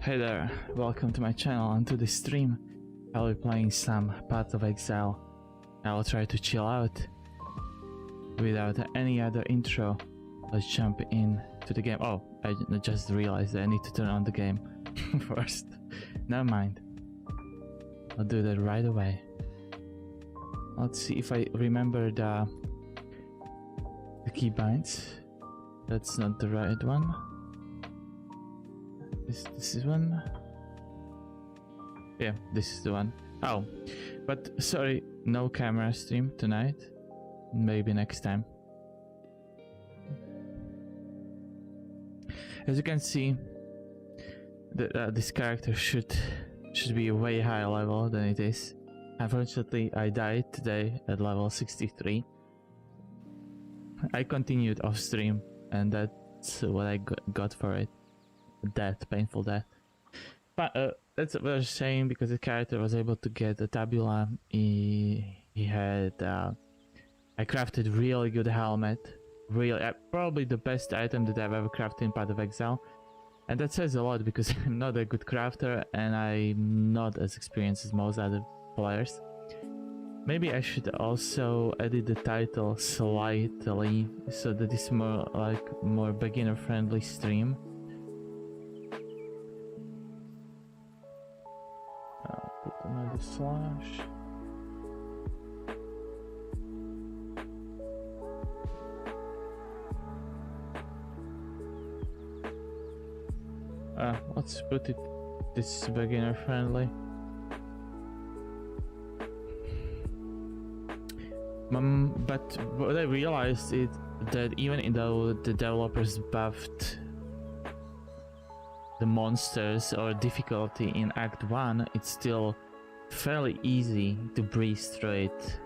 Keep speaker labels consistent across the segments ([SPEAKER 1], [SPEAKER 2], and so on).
[SPEAKER 1] Hey there, welcome to my channel and to this stream. I'll be playing some Path of Exile. I will try to chill out without any other intro. Let's jump in to the game. Oh, I just realized that I need to turn on the game first. Never mind. I'll do that right away. Let's see if I remember the keybinds. That's not the right one. This is one. Yeah, this is the one. Oh, but sorry, no camera stream tonight. Maybe next time. As you can see, this character should be a way higher level than it is. Unfortunately, I died today at level 63. I continued off stream, and that's what I got for it. Death, painful death. But that's a very shame because the character was able to get a tabula. He had I crafted really good helmet, really probably the best item that I've ever crafted in Path of Exile, and that says a lot because I'm not a good crafter and I'm not as experienced as most other players. Maybe I should also edit the title slightly so that it's more beginner friendly stream. I'll put another slash. Let's put it this beginner friendly. But what I realized is that even though the developers buffed the monsters or difficulty in Act 1, it's still fairly easy to breeze through it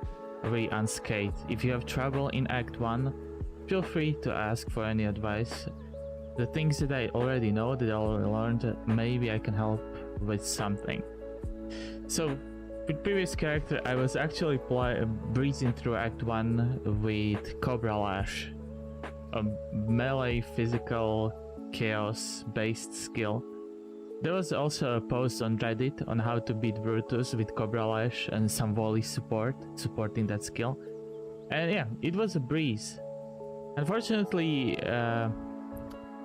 [SPEAKER 1] really unscathed. If you have trouble in Act 1, feel free to ask for any advice. The things that I already know, that I already learned, maybe I can help with something. So with previous character, I was actually breezing through Act 1 with Cobra Lash, a melee physical chaos based skill. There was also a post on Reddit on how to beat Brutus with Cobra Lash and some volley supporting that skill. And yeah, it was a breeze. Unfortunately,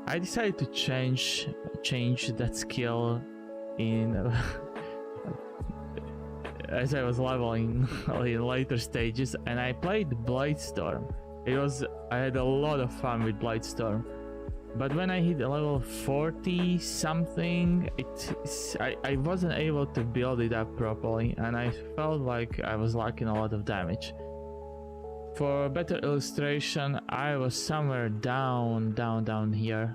[SPEAKER 1] I decided to change that skill in as I was leveling in later stages, and I played Bladestorm. I had a lot of fun with Bladestorm, but when I hit level 40 something, I wasn't able to build it up properly, and I felt like I was lacking a lot of damage. For better illustration, I was somewhere down here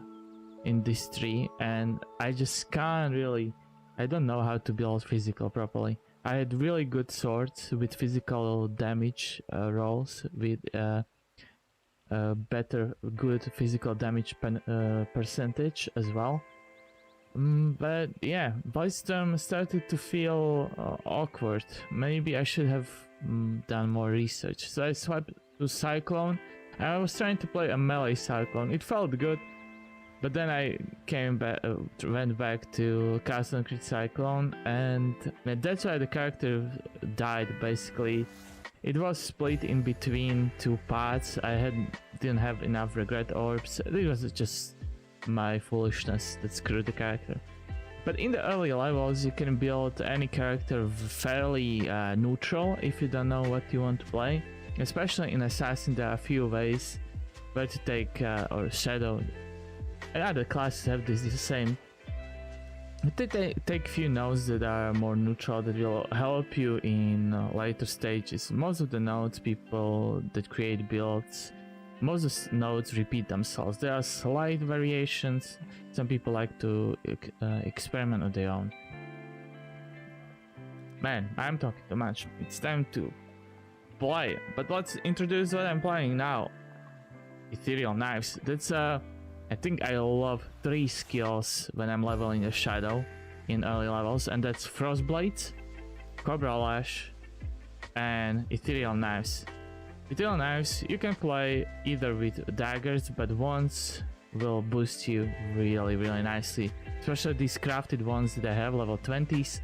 [SPEAKER 1] in this tree, and I just can't really, I don't know how to build physical properly. I had really good swords with physical damage rolls, with good physical damage percentage as well. But yeah, Bladestorm started to feel awkward. Maybe I should have done more research. So I swiped to Cyclone. I was trying to play a melee Cyclone. It felt good, but then I went back to Cast and Crit Cyclone, and that's why the character died basically. It was split in between two paths. I didn't have enough regret orbs. It was just my foolishness that screwed the character. But in the early levels, you can build any character fairly neutral if you don't know what you want to play. Especially in Assassin, there are a few ways where to take, or Shadow, and other classes have this the same. They take few nodes that are more neutral, that will help you in later stages. Most of the nodes, people that create builds, most of the nodes repeat themselves. There are slight variations. Some people like to experiment on their own. Man, I'm talking too much. It's time to play. But let's introduce what I'm playing now. Ethereal Knives. That's I think I love 3 skills when I'm leveling a Shadow in early levels, and that's Frostblades, Cobra Lash, and Ethereal Knives. Ethereal Knives you can play either with daggers, but once will boost you really nicely, especially these crafted ones that I have level 20s.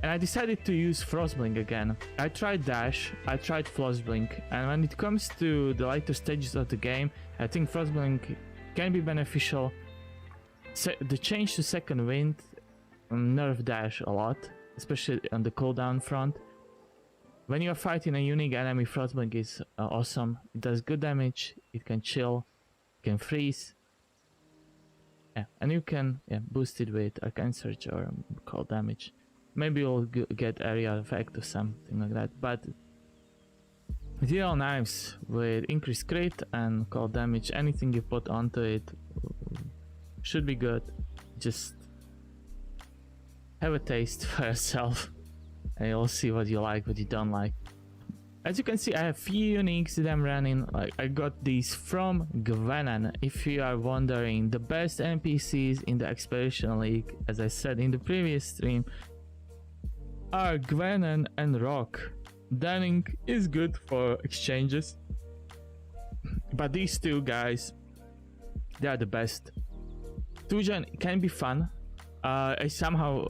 [SPEAKER 1] And I decided to use Frostblink again. I tried Dash, I tried Frostblink, and when it comes to the later stages of the game, I think Frostblink can be beneficial. The change to Second Wind nerf Dash a lot, especially on the cooldown front. When you're fighting a unique enemy, Frostblink is awesome. It does good damage, it can chill, it can freeze. Yeah, and you can boost it with Arcane Surge or cold damage. Maybe you'll get area effect or something like that. But Ethereal Knives with increased crit and cold damage, anything you put onto it should be good. Just have a taste for yourself and you'll see what you like, what you don't like. As you can see, I have few uniques that I'm running. Like, I got these from Gwenan. If you are wondering, the best NPCs in the Expedition League, as I said in the previous stream, are Gwenan and Rock. Danning is good for exchanges, but these two guys, they are the best. Tujan can be fun. I somehow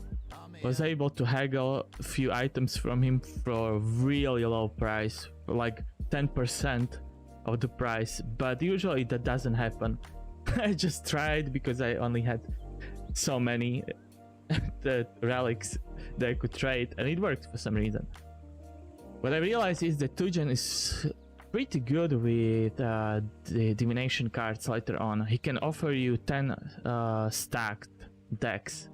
[SPEAKER 1] was able to haggle a few items from him for a really low price, for like 10% of the price, but usually that doesn't happen. I just tried because I only had so many the relics that I could trade, and it worked for some reason. What I realized is that Tujan is pretty good with the divination cards later on. He can offer you 10 stacked decks.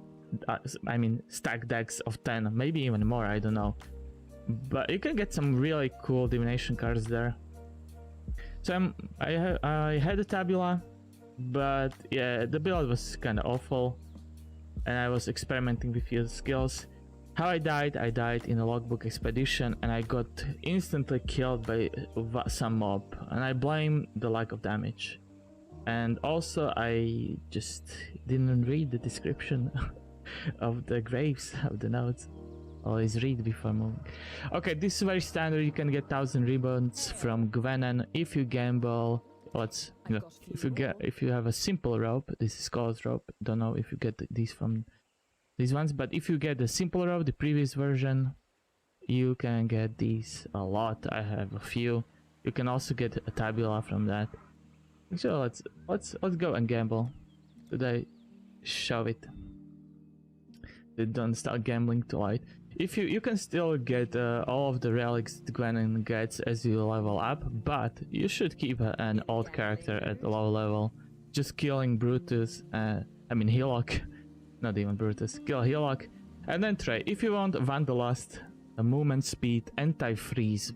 [SPEAKER 1] I mean stacked decks of 10, maybe even more, I don't know. But you can get some really cool divination cards there. So I had a tabula, but yeah, the build was kind of awful. And I was experimenting with few skills. How I died in a logbook expedition, and I got instantly killed by some mob, and I blame the lack of damage. And also I just didn't read the description of the graves of the nodes. Always read before moving. Okay, this is very standard. You can get 1000 ribbons from Gwenan if you gamble. If you have a simple rope, this is called rope. Don't know if you get these from these ones, but if you get the simple rope, the previous version, you can get these a lot. I have a few. You can also get a tabula from that. So let's go and gamble. Did I shove it? Don't start gambling too late. If you can still get all of the relics that Gwenan gets as you level up, but you should keep an old character at a low level. Just killing Brutus, Hillock, not even Brutus, kill Hillock, and then trade. If you want Wanderlust, a movement speed, anti-freeze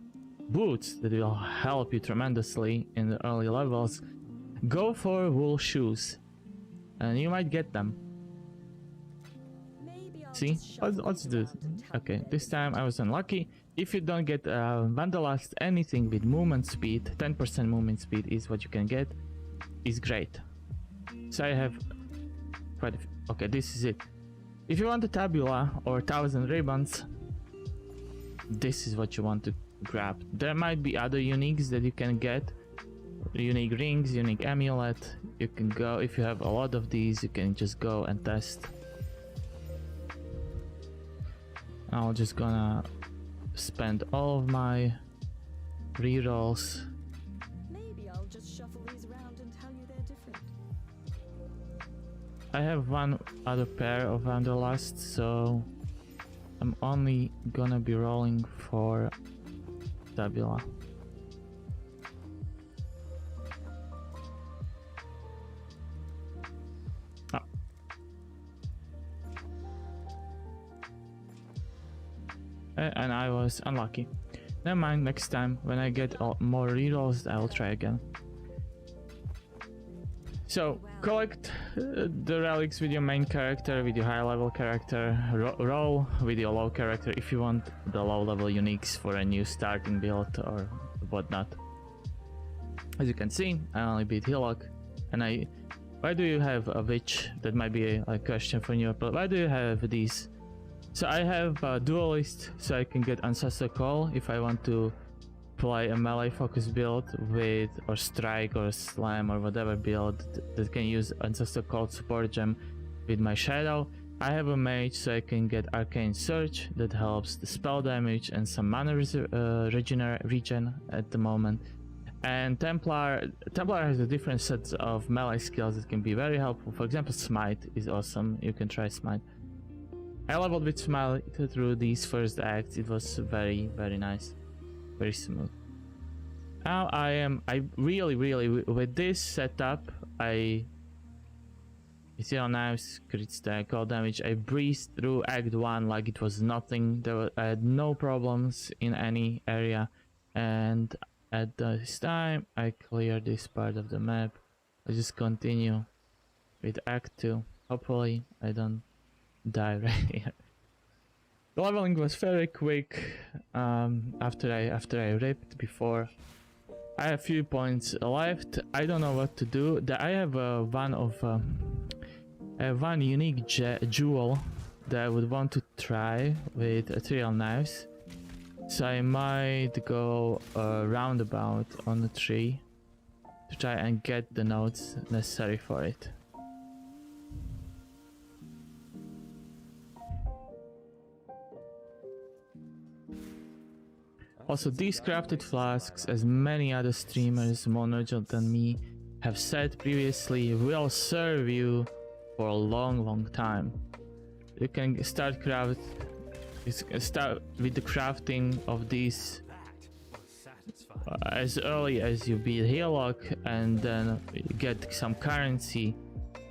[SPEAKER 1] boots that will help you tremendously in the early levels, go for wool shoes, and you might get them. See, let's do it. Okay, this time I was unlucky. If you don't get Wanderlust, anything with movement speed, 10% movement speed is what you can get, is great. So I have quite a few. Okay, this is it. If you want a tabula or 1000 ribbons, this is what you want to grab. There might be other uniques that you can get. Unique rings, unique amulet. You can go, if you have a lot of these, you can just go and test. I'm just gonna spend all of my rerolls.
[SPEAKER 2] Maybe I'll just shuffle these around and tell you they're different.
[SPEAKER 1] I have one other pair of Wanderlust, so I'm only gonna be rolling for tabula. And I was unlucky. Never mind, next time when I get more rerolls, I'll try again. So collect the relics with your main character, with your high level character, roll with your low character if you want the low level uniques for a new starting build or whatnot. As you can see, I only beat Hillock, and why do you have a witch? That might be a question for you, but why do you have these? So I have a duelist, so I can get ancestral call if I want to play a melee focus build with, or strike or slam or whatever build that can use Ancestor Cult support gem with my shadow, I have a mage so I can get Arcane Surge that helps the spell damage and some mana regen at the moment. And Templar has a different set of melee skills that can be very helpful. For example, Smite is awesome. You can try Smite. I leveled with Smite through these first acts. It was very nice, very smooth. Now I really with this setup, Ethereal Knives, crit stack, all damage. I breezed through Act 1 like it was nothing. I had no problems in any area, and at this time I clear this part of the map. I just continue with Act 2. Hopefully I don't die right here. The leveling was very quick after I ripped before. I have a few points left. I don't know what to do. I have one unique jewel that I would want to try with Ethereal Knives. So I might go roundabout on the tree to try and get the nodes necessary for it. Also, these crafted flasks, as many other streamers more knowledgeable than me have said previously, will serve you for a long time. You can start with the crafting of these as early as you beat Heallock, and then get some currency.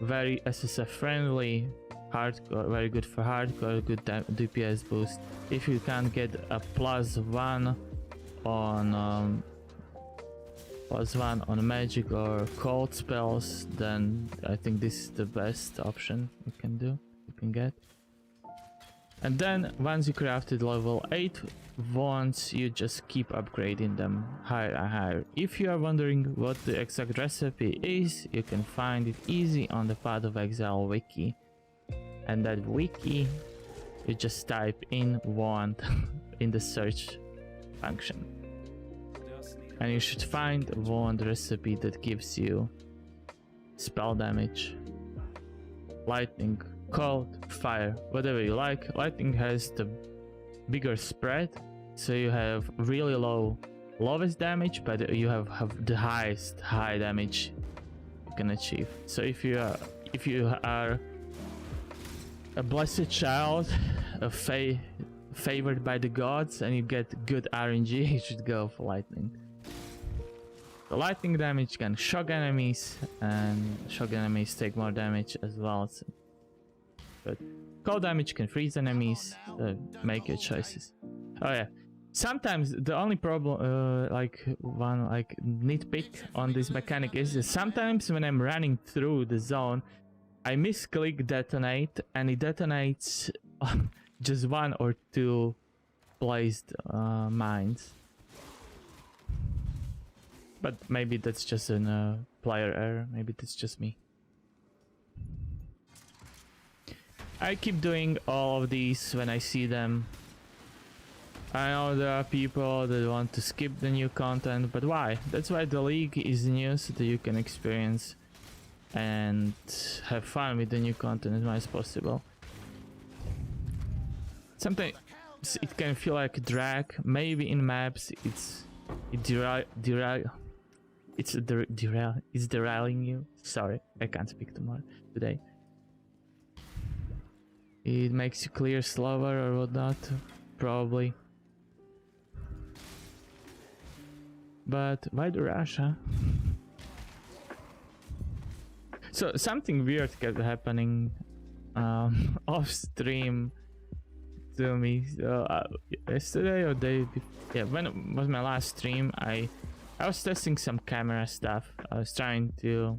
[SPEAKER 1] Very SSF friendly, hardcore, very good for hardcore, good DPS boost. If you can't get a +1 on magic or cold spells, then I think this is the best option you can get. And then once you crafted level 8 wands, you just keep upgrading them higher and higher. If you are wondering what the exact recipe is, you can find it easy on the Path of Exile wiki. And that wiki, you just type in wand in the search function. And you should find a wand recipe that gives you spell damage, lightning, cold, fire, whatever you like. Lightning has the bigger spread, so you have really lowest damage, but you have the highest high damage you can achieve. So if you are a blessed child, favored by the gods, and you get good RNG, you should go for lightning. The lightning damage can shock enemies, and shock enemies take more damage as well. But cold damage can freeze enemies. Make your choices. Oh yeah. Sometimes the only problem, nitpick on this mechanic is that sometimes when I'm running through the zone, I misclick detonate, and it detonates just 1 or 2 placed mines. But maybe that's just a player error. Maybe that's just me. I keep doing all of these when I see them. I know there are people that want to skip the new content, but why? That's why the league is new, so that you can experience and have fun with the new content as much as possible. Sometimes it can feel like a drag. Maybe in maps it's derailing you. Sorry, I can't speak tomorrow today. It makes you clear slower or whatnot, probably. But why the rush, huh? So something weird kept happening off stream to me. So yesterday or day before, yeah, when it was my last stream, I was testing some camera stuff. I was trying to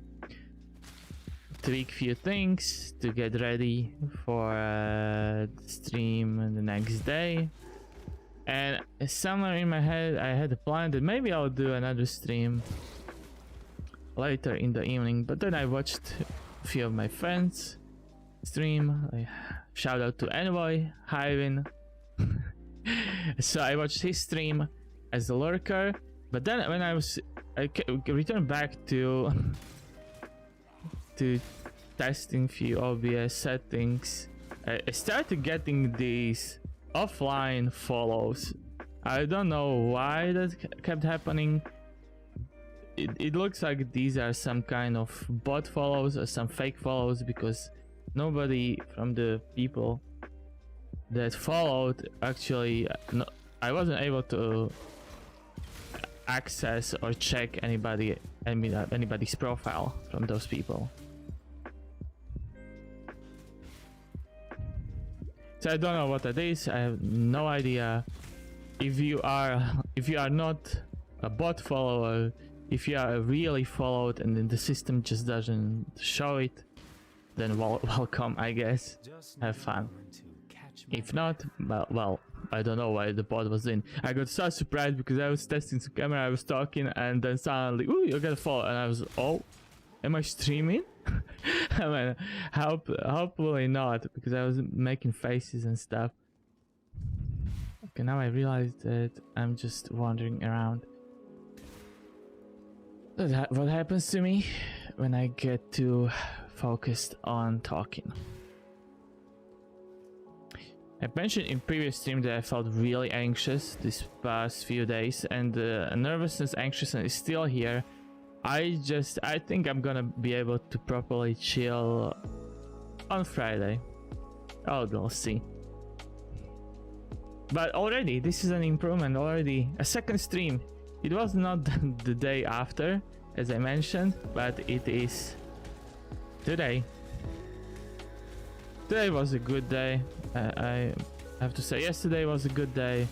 [SPEAKER 1] tweak few things to get ready for the stream the next day. And somewhere in my head I had a plan that maybe I'll do another stream later in the evening, but then I watched a few of my friends stream. Shout out to Envoy, Hyvin. So I watched his stream, as a lurker, but then when I returned back to to testing few OBS settings, I started getting these offline follows. I don't know why that kept happening. It looks like these are some kind of bot follows or some fake follows, because nobody from the people that followed actually, no, I wasn't able to access or check anybody's profile from those people. So I don't know what that is. I have no idea. If you are not a bot follower, if you are really followed and then the system just doesn't show it, then welcome, I guess. Have fun. If not, well, I don't know why the bot was in. I got so surprised because I was testing the camera, I was talking, and then suddenly, ooh, you got a follow, and I was, oh, am I streaming? I mean, hopefully not, because I was making faces and stuff. Okay, now I realized that I'm just wandering around. What happens to me when I get too focused on talking? I mentioned in previous stream that I felt really anxious this past few days, and the nervousness, anxiousness is still here. I think I'm gonna be able to properly chill on Friday. Oh, we'll see. But already, this is an improvement already. A second stream. It was not the day after, as I mentioned, but it is today. Today was a good day. I have to say, yesterday was a good day.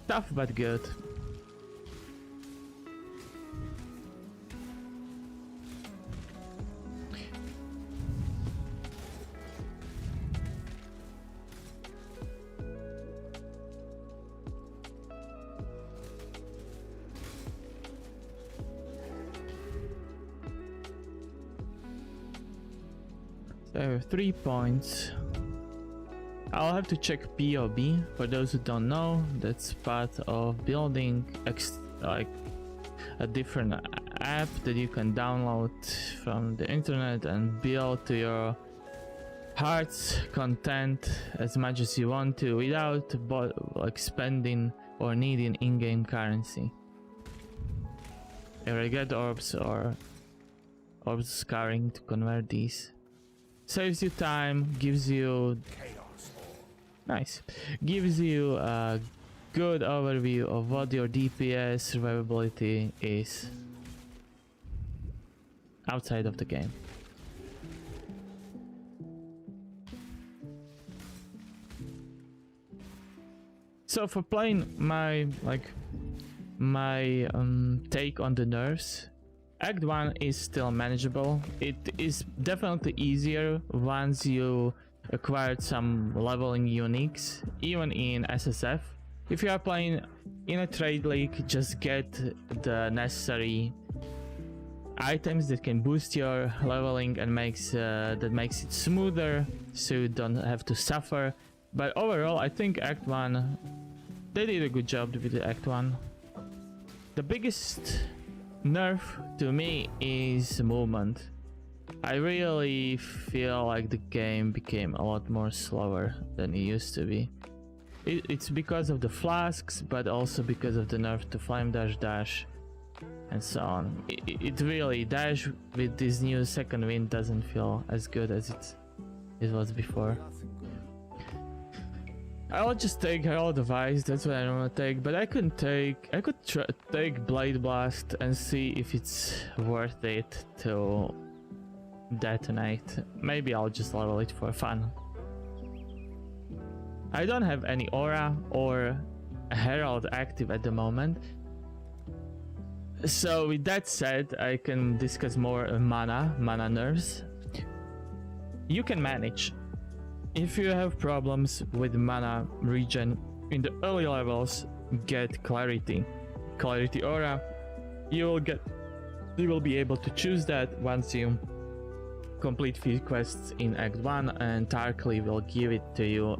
[SPEAKER 1] Tough but good. So 3 points. I'll have to check POB. For those who don't know, that's part of building like a different app that you can download from the internet and build to your heart's content as much as you want to without like spending or needing in-game currency. You get orbs or orbs scarring to convert these. Saves you time, gives you nice, gives you a good overview of what your DPS survivability is outside of the game. So for playing my take on the nerfs, Act 1 is still manageable. It is definitely easier once you acquired some leveling uniques, even in SSF. If you are playing in a trade league, just get the necessary items that can boost your leveling and makes it smoother, so you don't have to suffer. But overall, I think Act 1, they did a good job with the Act 1. The biggest nerf to me is movement. I really feel like the game became a lot more slower than it used to be. It's because of the flasks, but also because of the nerf to flame dash and so on. It really, dash with this new second wind doesn't feel as good as it was before. I'll just take Herald Device, that's what I want to take, but I could take Blade Blast and see if it's worth it to detonate. Maybe I'll just level it for fun. I don't have any Aura or Herald active at the moment. So with that said, I can discuss more mana nerfs. You can manage. If you have problems with mana regen in the early levels, get Clarity Aura. You will be able to choose that once you complete few quests in Act 1, and Tarkly will give it to you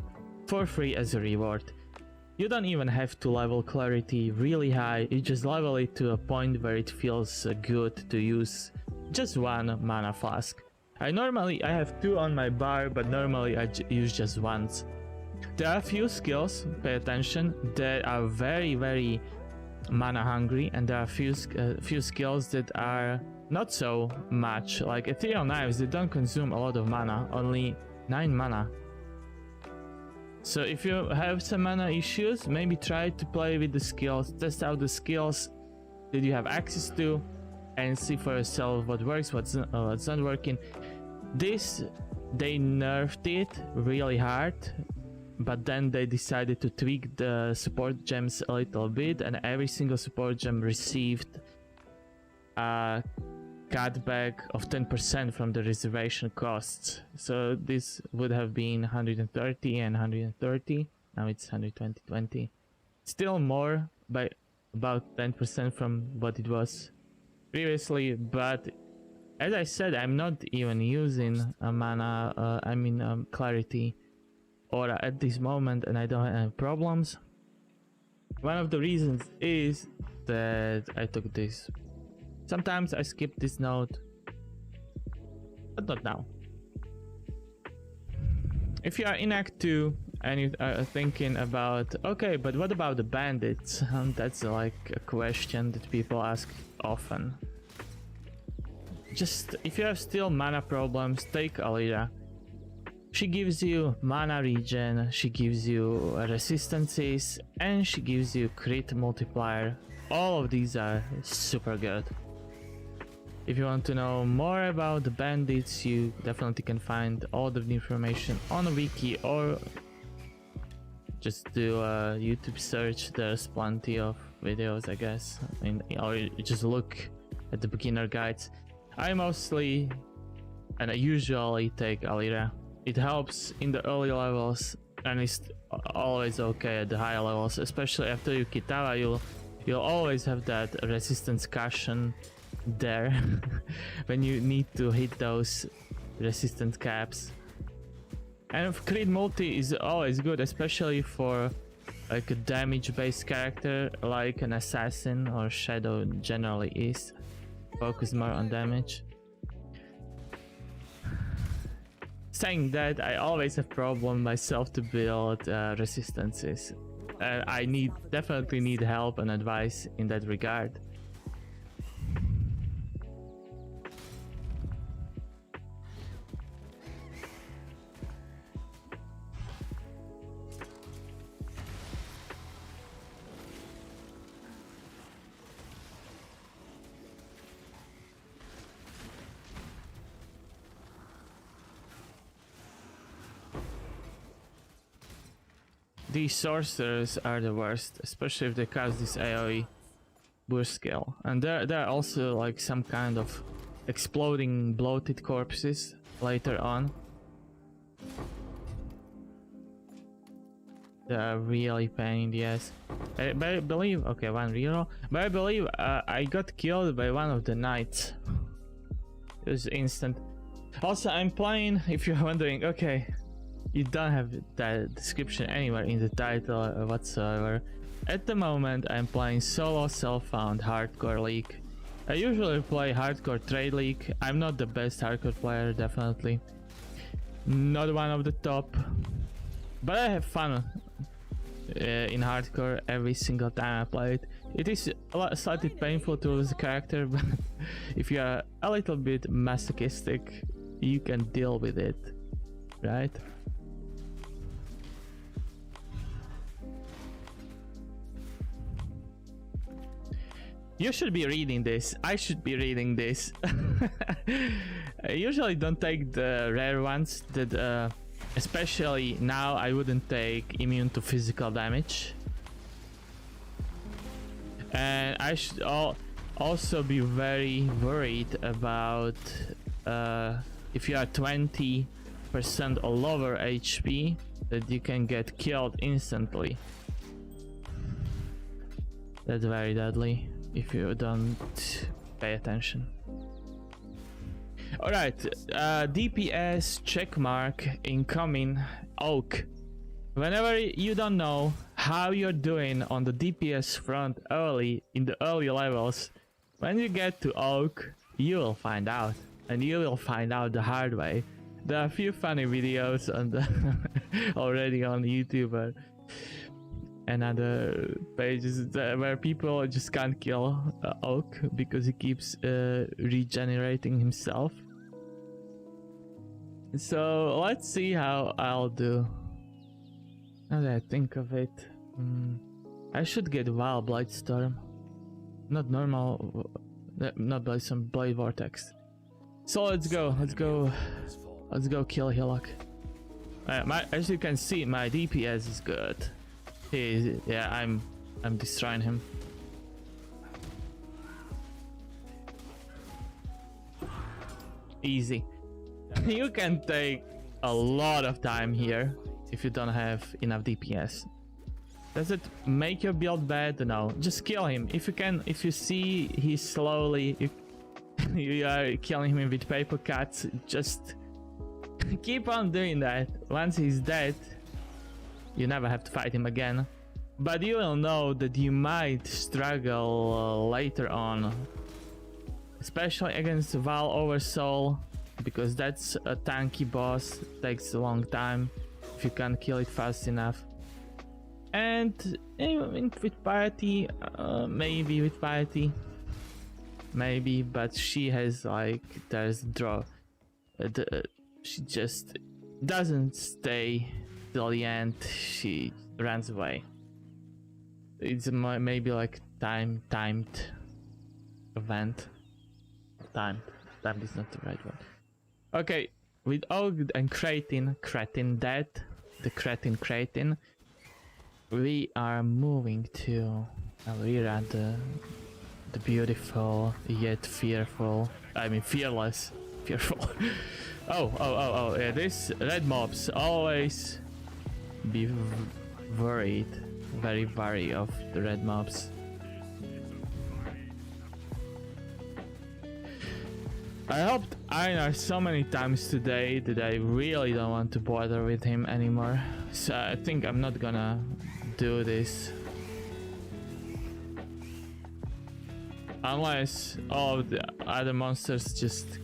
[SPEAKER 1] for free as a reward. You don't even have to level clarity really high, you just level it to a point where it feels good to use just one mana flask. I have 2 on my bar, but normally I use just once. There are a few skills, pay attention, that are very mana hungry, and there are few skills that are not so much. Like Ethereal Knives, they don't consume a lot of mana, only 9 mana. So if you have some mana issues, maybe try to play with the skills, test out the skills that you have access to, and see for yourself what works, what's not working. This, they nerfed it really hard, but then they decided to tweak the support gems a little bit, and every single support gem received a cutback of 10% from the reservation costs. So this would have been 130 and 130. Now it's 120. Still more by about 10% from what it was previously, but as I said, I'm not even using a mana, clarity aura at this moment, and I don't have problems. One of the reasons is that I took this. Sometimes I skip this node, but not now. If you are in Act 2 and you are thinking about, okay, but what about the bandits? That's like a question that people ask often. Just, if you have still mana problems, take Alira. She gives you mana regen, she gives you resistances, and she gives you crit multiplier. All of these are super good. If you want to know more about the bandits, you definitely can find all the information on a wiki, or just do a YouTube search. There's plenty of videos, I guess. Or you just look at the beginner guides. I mostly and I usually take Alira. It helps in the early levels, and it's always okay at the higher levels, especially after you Kitara. You'll always have that resistance cushion there when you need to hit those resistance caps. And crit multi is always good, especially for like a damage based character like an assassin or shadow generally is. Focus more on damage. Saying that, I always have problem myself to build resistances. I definitely need help and advice in that regard. These sorcerers are the worst, especially if they cast this AoE burst skill. And there are also like some kind of exploding bloated corpses later on. They are really pain in the ass. But I believe, okay, one reroll. But I believe I got killed by one of the knights. It was instant. Also, I'm playing, if you're wondering, okay, you don't have that description anywhere in the title whatsoever. At the moment, I'm playing solo self-found hardcore league. I usually play hardcore trade league. I'm not the best hardcore player, definitely. Not one of the top. But I have fun in hardcore every single time I play it. It is slightly painful to lose a character, but if you are a little bit masochistic, you can deal with it, right? You should be reading this. I should be reading this. I usually don't take the rare ones that, especially now, I wouldn't take immune to physical damage. And I should also be very worried about if you are 20% or lower HP, that you can get killed instantly. That's very deadly if you don't pay attention. Alright, DPS checkmark incoming oak. Whenever you don't know how you're doing on the DPS front early in the early levels. When you get to Oak, you will find out, and you will find out the hard way. There are a few funny videos on the already on YouTube and other pages where people just can't kill Oak because he keeps regenerating himself. So let's see how I'll do. Now that I think of it, I should get Wild Blightstorm, not normal, not Blightstorm, Blade Vortex. So let's go kill Hillock. As you can see, my DPS is good. Yeah, I'm destroying him. Easy. You can take a lot of time here if you don't have enough DPS. Does it make your build bad? No, just kill him. If you can, if you see he's slowly, you are killing him with paper cuts, just keep on doing that. Once he's dead, you never have to fight him again. But you will know that you might struggle later on, especially against Val Oversoul, because that's a tanky boss. It takes a long time if you can't kill it fast enough. And with Piety, maybe with Piety, maybe, but she has like, there's draw. She just doesn't stay till the end. She runs away. It's maybe like timed event. Timed is not the right one. Okay, with Og and Cretin dead, the Cretin, we are moving to Alira, the beautiful yet fearful. I mean fearless. Fearful. Oh, yeah, this red mobs always be very wary of the red mobs. I helped Einar so many times today that I really don't want to bother with him anymore. So I think I'm not gonna do this. Unless all of the other monsters just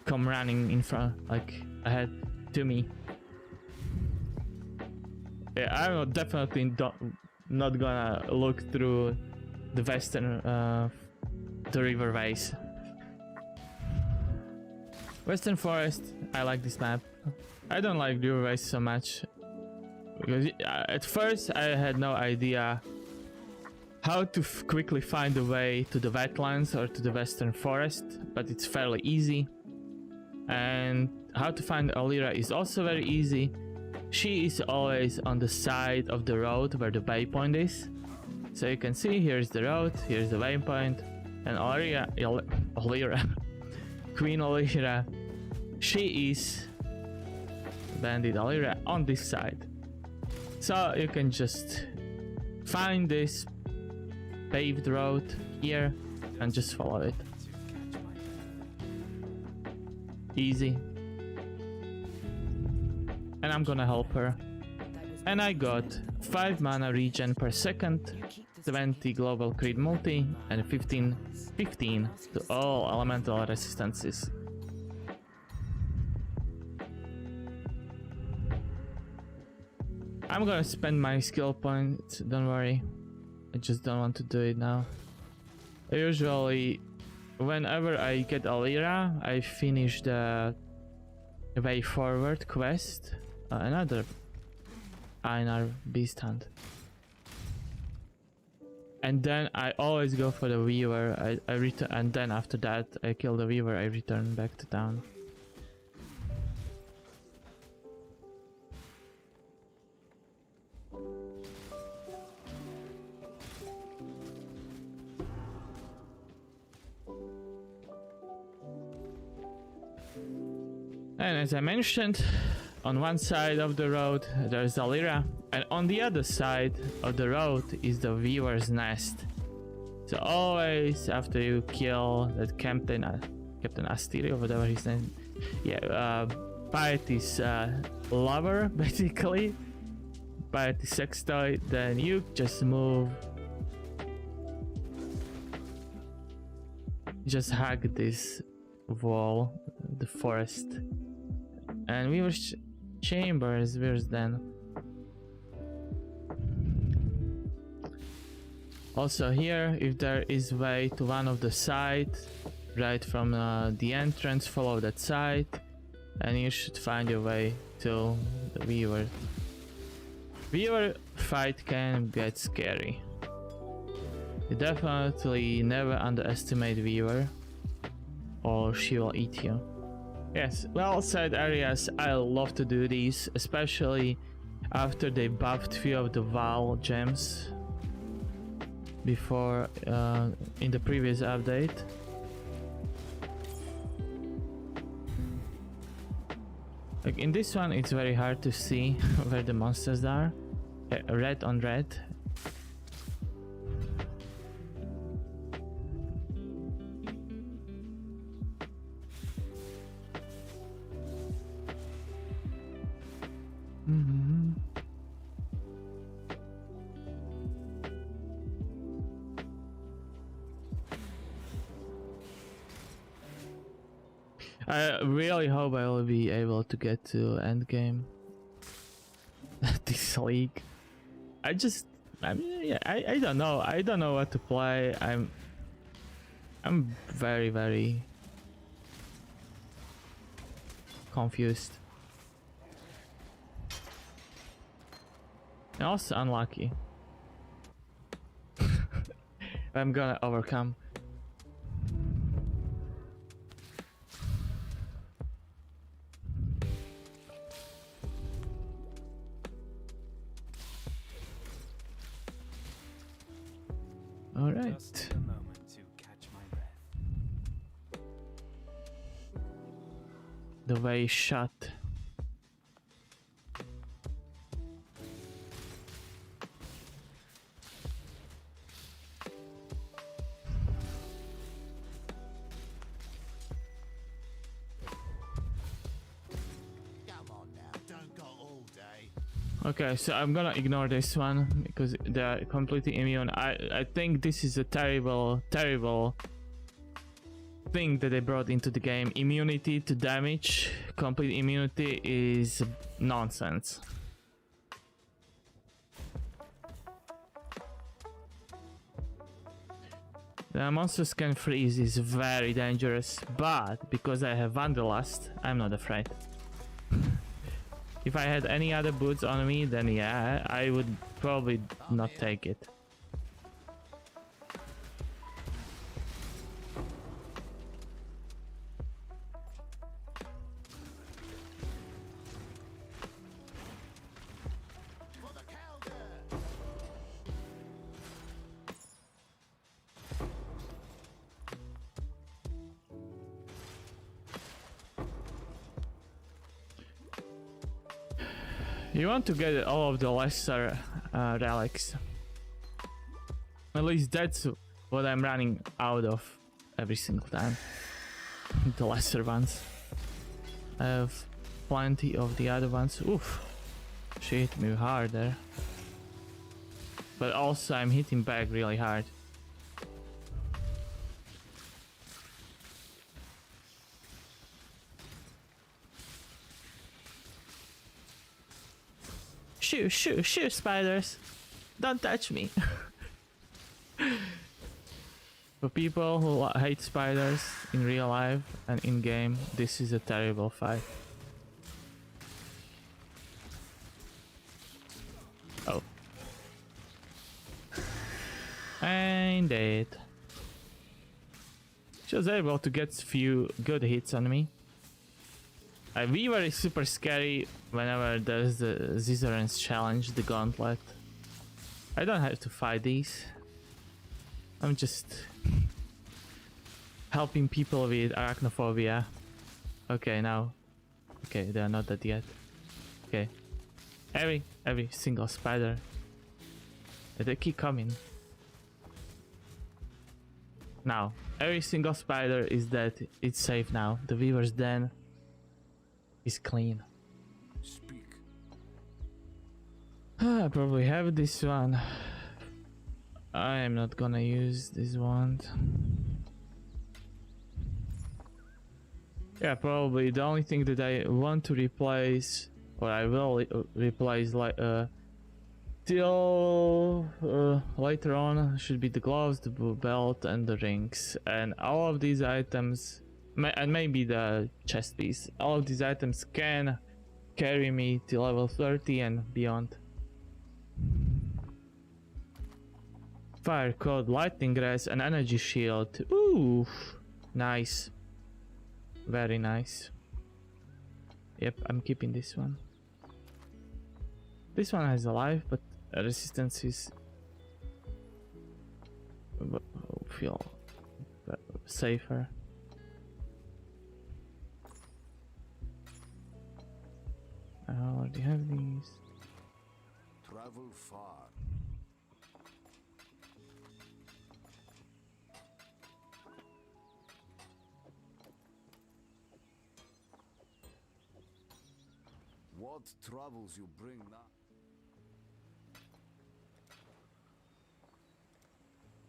[SPEAKER 1] come running in front, like ahead to me. Yeah, I'm definitely not gonna look through the western, the river ways. Western Forest, I like this map. I don't like river ways so much because at first I had no idea how to quickly find a way to the wetlands or to the Western Forest, but it's fairly easy. And how to find Alira is also very easy. She is always on the side of the road where the waypoint is. So you can see, here's the road, here's the waypoint, and Alira, Queen Alira, she is Bandit Alira on this side. So you can just find this paved road here and just follow it. Easy. And I'm gonna help her. And I got 5 mana regen per second, 20 global crit multi, and 15 to all elemental resistances. I'm gonna spend my skill points, don't worry. I just don't want to do it now. Usually, whenever I get Alira, I finish the Way Forward quest. Another Einar Beast Hunt. And then I always go for the Weaver. I return, and then after that I kill the Weaver, I return back to town. And as I mentioned, on one side of the road there's Alira, and on the other side of the road is the Weaver's Nest. So always after you kill that Captain Asterio, whatever his name, yeah, Piety's lover, basically, party sex toy, then you just move. Just hug this wall, the forest. And Weaver's chambers, where's then? Also here, if there is way to one of the side, right from the entrance, follow that side, and you should find your way to the Weaver. Weaver fight can get scary. You definitely never underestimate Weaver, or she will eat you. Yes, well said, areas. I love to do these, especially after they buffed few of the Val gems before in the previous update. Like in this one, it's very hard to see where the monsters are. Red on red. I really hope I will be able to get to endgame this league. I mean, yeah, I don't know. I don't know what to play. I'm very confused. And also unlucky. I'm gonna overcome. All right.
[SPEAKER 3] Just a moment to catch my breath.
[SPEAKER 1] The way shut. Okay, so I'm gonna ignore this one because they're completely immune. I think this is a terrible thing that they brought into the game. Immunity to damage, complete immunity is nonsense. The monsters can freeze is very dangerous, but because I have Wanderlust, I'm not afraid. If I had any other boots on me, then yeah, I would probably not take it. You want to get all of the lesser relics. At least that's what I'm running out of every single time. The lesser ones. I have plenty of the other ones. Oof. She hit me hard there. But also I'm hitting back really hard. Shoo, spiders! Don't touch me! For people who hate spiders in real life and in game, this is a terrible fight. Oh. And dead. She was able to get few good hits on me. Weaver is super scary whenever there's the Zizarens challenge, the gauntlet. I don't have to fight these. I'm just helping people with arachnophobia. Okay, now. Okay, they're not dead yet. Okay. Every single spider. They keep coming. Now, every single spider is dead. It's safe now. The Weaver's den is clean.
[SPEAKER 3] Speak.
[SPEAKER 1] I probably have this one. I am not gonna use this wand. Yeah, probably the only thing that I want to replace, or I will replace, like till later on, should be the gloves, the belt, and the rings, and all of these items, and maybe the chest piece. All of these items can carry me to level 30 and beyond. Fire code, lightning grass, and energy shield. Ooh, nice. Very nice. Yep, I'm keeping this one. This one has a life, but resistance is feel safer. I already have these.
[SPEAKER 4] Travel far. What troubles you bring now?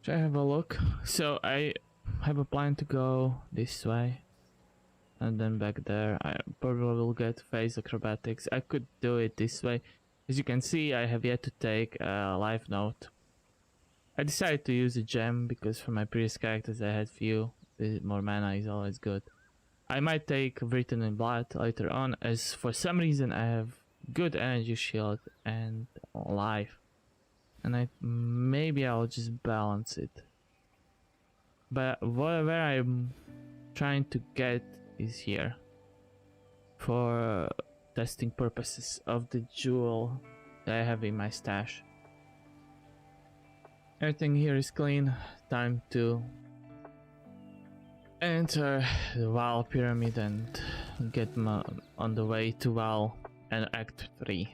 [SPEAKER 1] Should I have a look? So I have a plan to go this way and then back there. I probably will get phase acrobatics. I could do it this way. As you can see, I have yet to take a life note. I decided to use a gem because for my previous characters I had few. More mana is always good. I might take Written in Blood later on, as for some reason I have good energy shield and life. And maybe I'll just balance it. But where I'm trying to get is here. For testing purposes of the jewel that I have in my stash. Everything here is clean. Time to enter the Val Pyramid and get on the way to Val and Act 3.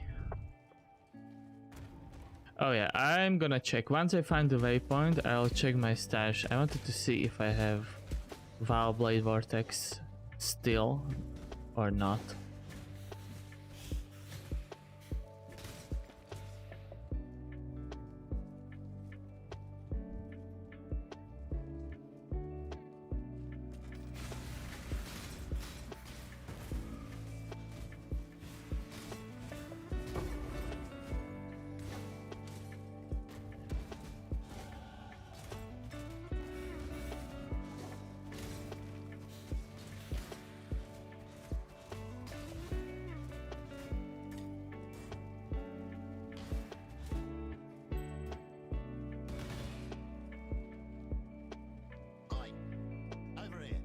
[SPEAKER 1] Oh yeah, I'm gonna check. Once I find the waypoint, I'll check my stash. I wanted to see if I have Val Blade Vortex still or not.
[SPEAKER 4] Over here.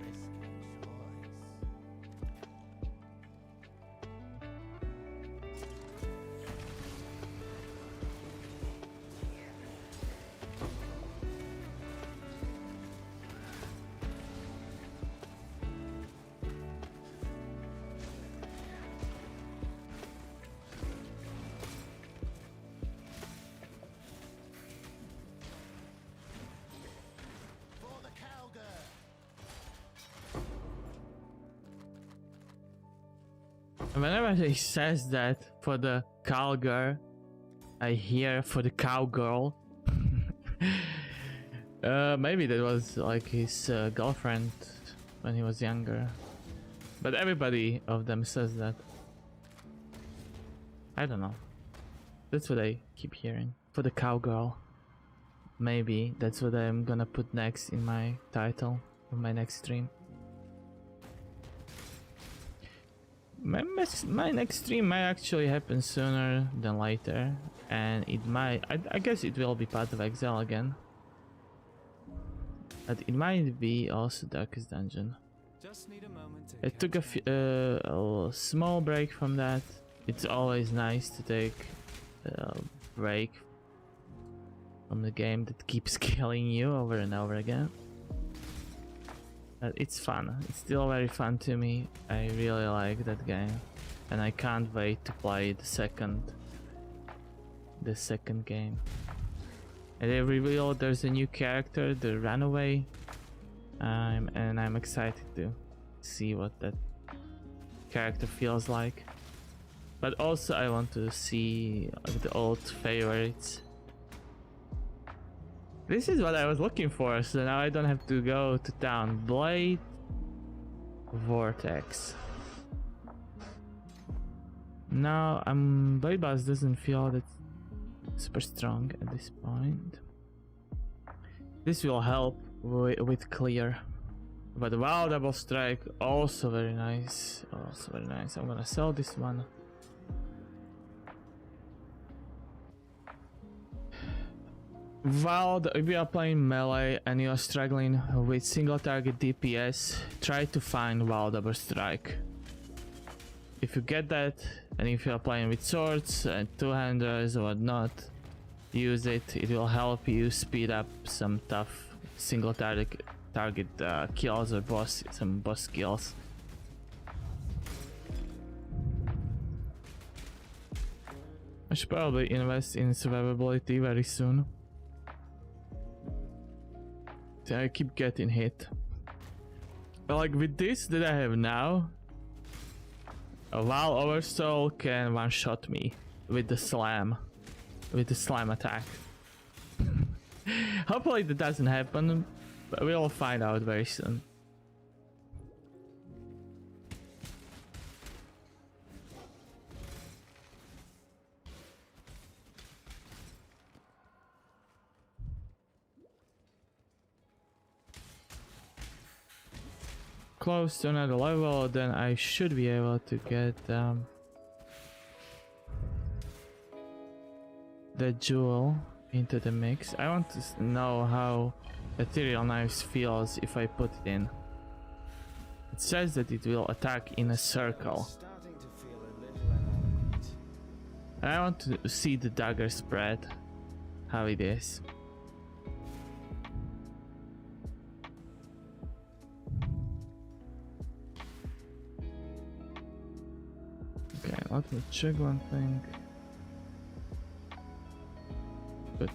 [SPEAKER 4] Risky choice. For the cowgirl.
[SPEAKER 1] Whenever he says that for the cowgirl, I hear for the cowgirl. Maybe that was like his girlfriend when he was younger. But everybody of them says that. I don't know. That's what I keep hearing. For the cowgirl. Maybe that's what I'm gonna put next in my title of my next stream. My next stream might actually happen sooner than later, and it might, I guess it will be part of Exile again, but it might be also Darkest Dungeon.
[SPEAKER 3] Just need a moment to
[SPEAKER 1] I took a small break from that. It's always nice to take a break from the game that keeps killing you over and over again. But it's fun. It's still very fun to me. I really like that game, and I can't wait to play the second game. And they revealed there's a new character, the Runaway, and I'm excited to see what that character feels like. But also I want to see the old favorites. This is what I was looking for, so now I don't have to go to town. Blade Vortex. Now Blade Boss doesn't feel that super strong at this point. This will help with clear. But wow, double strike, also very nice. Also very nice. I'm gonna sell this one. While if you are playing melee and you are struggling with single target DPS, try to find Wild Double Strike. If you get that, and if you are playing with swords and two-handers or whatnot, use it. It will help you speed up some tough single target kills or some boss kills. I should probably invest in survivability very soon. I keep getting hit. But like with this that I have now, a Val Oversoul can one-shot me with the slam attack. Hopefully that doesn't happen, but we'll find out very soon. Close to another level, then I should be able to get the jewel into the mix. I want to know how Ethereal Knives feels if I put it in. It says that it will attack in a circle. I want to see the dagger spread, how it is. Okay, let me check one thing. Good.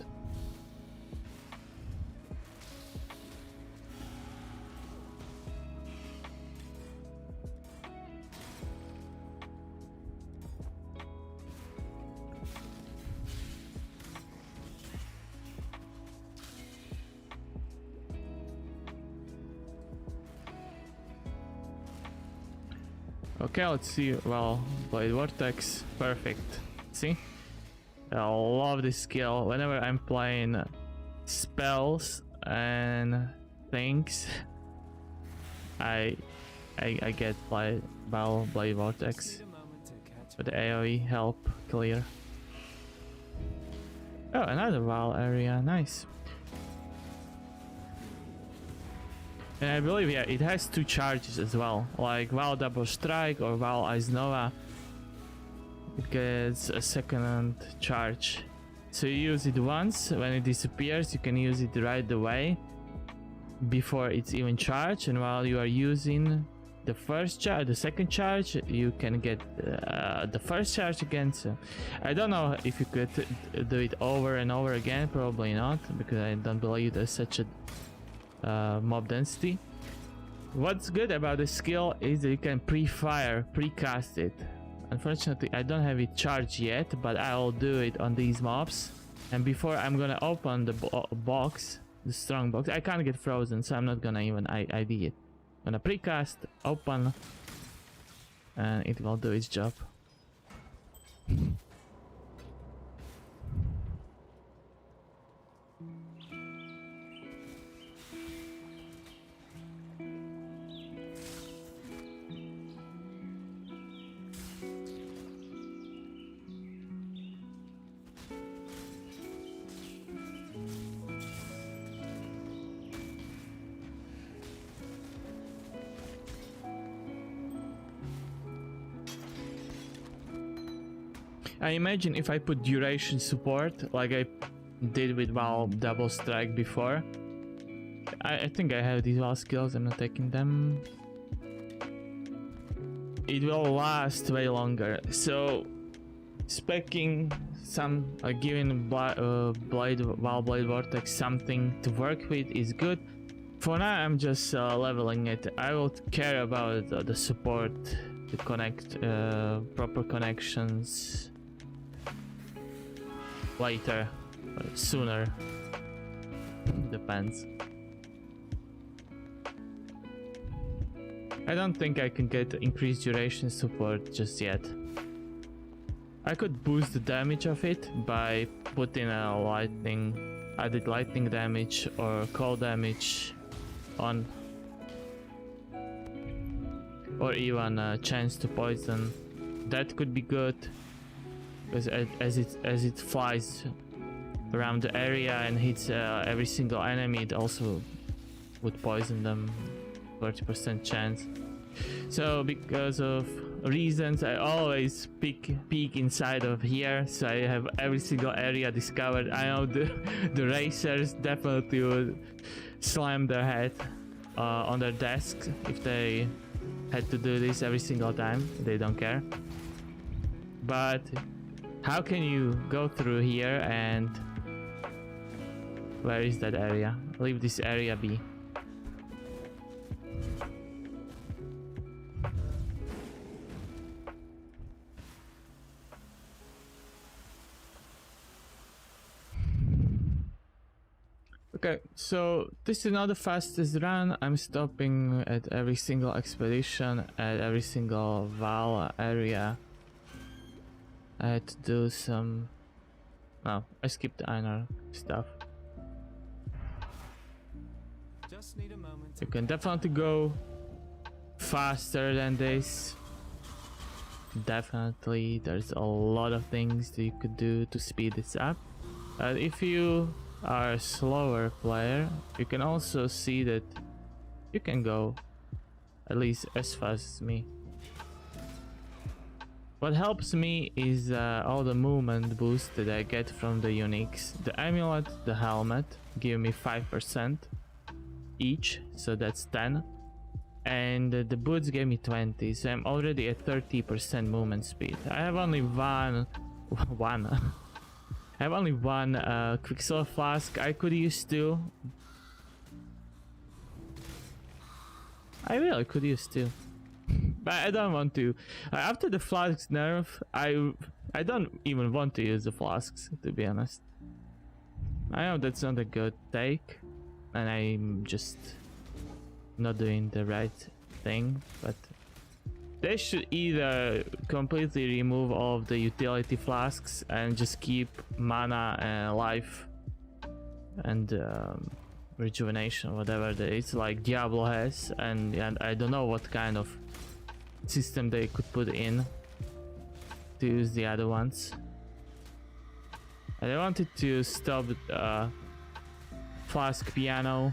[SPEAKER 1] Okay, let's see. Well, Blade Vortex, perfect. See? I love this skill. Whenever I'm playing spells and things, I get Blade Vortex for the AoE help clear. Oh, another Val area, nice. And I believe, yeah, it has two charges as well, like Val Double Strike or Val Ice Nova. It gets a second charge. So you use it once, when it disappears you can use it right away before it's even charged, and while you are using the second charge, you can get the first charge again. So I don't know if you could do it over and over again, probably not, because I don't believe there's such a mob density. What's good about the skill is that you can pre-fire, pre-cast it. Unfortunately I don't have it charged yet, but I'll do it on these mobs. And before I'm gonna open the box, the strong box, I can't get frozen, so I'm not gonna even ID it. I'm gonna pre-cast, open, and it will do its job. I imagine if I put duration support like I did with Val Double Strike before. I think I have these Val skills, I'm not taking them. It will last way longer. So speccing some, giving Val Blade Vortex something to work with is good. For now, I'm just leveling it. I will care about the support, the proper connections later, or sooner. Depends. I don't think I can get increased duration support just yet. I could boost the damage of it by putting a added lightning damage or cold damage on, or even a chance to poison. That could be good, because as it flies around the area and hits every single enemy, it also would poison them. 30% chance. So because of reasons, I always peek inside of here, so I have every single area discovered. I know the racers definitely would slam their head on their desks if they had to do this every single time. They don't care. But how can you go through here, and where is that area? Leave this area be. Okay, so this is not the fastest run. I'm stopping at every single expedition, at every single Val area. I had to do some... No, I skipped the Einar stuff.
[SPEAKER 3] Just need a moment.
[SPEAKER 1] You can definitely go faster than this. Definitely, there's a lot of things that you could do to speed this up. If you are a slower player, you can also see that you can go at least as fast as me. What helps me is all the movement boost that I get from the uniques. The amulet, the helmet give me 5% each, so that's 10, and the boots gave me 20, so I'm already at 30% movement speed. I have only one I have only one Quicksilver flask. I could use two. I really could use two, but I don't want to. After the flasks nerf, I don't even want to use the flasks, to be honest. I know that's not a good take, and I'm just not doing the right thing, but they should either completely remove all of the utility flasks and just keep mana and life and rejuvenation, whatever that is, like Diablo has, and I don't know what kind of system they could put in to use the other ones. And I wanted to stop flask piano.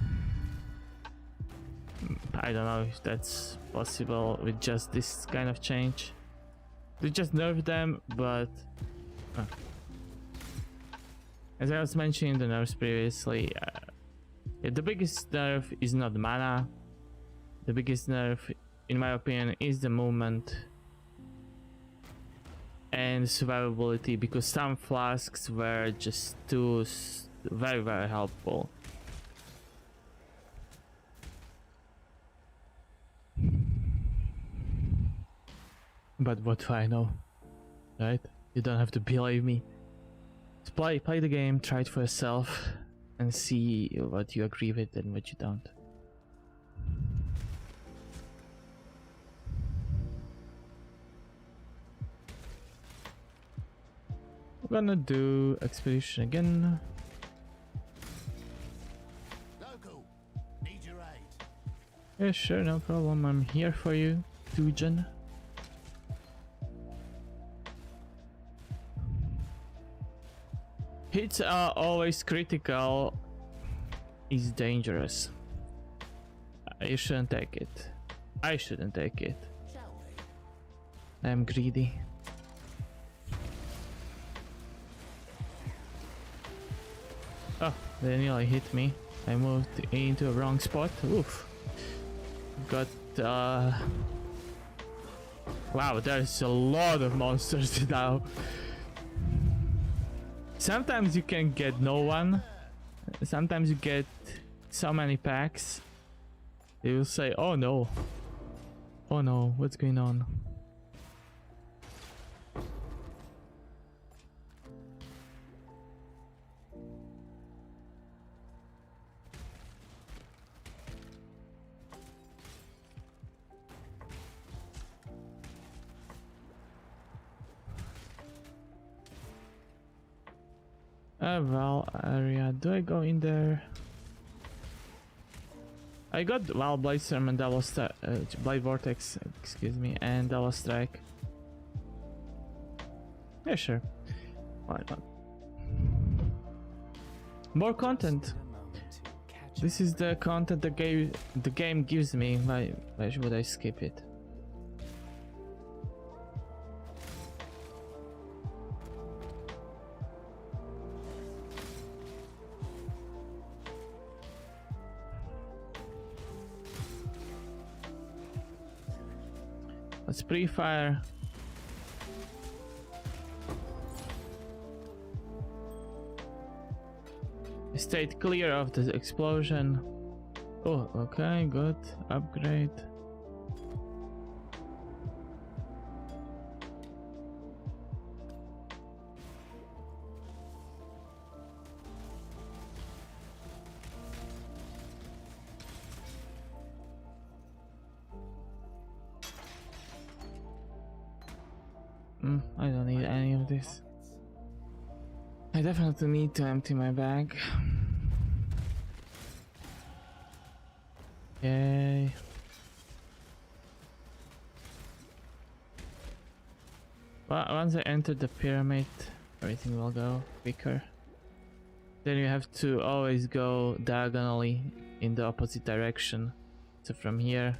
[SPEAKER 1] I don't know if that's possible with just this kind of change. They just nerfed them, but as I was mentioning the nerfs previously, the biggest nerf is not mana. The biggest nerf, in my opinion, is the movement and survivability, because some flasks were just too very helpful. But what do I know, right? You don't have to believe me. Just play the game, try it for yourself, and see what you agree with and what you don't. I'm gonna do expedition again.
[SPEAKER 4] Local, need your aid.
[SPEAKER 1] Yeah, sure, no problem. I'm here for you, Tujan. Hits are always critical. Is dangerous. You shouldn't take it. I shouldn't take it.
[SPEAKER 4] Shall we?
[SPEAKER 1] I'm greedy. Oh, they nearly hit me. I moved into a wrong spot. Oof. Got wow, there's a lot of monsters now. Sometimes you can get no one. Sometimes you get so many packs They will say, oh no. Oh no, what's going on? Well, area. Do I go in there? I got Wild Blade Storm and Double Blade Vortex, excuse me, and Double Strike. Yeah, sure. Why not? More content.
[SPEAKER 3] Just need a moment to catch
[SPEAKER 1] This is the content the game gives me. Why would I skip it? Let's pre-fire. Stayed clear of the explosion. Oh, okay, good. Upgrade. I don't need any of this. I definitely need to empty my bag. Yay. Well, once I enter the pyramid, everything will go quicker. Then you have to always go diagonally in the opposite direction. So from here,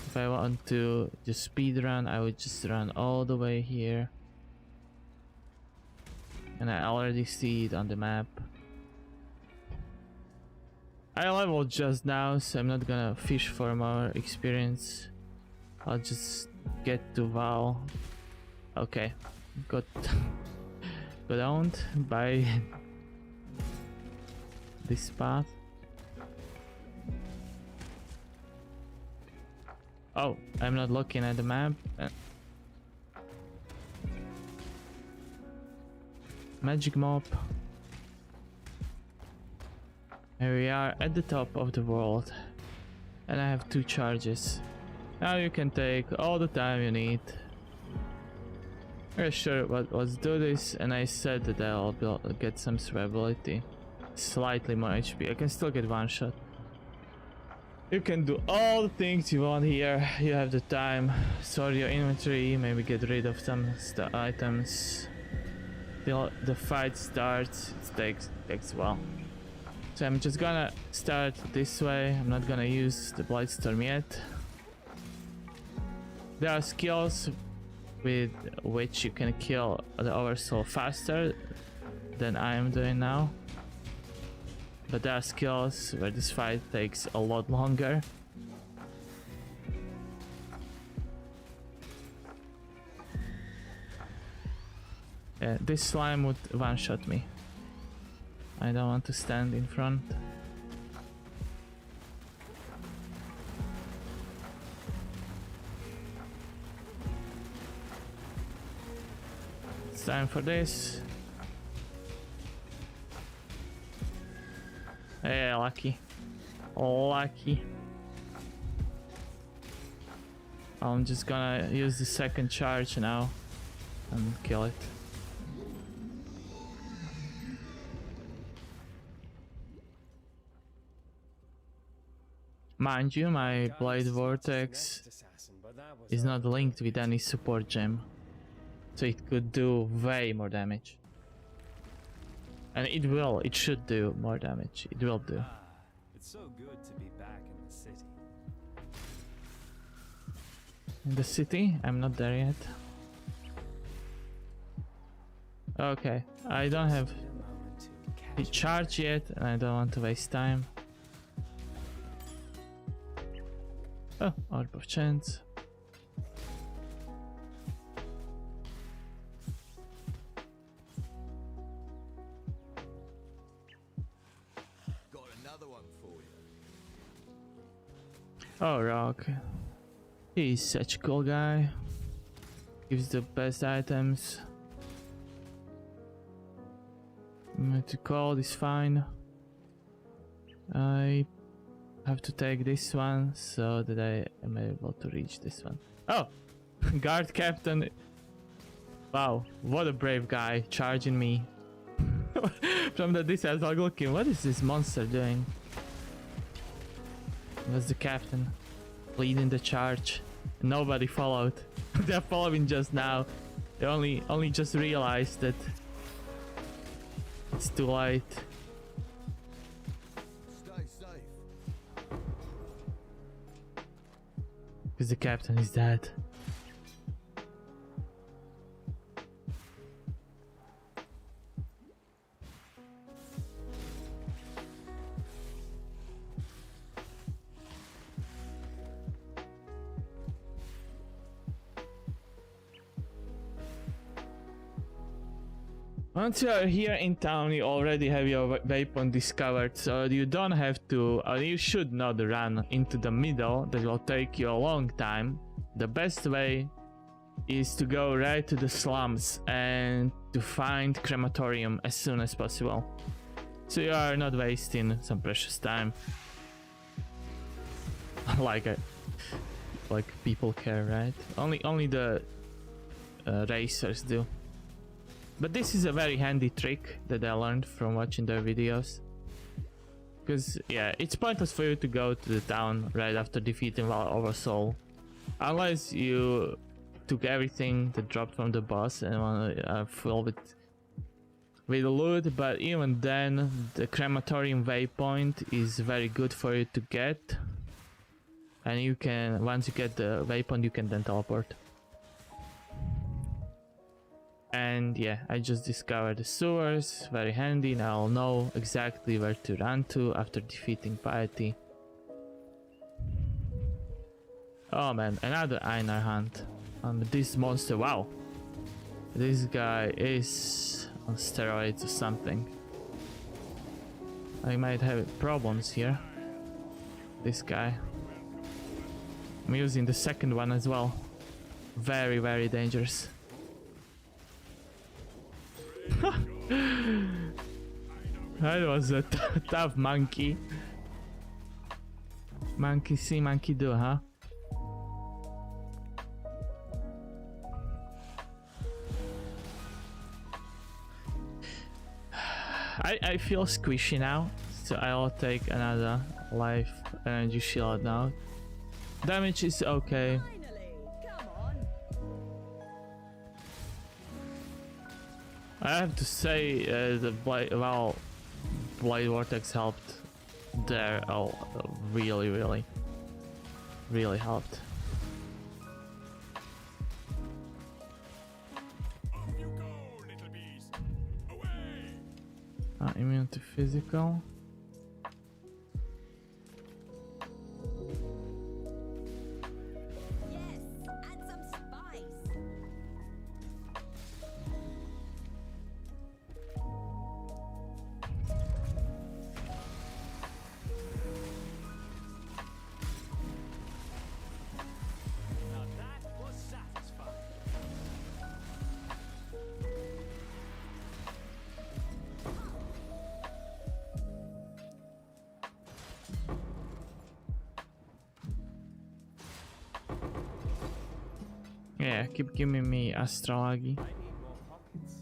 [SPEAKER 1] if I want to just speed run, I would just run all the way here. And I already see it on the map. I leveled just now, so I'm not gonna fish for more experience. I'll just get to Val. Okay, got owned by this path. Oh, I'm not looking at the map. Magic mop. Here we are at the top of the world. And I have 2 charges. Now you can take all the time you need. Okay, sure, but let's do this. And I said that I'll get some survivability. Slightly more HP. I can still get one shot. You can do all the things you want here. You have the time. Sort your inventory. Maybe get rid of some items. Till the fight starts. It takes a while. So I'm just gonna start this way. I'm not gonna use the Blightstorm yet. There are skills with which you can kill the Oversoul faster than I am doing now. But there are skills where this fight takes a lot longer. Yeah, this slime would one-shot me. I don't want to stand in front. It's time for this. Hey, lucky. Lucky. I'm just gonna use the second charge now and kill it. Mind you, my Blade Vortex is not linked with any support gem, so it could do way more damage. And it should do more damage. It will do.
[SPEAKER 3] It's so good to be back in the city.
[SPEAKER 1] In the city? I'm not there yet. Okay, I don't have
[SPEAKER 3] Just need a moment to
[SPEAKER 1] the
[SPEAKER 3] catch
[SPEAKER 1] charge yet, and I don't want to waste time. Oh, Orb of Chance.
[SPEAKER 4] Got another one for you.
[SPEAKER 1] Oh, Rock. He's such a cool guy. Gives the best items. To call is fine. I have to take this one so that I am able to reach this one. Oh! Guard captain. Wow, what a brave guy charging me. From the distance, like looking, what is this monster doing? That's the captain leading the charge. Nobody followed. They're following just now. They only just realized that it's too late.
[SPEAKER 4] Stay safe.
[SPEAKER 1] Because the captain is dead. Once you are here in town, you already have your weapon discovered, so you don't have to, or you should not run into the middle. That will take you a long time. The best way is to go right to the slums and to find crematorium as soon as possible, so you are not wasting some precious time. like people care, right? Only the racers do. But this is a very handy trick that I learned from watching their videos. Because, yeah, it's pointless for you to go to the town right after defeating Oversoul. Unless you took everything that dropped from the boss and want to fill with loot. But even then, the crematorium waypoint is very good for you to get. And you can, once you get the waypoint, you can then teleport. And yeah, I just discovered the sewers, very handy. Now I'll know exactly where to run to after defeating Piety. Oh man, another Einar hunt. This monster, wow. This guy is on steroids or something. I might have problems here. This guy. I'm using the second one as well. Very, very dangerous. That was a tough monkey. Monkey see, monkey do, huh? I feel squishy now, so I'll take another life energy shield now. Damage is okay.
[SPEAKER 2] Finally, come on.
[SPEAKER 1] I have to say the Blade Vortex helped there. Oh, really helped.
[SPEAKER 3] Off you go, little beast. Away!
[SPEAKER 1] Immune to physical.
[SPEAKER 2] Yes, add some spice.
[SPEAKER 3] Now that was satisfying.
[SPEAKER 1] Yeah, keep giving me astrology.
[SPEAKER 3] I need more pockets.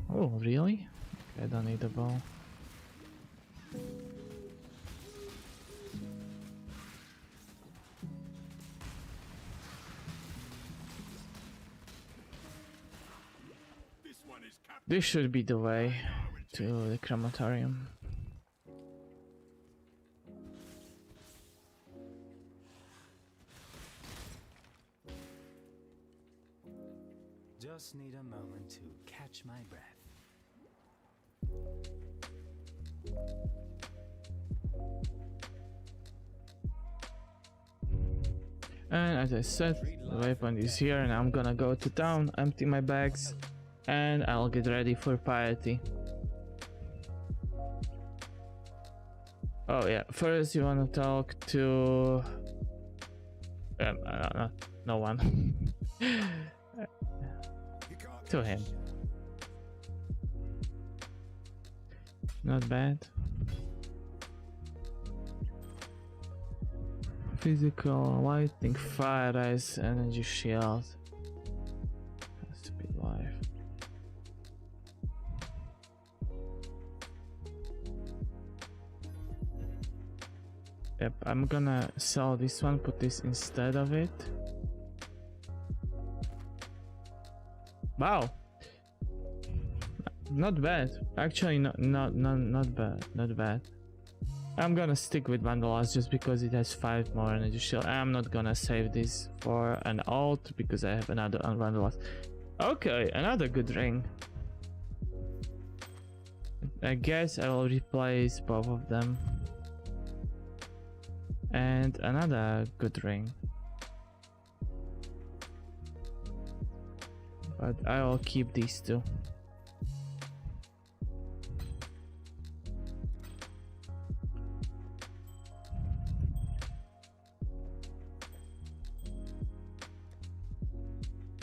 [SPEAKER 1] Oh, really? Okay, I don't need a bow.
[SPEAKER 3] This one is Captain.
[SPEAKER 1] This should be the way to the crematorium.
[SPEAKER 3] Just need a moment to catch my breath.
[SPEAKER 1] And as I said, the weapon is here and I'm gonna go to town, empty my bags, and I'll get ready for Piety. Oh yeah, first you wanna talk to No one. To him. Not bad. Physical, lightning, fire, ice, energy shield. Has to be live. Yep, I'm gonna sell this one, put this instead of it. Wow. Not bad. Actually, not bad. Not bad. I'm gonna stick with Vandalast just because it has 5 more energy shield. I'm not gonna save this for an alt because I have another Vandalast. Okay, another good ring. I guess I will replace both of them. And another good ring. But I will keep these two.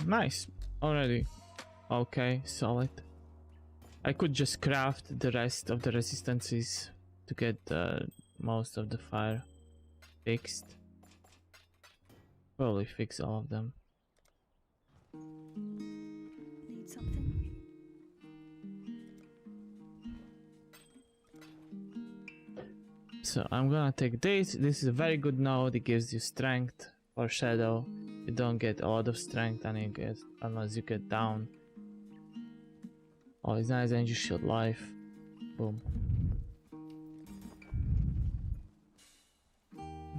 [SPEAKER 1] Nice, already. Okay, solid. I could just craft the rest of the resistances to get most of the fire fixed. Probably fix all of them.
[SPEAKER 2] Need something?
[SPEAKER 1] So I'm gonna take this. This is a very good node. It gives you strength for shadow. You don't get a lot of strength unless you get down. Oh, it's nice energy shield life. Boom.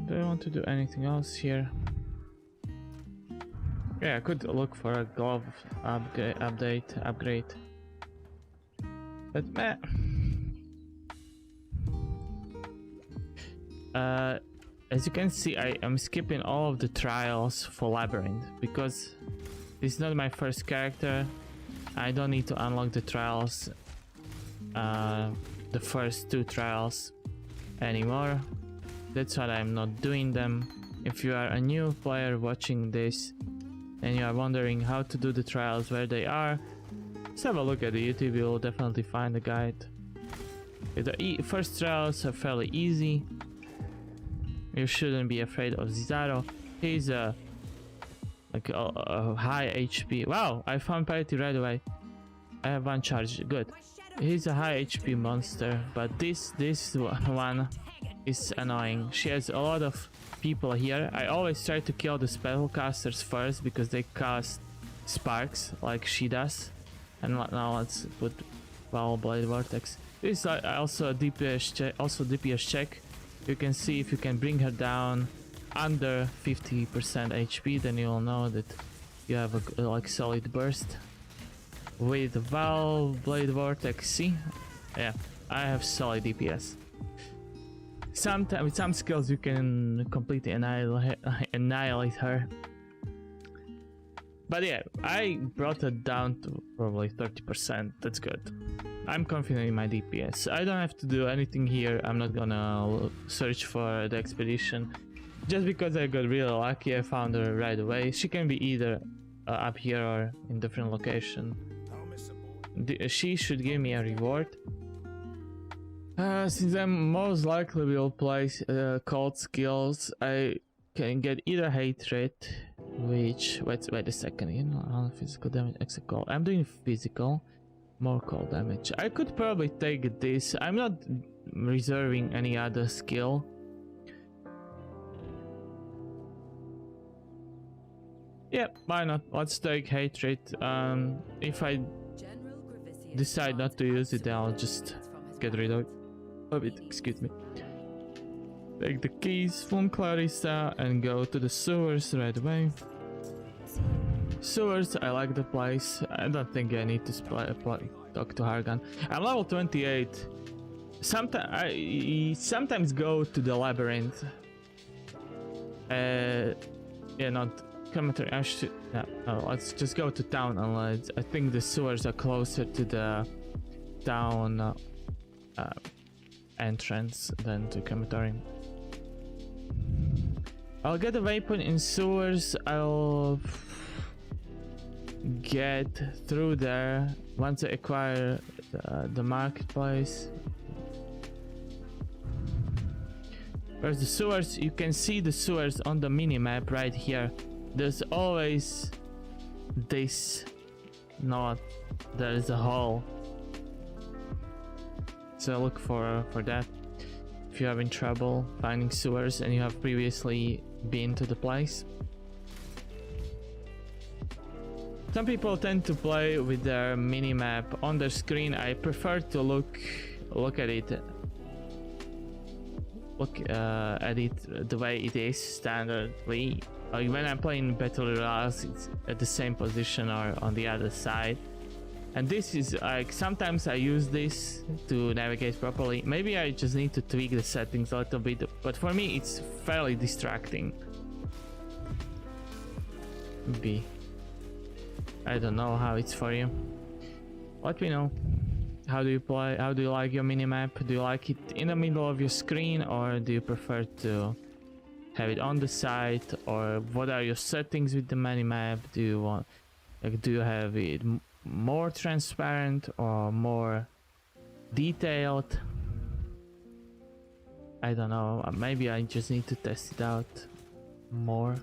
[SPEAKER 1] Do I want to do anything else here? Yeah, I could look for a glove upgrade. But meh. As you can see, I am skipping all of the trials for Labyrinth because this is not my first character. I don't need to unlock the trials, the first 2 trials anymore. That's why I'm not doing them. If you are a new player watching this and you are wondering how to do the trials, where they are, just have a look at the YouTube. You'll definitely find a guide. The first trials are fairly easy. You shouldn't be afraid of Zizaro. He's a high HP. Wow, I found parity right away. I have 1 charge. Good. He's a high HP monster, but this one is annoying. She has a lot of people here. I always try to kill the spellcasters first because they cast sparks like she does. And now let's put Foul Blade Vortex. This is also a DPS check. You can see if you can bring her down under 50% HP, then you'll know that you have a solid burst. With Foul Blade Vortex, see? Yeah, I have solid DPS. Sometimes with some skills you can completely annihilate her. But yeah, I brought it down to probably 30%. That's good. I'm confident in my DPS. I don't have to do anything here. I'm not gonna search for the expedition. Just because I got really lucky, I found her right away. She can be either up here or in different location. She should give me a reward. Since I most likely will play cult skills, I can get either hatred, which wait a second, you know, physical damage, exile. I'm doing physical, more cold damage. I could probably take this. I'm not reserving any other skill. Yeah, why not? Let's take hatred. If I decide not to use it, then I'll just get rid of it. Excuse me. Take the keys from Clarissa and go to the sewers right away. Sewers, I like the place. I don't think I need to talk to Hargan. I'm level 28. I sometimes go to the labyrinth. Yeah, not commentary. No, let's just go to town. Unless I think the sewers are closer to the town entrance than to commentary. I'll get a waypoint in sewers. I'll get through there once I acquire the marketplace. Where's the sewers? You can see the sewers on the mini-map right here. There's always this knot. There is a hole. So look for that. If you're having trouble finding sewers and you have previously been to the place. Some people tend to play with their mini-map on their screen. I prefer to look at it. Look at it the way it is standardly. When I'm playing Battle Royales, it's at the same position or on the other side. And this is like, sometimes I use this to navigate properly. Maybe I just need to tweak the settings a little bit, but for me it's fairly distracting. Maybe. I don't know how it's for you. Let me know. How do you play? How do you like your minimap? Do you like it in the middle of your screen, or do you prefer to have it on the side? Or what are your settings with the minimap? Do you want, like, do you have it more transparent or more detailed? I don't know. Maybe I just need to test it out more.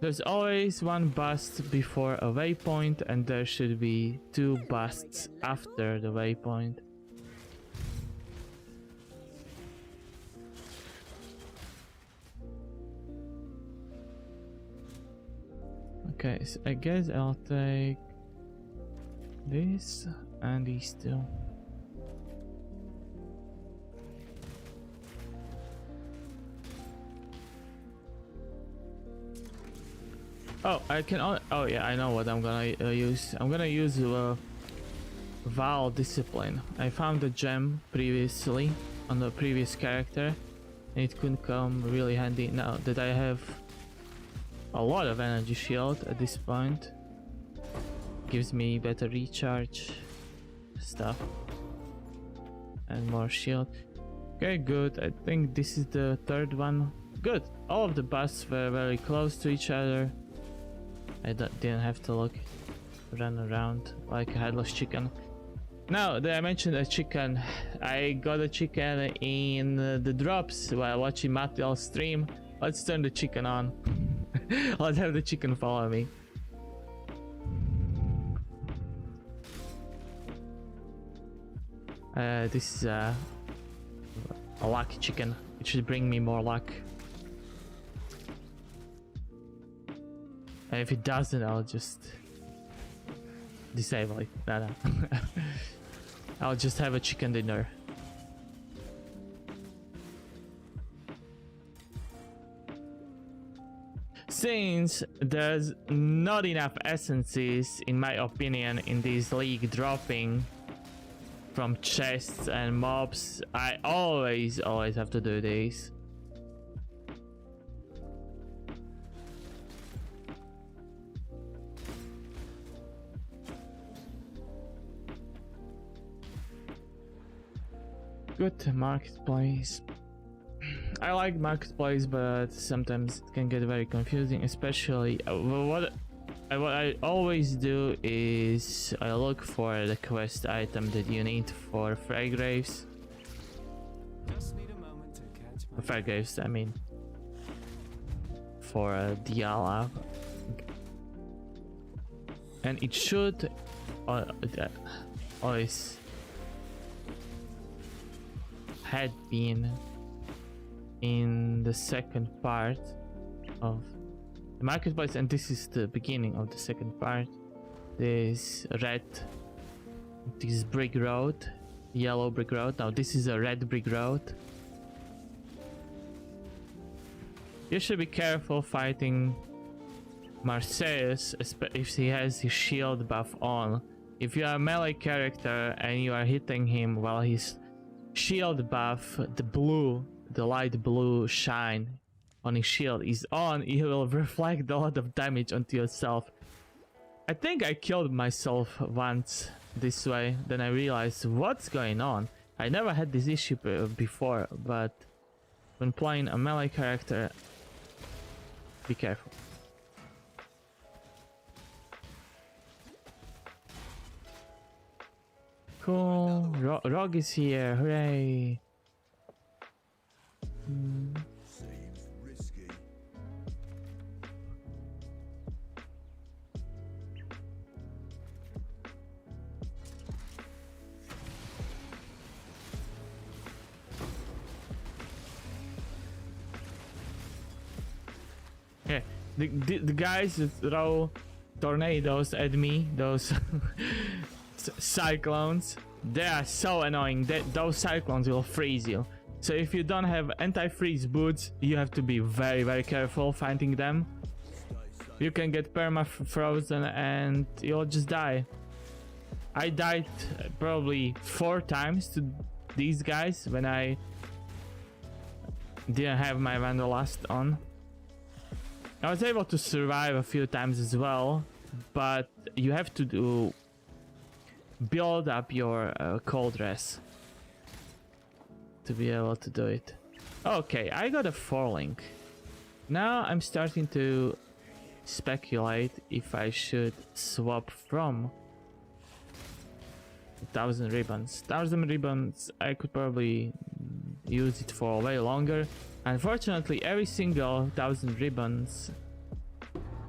[SPEAKER 1] There's always one bust before a waypoint, and there should be 2 busts after the waypoint. Okay, so I guess I'll take this and these 2. Oh, I can. Oh yeah, I know what I'm gonna use. I'm gonna use Val Discipline. I found the gem previously on the previous character, and it could come really handy now that I have a lot of energy shield at this point. Gives me better recharge stuff and more shield. Okay, good. I think this is the 3rd one. Good. All of the busts were very close to each other. I didn't have to run around like a headless chicken. Now that I mentioned a chicken, I got a chicken in the drops while watching Mattel's stream. Let's turn the chicken on. Let's have the chicken follow me. This is a lucky chicken. It should bring me more luck. And if it doesn't, I'll just disable it. No. I'll just have a chicken dinner. Since there's not enough essences, in my opinion, in this league dropping from chests and mobs, I always have to do this. Good marketplace. I like marketplace, but sometimes it can get very confusing, especially what I always do is I look for the quest item that you need for Fraggraves.
[SPEAKER 3] Just need a moment to catch my
[SPEAKER 1] Fraggraves, I mean, for Diala, and it should always had been in the second part of the marketplace, and this is the beginning of the second part. This brick road, yellow brick road. Now this is a red brick road. You should be careful fighting Marseillus if he has his shield buff on. If you are a melee character and you are hitting him while his shield buff, the light blue shine on his shield is on, it will reflect a lot of damage onto yourself. I think I killed myself once this way, then I realized what's going on. I never had this issue before, but when playing a melee character, be careful. Cool. Rog is here. Hooray.
[SPEAKER 4] Seems risky.
[SPEAKER 1] Yeah, the guys that throw tornadoes at me, those cyclones, they are so annoying. Those cyclones will freeze you. So if you don't have anti-freeze boots, you have to be very, very careful fighting them. You can get perma-frozen and you'll just die. I died probably 4 times to these guys when I didn't have my Wanderlust on. I was able to survive a few times as well, but you have to build up your cold dress to be able to do it. Okay, I got a 4-link. Now I'm starting to speculate if I should swap from 1000 ribbons. 1000 ribbons, I could probably use it for way longer. Unfortunately, every single 1000 ribbons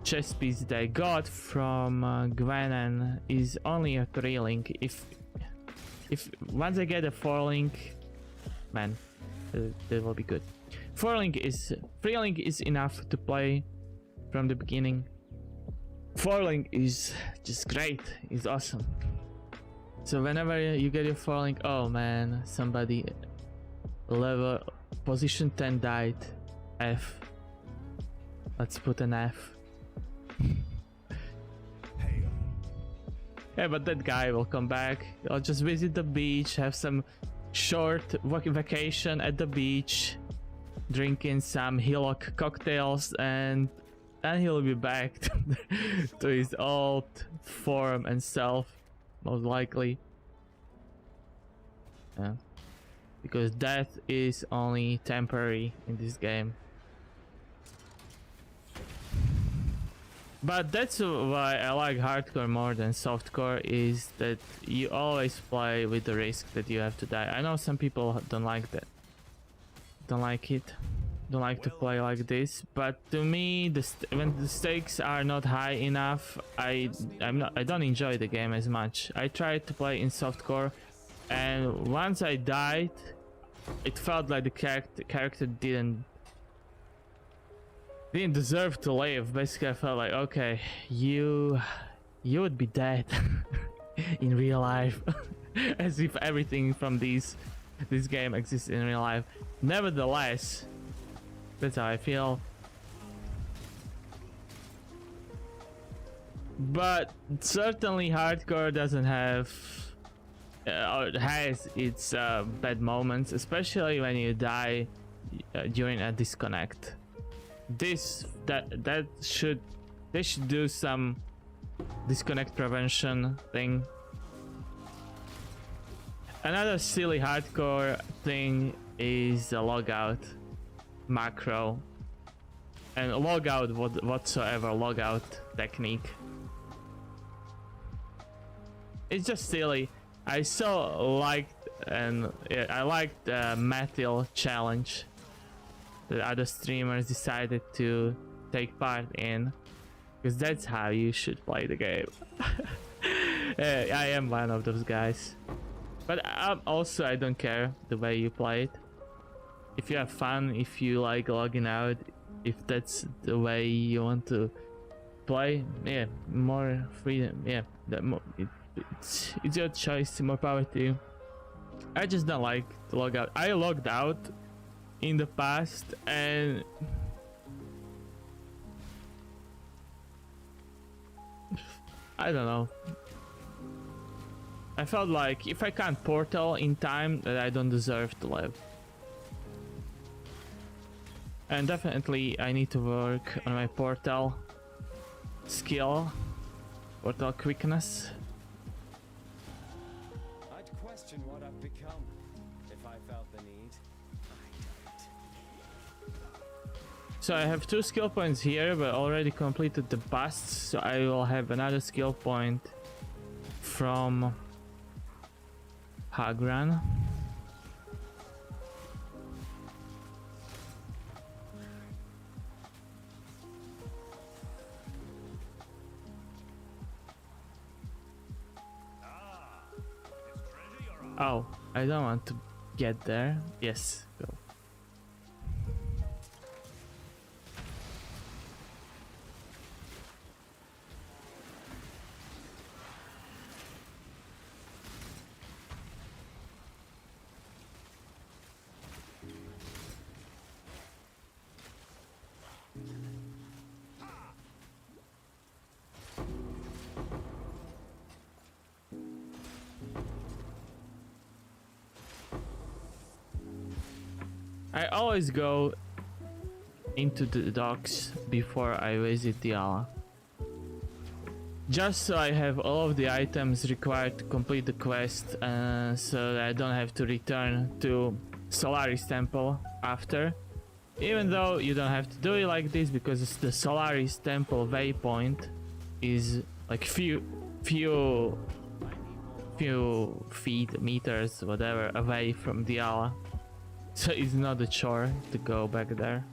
[SPEAKER 1] chest piece that I got from Gwenan is only a 3-link. If once I get a 4-link, man, that will be good. 3-link is enough to play from the beginning. 4-link is just great. It's awesome. So whenever you get your 4-link, oh man, somebody level position 10 died. F. Let's put an F. Yeah, but that guy will come back. I'll just visit the beach, have some short vacation at the beach, drinking some hillock cocktails, and then he'll be back to his old form and self, most likely. Yeah. Because death is only temporary in this game. But that's why I like hardcore more than softcore, is that you always play with the risk that you have to die. I know some people don't like that. Don't like it. Don't like to play like this. But to me, when the stakes are not high enough, I don't enjoy the game as much. I tried to play in softcore, and once I died, it felt like the character didn't deserve to live. Basically, I felt like, okay, you would be dead in real life. As if everything from this game exists in real life. Nevertheless, that's how I feel. But certainly hardcore doesn't have or has its bad moments, especially when you die during a disconnect. They should do some disconnect prevention thing. Another silly hardcore thing is the logout macro and logout whatsoever logout technique. It's just silly. I liked Mathil challenge that other streamers decided to take part in, because that's how you should play the game. I am one of those guys, but I don't care the way you play it. If you have fun, if you like logging out, if that's the way you want to play, yeah, more freedom, yeah, it's your choice, more power to you. I just don't like to log out. I logged out in the past, and I don't know. I felt like if I can't portal in time, that I don't deserve to live. And definitely I need to work on my portal skill, portal quickness.
[SPEAKER 3] I'd question what I've become. If I felt the need, I doubt.
[SPEAKER 1] So I have 2 skill points here, but already completed the busts, so I will have another skill point from Hagran. Oh, I don't want to get there. Yes, go. I always go into the docks before I visit the Ala. Just so I have all of the items required to complete the quest, so that I don't have to return to Solaris Temple after. Even though you don't have to do it like this, because the Solaris Temple waypoint is like few feet, meters, whatever, away from the Ala. So it's not a chore to go back there.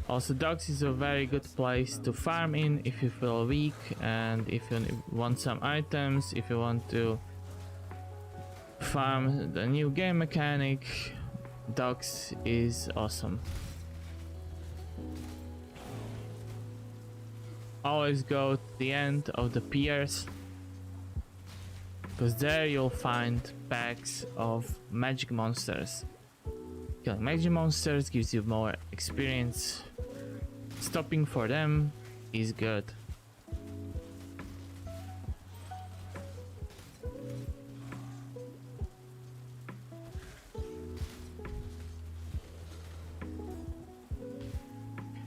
[SPEAKER 1] Also, docks is a very good place to farm in if you feel weak, and if you want some items, if you want to farm the new game mechanic. Docks is awesome. Always go to the end of the piers, because there you'll find packs of magic monsters. Killing magic monsters gives you more experience. Stopping for them is good.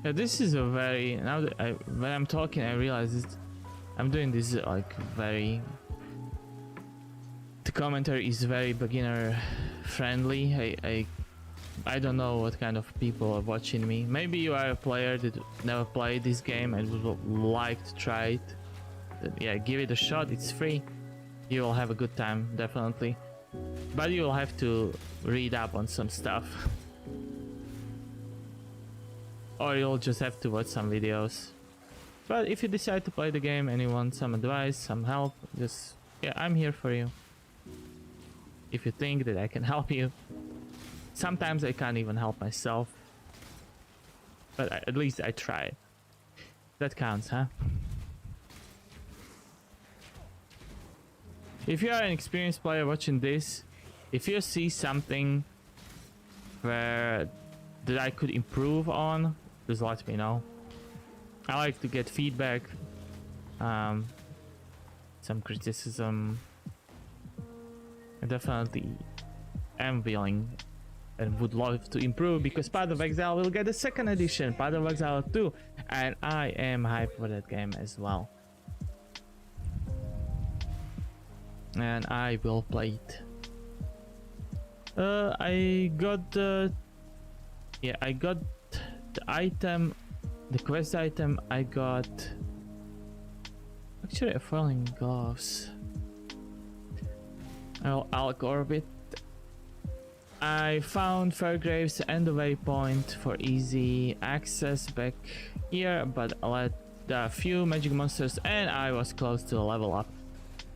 [SPEAKER 1] Yeah, this is a very, now that when I'm talking I realize I'm doing this like very, the commentary is very beginner friendly. I don't know what kind of people are watching me. Maybe you are a player that never played this game and would like to try it. Then, yeah, give it a shot, it's free. You will have a good time, definitely. But you will have to read up on some stuff. Or you'll just have to watch some videos. But if you decide to play the game and you want some advice, some help, just, yeah, I'm here for you. If you think that I can help you. Sometimes I can't even help myself. But at least I try. That counts, huh? If you are an experienced player watching this, if you see something that I could improve on, just let me know. I like to get feedback, some criticism. I definitely am willing and would love to improve, because Path of Exile will get a second edition, Path of Exile 2, and I am hyped for that game as well. And I will play it. I got the item, the quest item. I got actually a falling gloves. I'll orbit. I found Fairgraves and the waypoint for easy access back here, but I let a few magic monsters and I was close to a level up,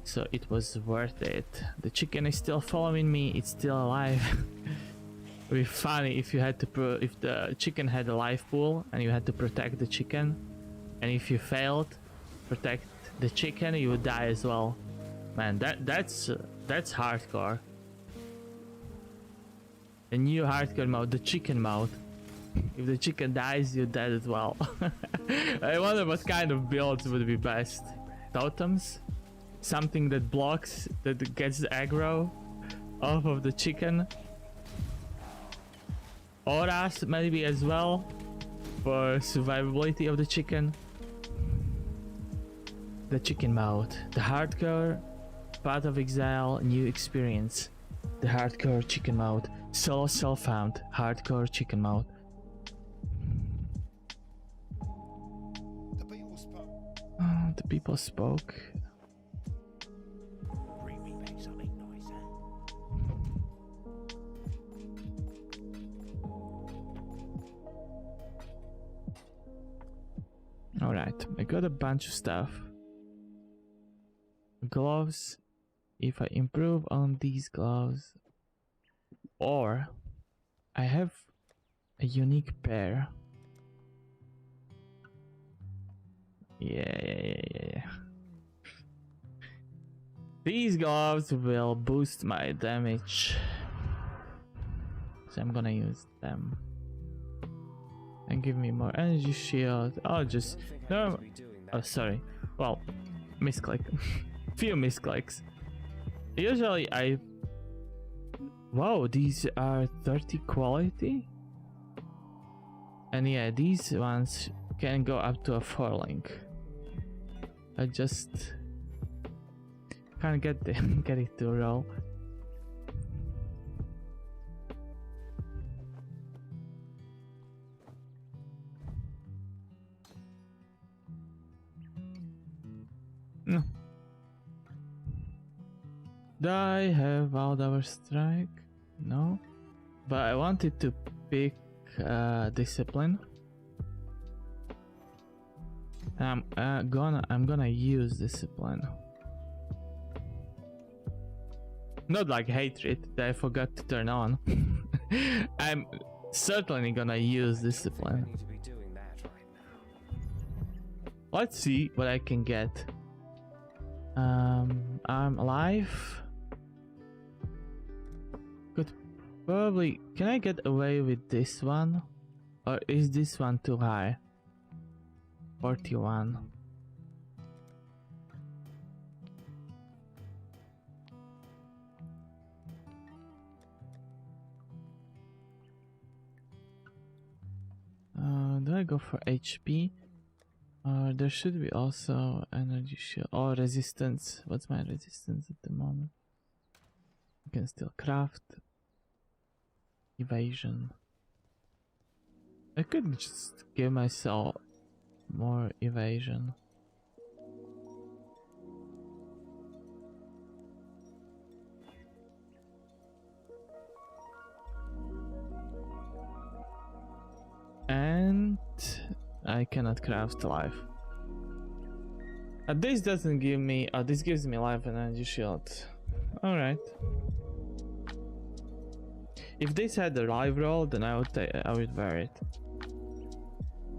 [SPEAKER 1] so it was worth it. The chicken is still following me, it's still alive. It would be funny if you had to if the chicken had a life pool and you had to protect the chicken, and if you failed protect the chicken you would die as well. Man, that's hardcore. The new hardcore mode, the chicken mode. If the chicken dies, you're dead as well. I wonder what kind of builds would be best. Totems? Something that blocks, that gets the aggro off of the chicken. Auras maybe as well, for survivability of the chicken. The chicken mode, the hardcore Path of Exile, new experience. The hardcore chicken mode. Solo self-found. Hardcore chicken mode.
[SPEAKER 5] The people spoke.
[SPEAKER 1] Oh, the people spoke.
[SPEAKER 5] Bring me back something nice, huh?
[SPEAKER 1] Alright, I got a bunch of stuff. Gloves. If I improve on these gloves. Or I have a unique pair. Yeah. These gloves will boost my damage. So I'm gonna use them. And give me more energy shield. Oh, just no. Oh, sorry. Well, misclick. Few misclicks. Usually I. Wow, these are 30 quality. And yeah, these ones can go up to a 4 link. I just can't get it to roll. No. Do I have Wild Hour Strike? No. But I wanted to pick Discipline. I'm gonna use Discipline. Not like Hatred that I forgot to turn on. I'm certainly gonna use Discipline.
[SPEAKER 3] I need to be doing that right now.
[SPEAKER 1] Let's see what I can get. I'm alive. Could probably. Can I get away with this one? Or is this one too high? 41. Do I go for HP? There should be also energy shield or resistance. What's my resistance at the moment? I can still craft. Evasion. I could just give myself more evasion. And I cannot craft life. This doesn't give me. This gives me life and energy shield. Alright. If this had the live roll, then I would wear it.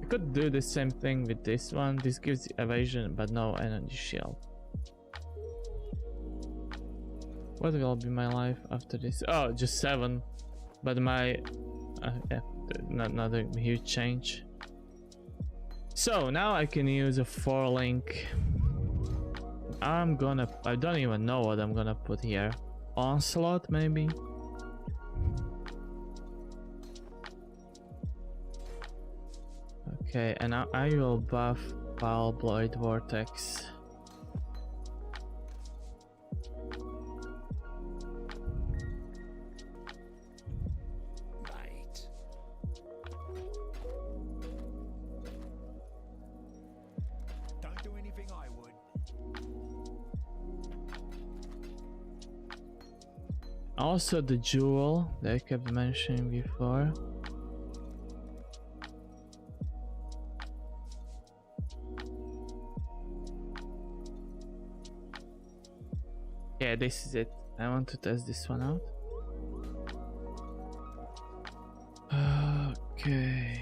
[SPEAKER 1] I could do the same thing with this one. This gives evasion but no energy shield. What will be my life after this? Oh, just 7. But my yeah, not a huge change. So now I can use a 4 link. I don't even know what I'm gonna put here. Onslaught maybe. Okay, and I will buff Foul Blade Vortex.
[SPEAKER 5] Right. Don't do anything I would.
[SPEAKER 1] Also the jewel that I kept mentioning before. Yeah, this is it. I want to test this one out. Okay.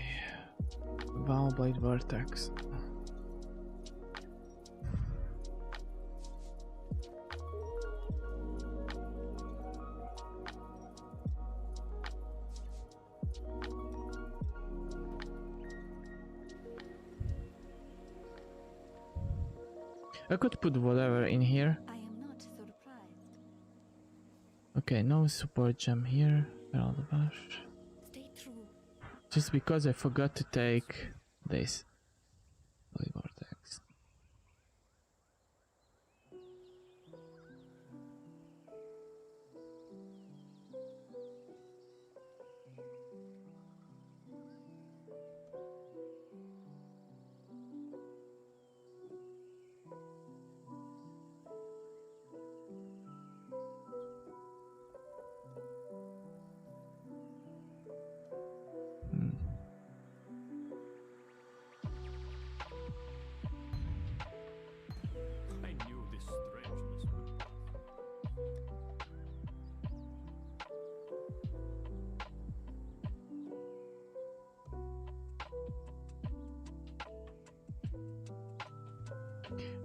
[SPEAKER 1] Foul Blade Vortex. I could put whatever in here.
[SPEAKER 2] I am not so surprised.
[SPEAKER 1] Okay, no support gem here. All the bush.
[SPEAKER 2] Stay true.
[SPEAKER 1] Just because I forgot to take this. Holy Vortex.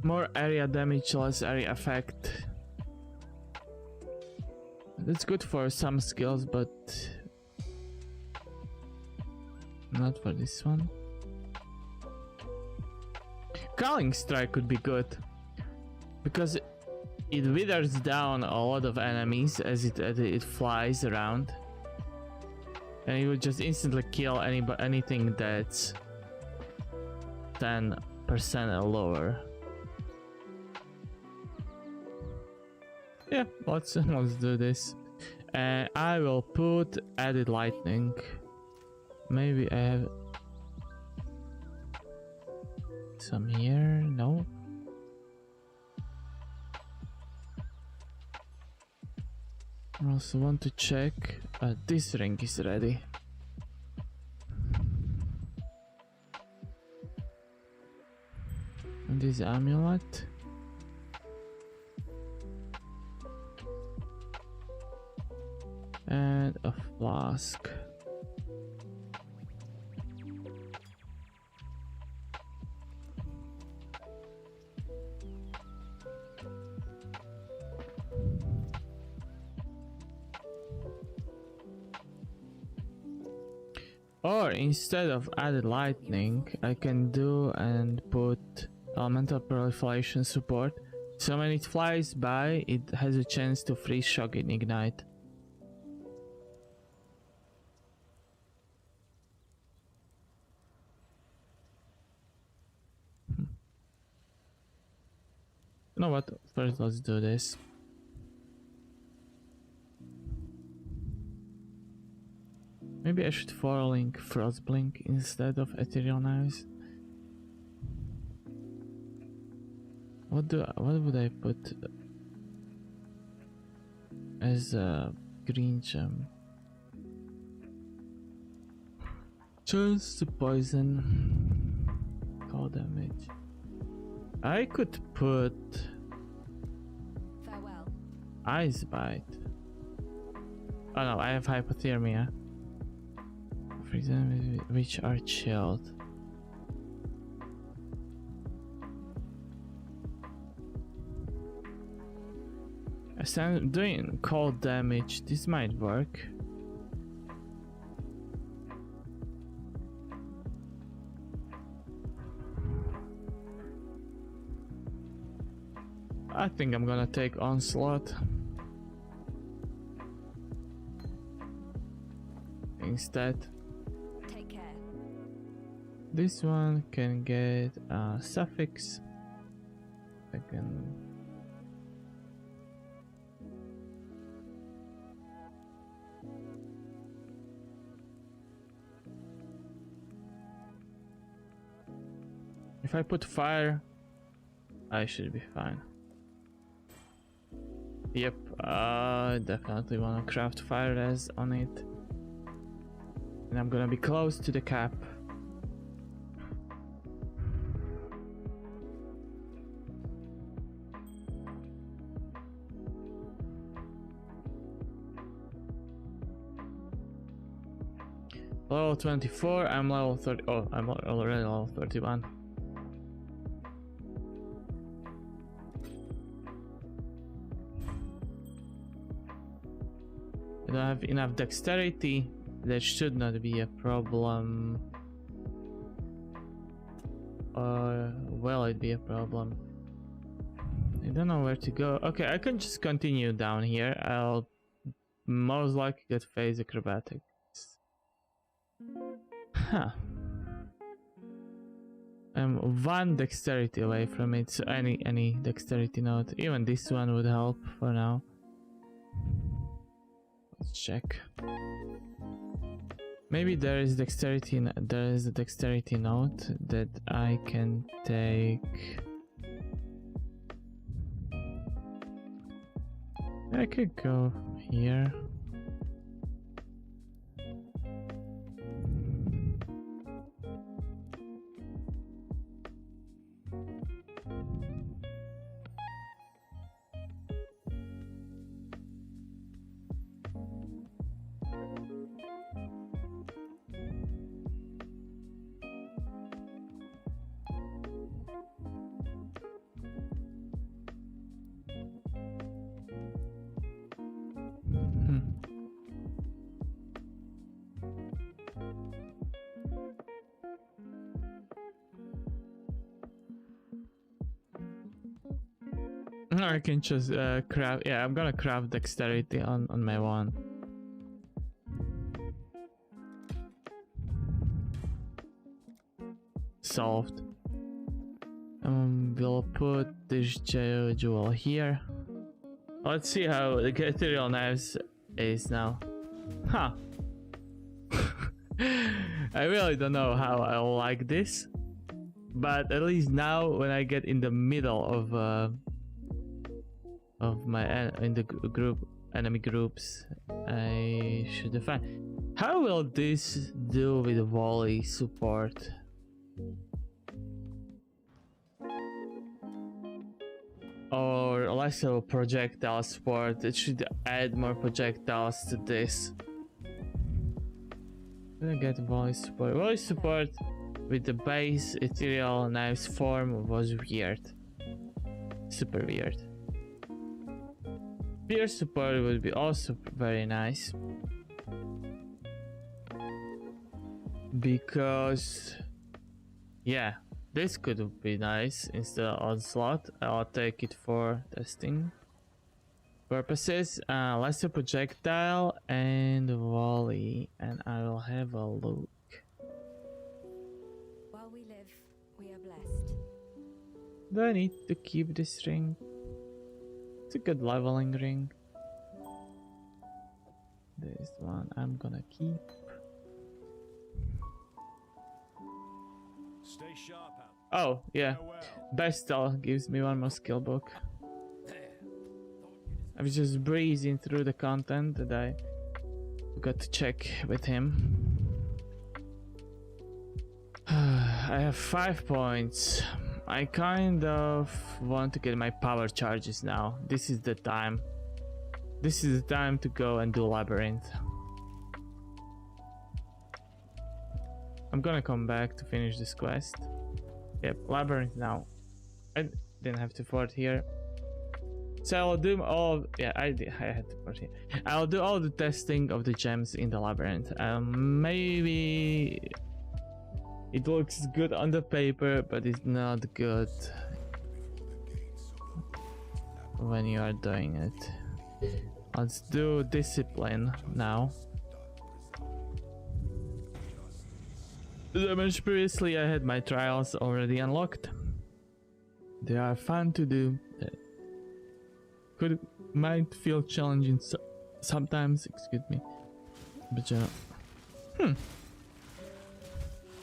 [SPEAKER 1] More area damage, less area effect. That's good for some skills, but not for this one. Culling Strike could be good because it withers down a lot of enemies as it flies around, and it would just instantly kill anything that's 10% or lower. Yeah, let's do this. And I will put added lightning. Maybe I have some here. No. I also want to check. This ring is ready. And this amulet. And a flask. Or instead of added lightning, I can do and put elemental proliferation support. So when it flies by, it has a chance to freeze shock and ignite. You know what? First, let's do this. Maybe I should forlink Frostblink instead of Ethereal Knives. What would I put as a green gem? Choose the poison. Cold damage. I could put
[SPEAKER 2] Farewell.
[SPEAKER 1] Ice Bite. Oh no, I have hypothermia. For example, which are chilled. As I'm doing cold damage, this might work. I think I'm gonna take Onslaught instead.
[SPEAKER 2] Take care.
[SPEAKER 1] This one can get a suffix. I can. If I put fire, I should be fine. Yep, definitely wanna craft fire res on it. And I'm gonna be close to the cap. Level 24, I'm level 30. Oh, I'm already level 31. I don't have enough dexterity. That should not be a problem. Or will it be a problem? I don't know where to go. Okay, I can just continue down here. I'll most likely get phase acrobatics. Huh. I'm one dexterity away from it, so any dexterity note, even this one would help for now. Let's check. Maybe there is dexterity. There is a dexterity note that I can take. I could go here. I can just craft. Yeah, I'm gonna craft dexterity on my one. Solved. We'll put this jewel here. Let's see how the Ethereal Knives is now. Huh. I really don't know how I like this, but at least now when I get in the middle of my in the group enemy groups, I should be fine. How will this do with volley support? Or lesser projectile support? It should add more projectiles to this. Gonna get voice support. Voice support with the base Ethereal Knives form was weird. Super weird. Peer support would be also very nice. Because yeah, this could be nice instead of onslaught. I'll take it for testing purposes. Lesser projectile and volley, and I will have a look.
[SPEAKER 2] While we live, we are blessed.
[SPEAKER 1] Do I need to keep this ring? It's a good leveling ring. This one I'm gonna keep.
[SPEAKER 5] Stay sharp out.
[SPEAKER 1] Oh yeah,
[SPEAKER 5] Farewell.
[SPEAKER 1] Bestel gives me one more skill book. I was just breezing through the content that I forgot to check with him. I have 5 points. I kind of want to get my power charges now. This is the time. This is the time to go and do Labyrinth. I'm gonna come back to finish this quest. Yep, Labyrinth now. I didn't have to fort here. So I'll do all. Yeah, I had to put here. I'll do all the testing of the gems in the labyrinth. Maybe it looks good on the paper, but it's not good when you are doing it. Let's do discipline now. As I mentioned previously, I had my trials already unlocked. They are fun to do. Might feel challenging sometimes, excuse me, but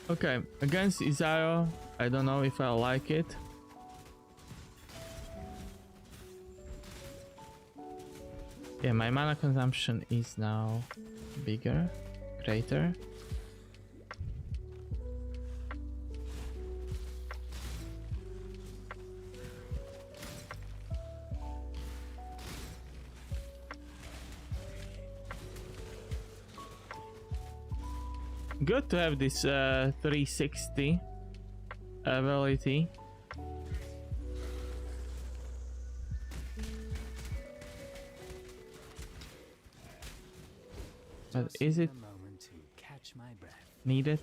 [SPEAKER 1] okay, against Exile, I don't know if I like it. Yeah, my mana consumption is now bigger, greater. Good to have this 360 ability. But is it needed?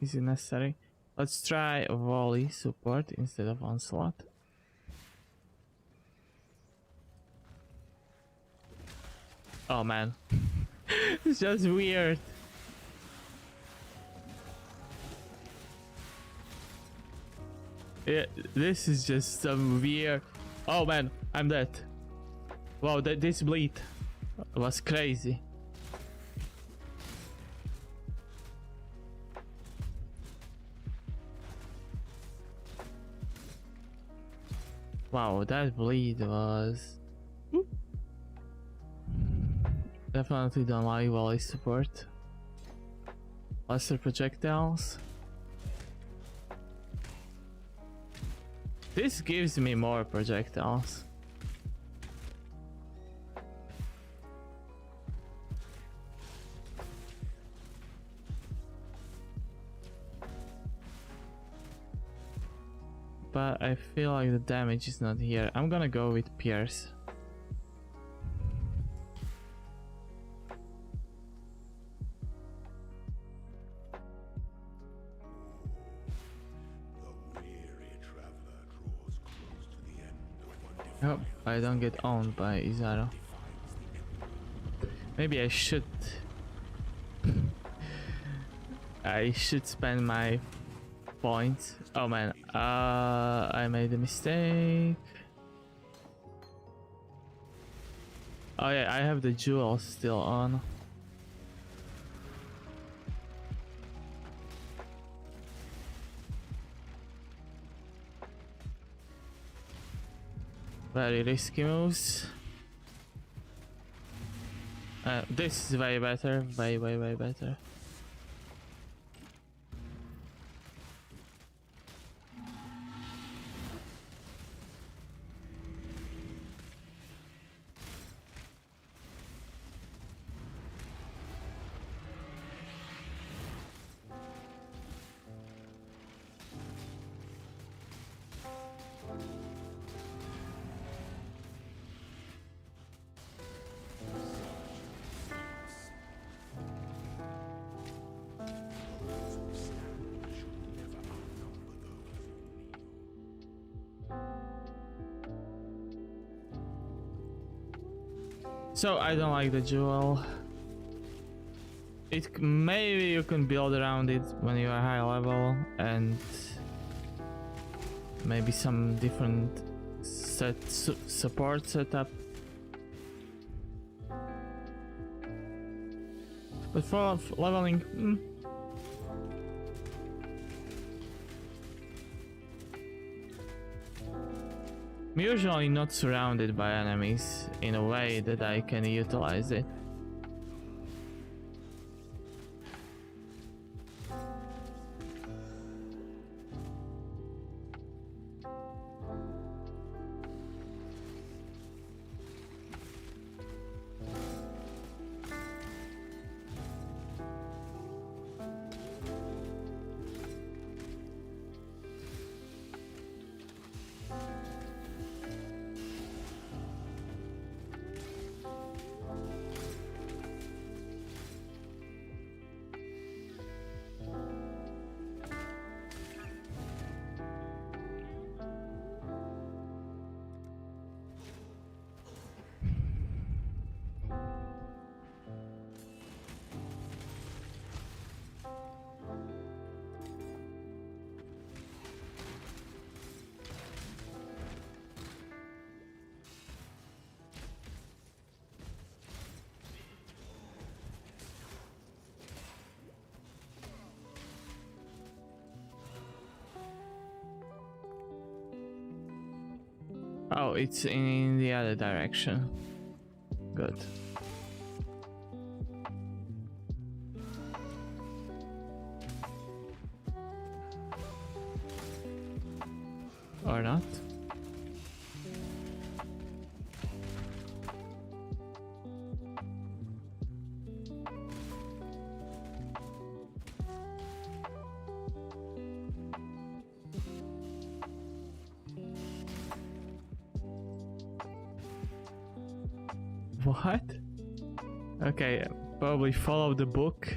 [SPEAKER 1] Is it necessary? Let's try volley support instead of onslaught. Oh man, it's just weird. Yeah, this is just some weird. Oh man, I'm dead. Wow, this bleed was crazy. Wow, that bleed was definitely don't like volley support. Lesser projectiles. This gives me more projectiles. But I feel like the damage is not here. I'm gonna go with Pierce.
[SPEAKER 5] The weary traveler draws close to the end of one
[SPEAKER 1] I hope I don't get owned by Izaro. Maybe I should. I should spend my points. Oh man, I made a mistake. Oh yeah, I have the jewel still on. Very risky moves. This is way better, way better. So I don't like the jewel. Maybe you can build around it when you are high level, and maybe some different support setup. But for leveling, I'm usually not surrounded by enemies in a way that I can utilize it. Oh, it's in the other direction. Good. Or not? What? Okay, probably follow the book.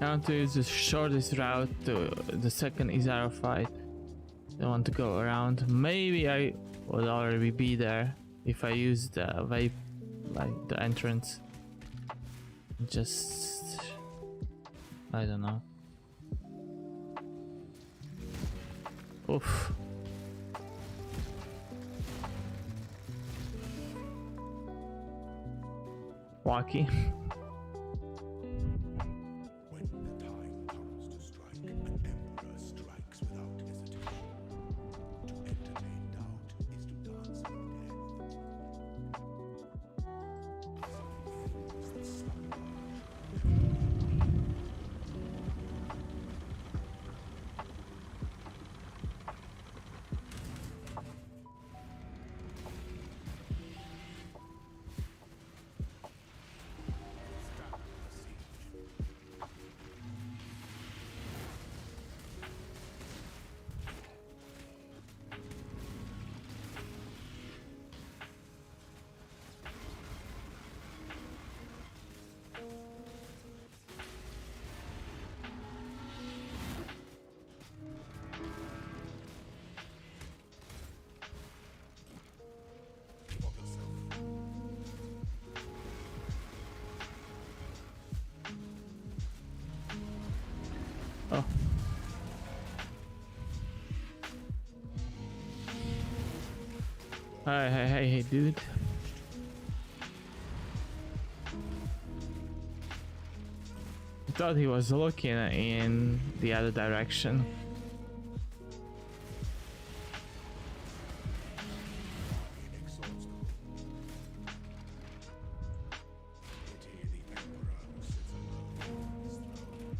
[SPEAKER 1] I want to use the shortest route to the second Izaro fight. I want to go around. Maybe I would already be there if I used the way, like the entrance. Just, I don't know. Oof. Wacky.
[SPEAKER 5] When the time comes to strike, an emperor strikes without hesitation. To entertain doubt is to dance with death. Some things that slumber.
[SPEAKER 1] Oh. Hey, dude. I thought he was looking in the other direction.
[SPEAKER 5] Inexhaustible. Yet here the Emperor who sits alone on his throne.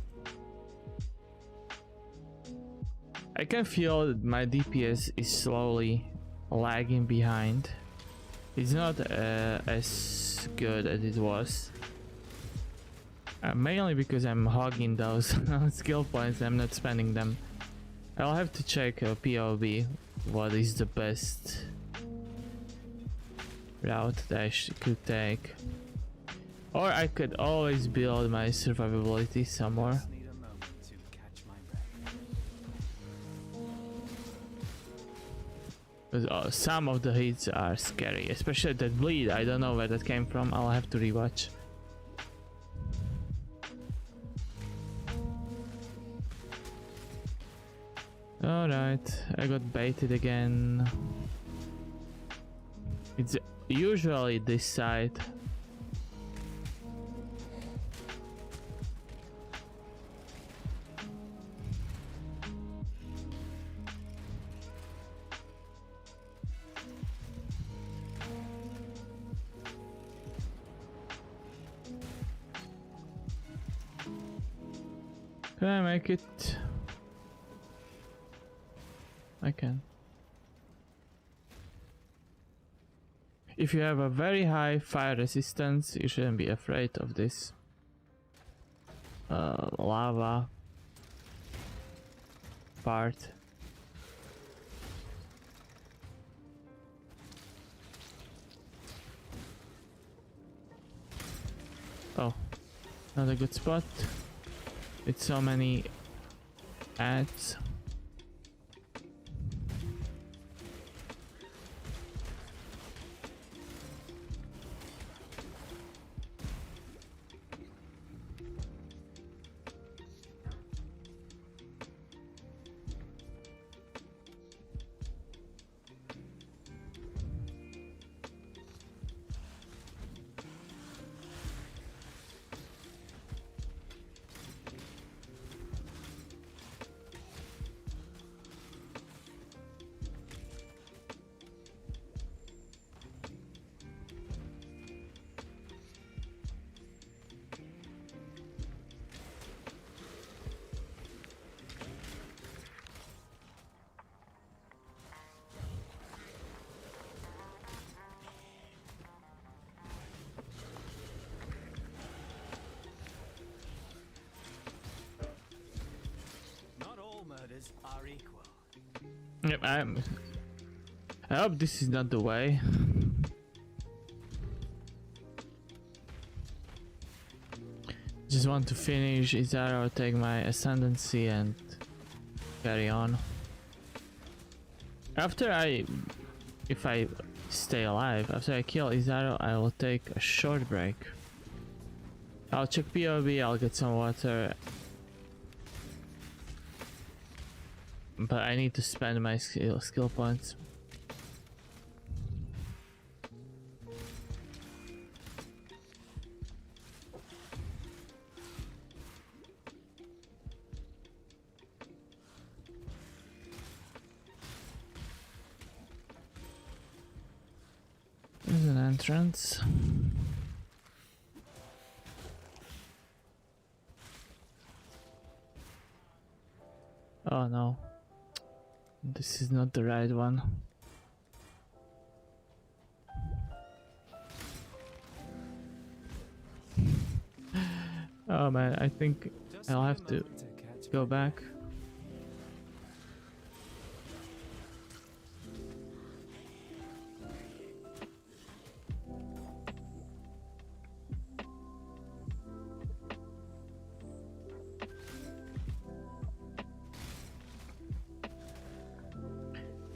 [SPEAKER 1] I can feel that my DPS is slowly lagging behind. It's not as good as it was. Mainly because I'm hogging those skill points, I'm not spending them. I'll have to check POB what is the best route that I could take. Or I could always build my survivability somewhere.
[SPEAKER 3] Just need a moment to catch my breath.
[SPEAKER 1] Because some of the hits are scary, especially that bleed. I don't know where that came from. I'll have to rewatch. Alright, I got baited again. It's usually this side. Can I make it? I can. If you have a very high fire resistance, you shouldn't be afraid of this lava part. Oh, not a good spot. With so many ads.
[SPEAKER 3] Not all murders are equal.
[SPEAKER 1] Yep, I hope this is not the way. Just want to finish Izaro, take my ascendancy and carry on. If I stay alive, after I kill Izaro, I will take a short break. I'll check POB, I'll get some water. But I need to spend my skill points. There's an entrance. Oh no. This is not the right one. Oh man, I think
[SPEAKER 3] Just
[SPEAKER 1] I'll
[SPEAKER 3] need a
[SPEAKER 1] have to
[SPEAKER 3] moment catch
[SPEAKER 1] go
[SPEAKER 3] my
[SPEAKER 1] back.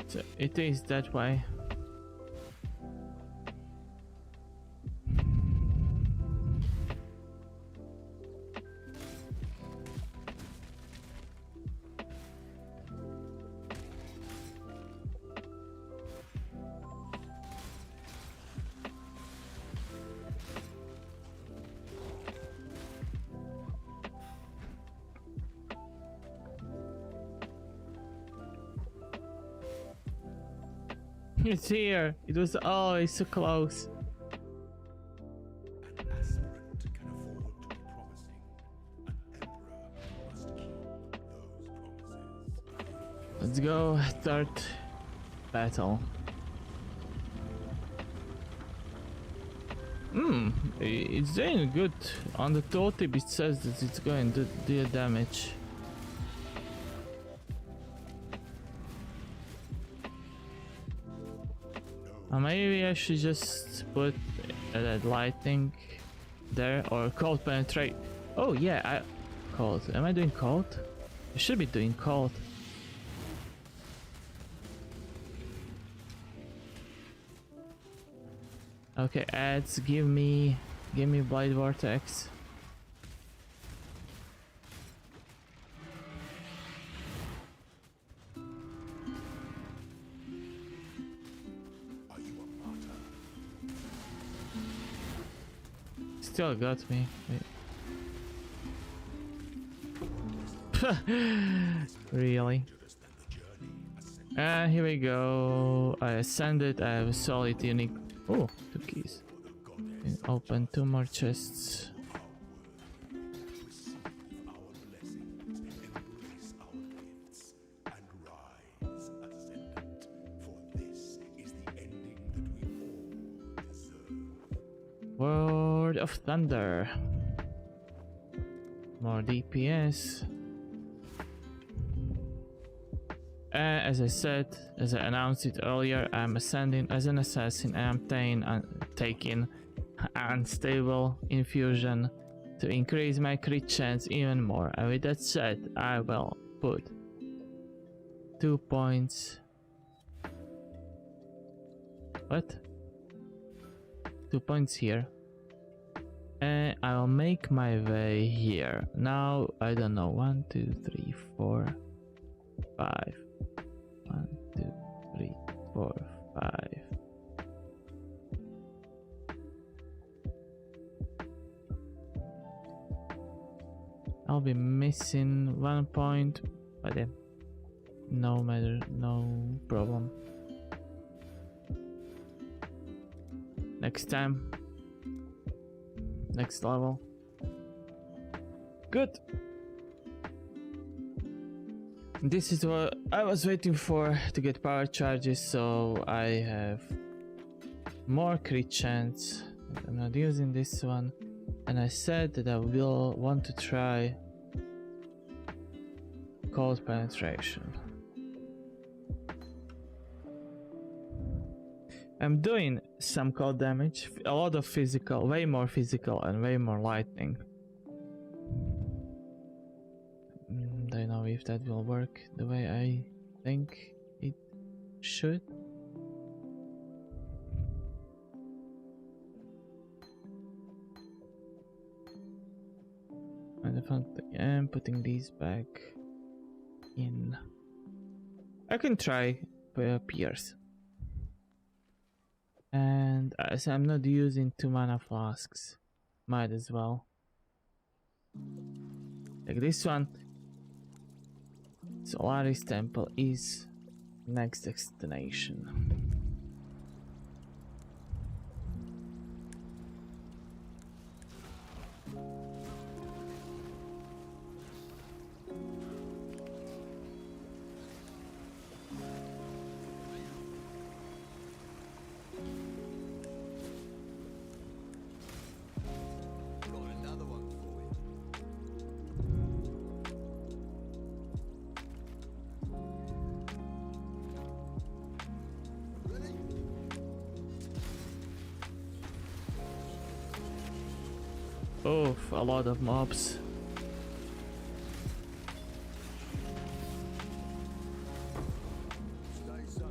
[SPEAKER 1] So it is that way. It's here. It was always so close.
[SPEAKER 5] An aspirant can afford to be promising. An emperor must keep those promises.
[SPEAKER 1] Let's go. Third battle. It's doing good. On the tooltip it says that it's going to deal damage. Maybe I should just put that lightning there, or cold penetrate. Oh yeah, cold. Am I doing cold? I should be doing cold. Okay, ads, give me Blade Vortex.
[SPEAKER 5] Are you a martyr?
[SPEAKER 1] Still got me. Wait. Really? Here we go. I ascended. I have a solid unique. Oh, 2 keys. And open 2 more chests.
[SPEAKER 5] Receive our blessing, embrace our gifts, and rise, ascendant, for this is the ending that we all deserve.
[SPEAKER 1] Word of Thunder. More DPS. As I said, as I announced it earlier, I'm ascending as an assassin and I'm taking unstable infusion to increase my crit chance even more. And with that said, I will put 2 points. What? 2 points here. And I will make my way here. Now, I don't know, 1, 2, 3, 4, 5. 1, 2, 3, 4, 5. I'll be missing 1 point, but yeah, no matter, no problem. Next time, next level. Good. This is what I was waiting for, to get power charges, so I have more crit chance. I'm not using this one, and I said that I will want to try cold penetration. I'm doing some cold damage, a lot of physical, way more physical and way more lightning. Don't know if that will work the way I think it should. And the fact that I am putting these back in. I can try Pierce. And as I'm not using 2 mana flasks, might as well. Like this one. Solaris Temple is next destination.
[SPEAKER 4] Got another one for you. Ready?
[SPEAKER 1] Oof, a lot of mobs.
[SPEAKER 4] Stay safe.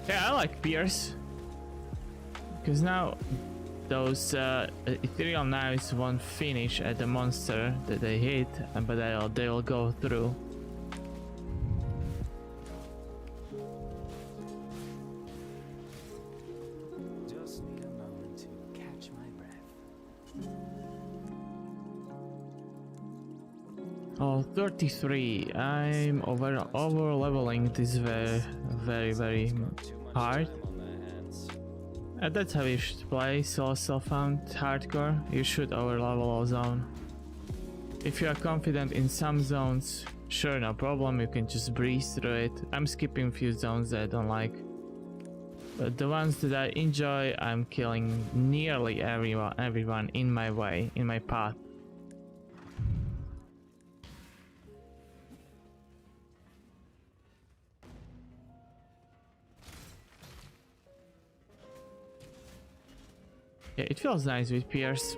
[SPEAKER 1] Yeah, I like Pierce. Because now those Ethereal Knives won't finish at the monster that they hit, but they'll go through. Oh, 33. I'm over leveling this very hard. That's how you should play solo self-found hardcore. You should over level a zone. If you are confident in some zones, sure, no problem, you can just breeze through it. I'm skipping a few zones that I don't like. But the ones that I enjoy, I'm killing nearly everyone in my way, in my path. Yeah, it feels nice with Pierce.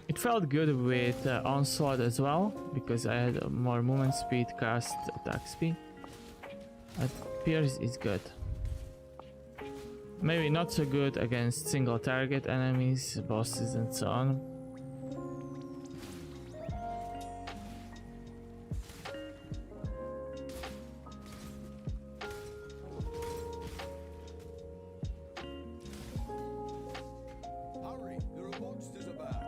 [SPEAKER 1] It felt good with Onslaught as well, because I had more movement speed, cast attack speed. But Pierce is good. Maybe not so good against single target enemies, bosses and so on.
[SPEAKER 4] Hurry, there are monsters about.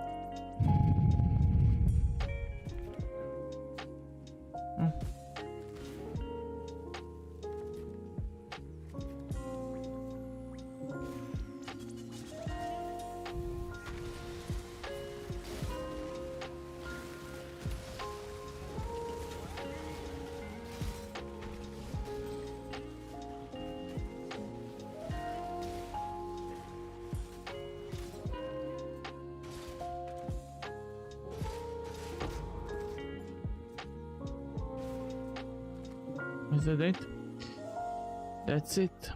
[SPEAKER 1] Is that it? That's it.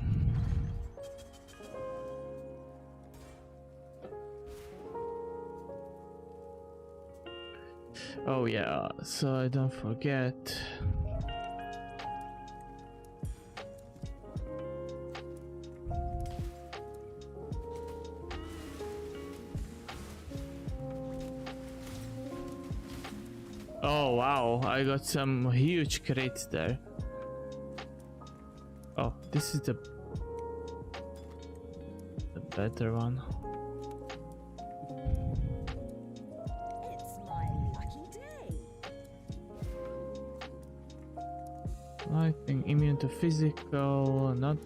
[SPEAKER 1] Oh yeah, so I don't forget. Oh wow, I got some huge crits there. Oh, this is the better one.
[SPEAKER 2] It's my lucky day.
[SPEAKER 1] I think immune to physical, not.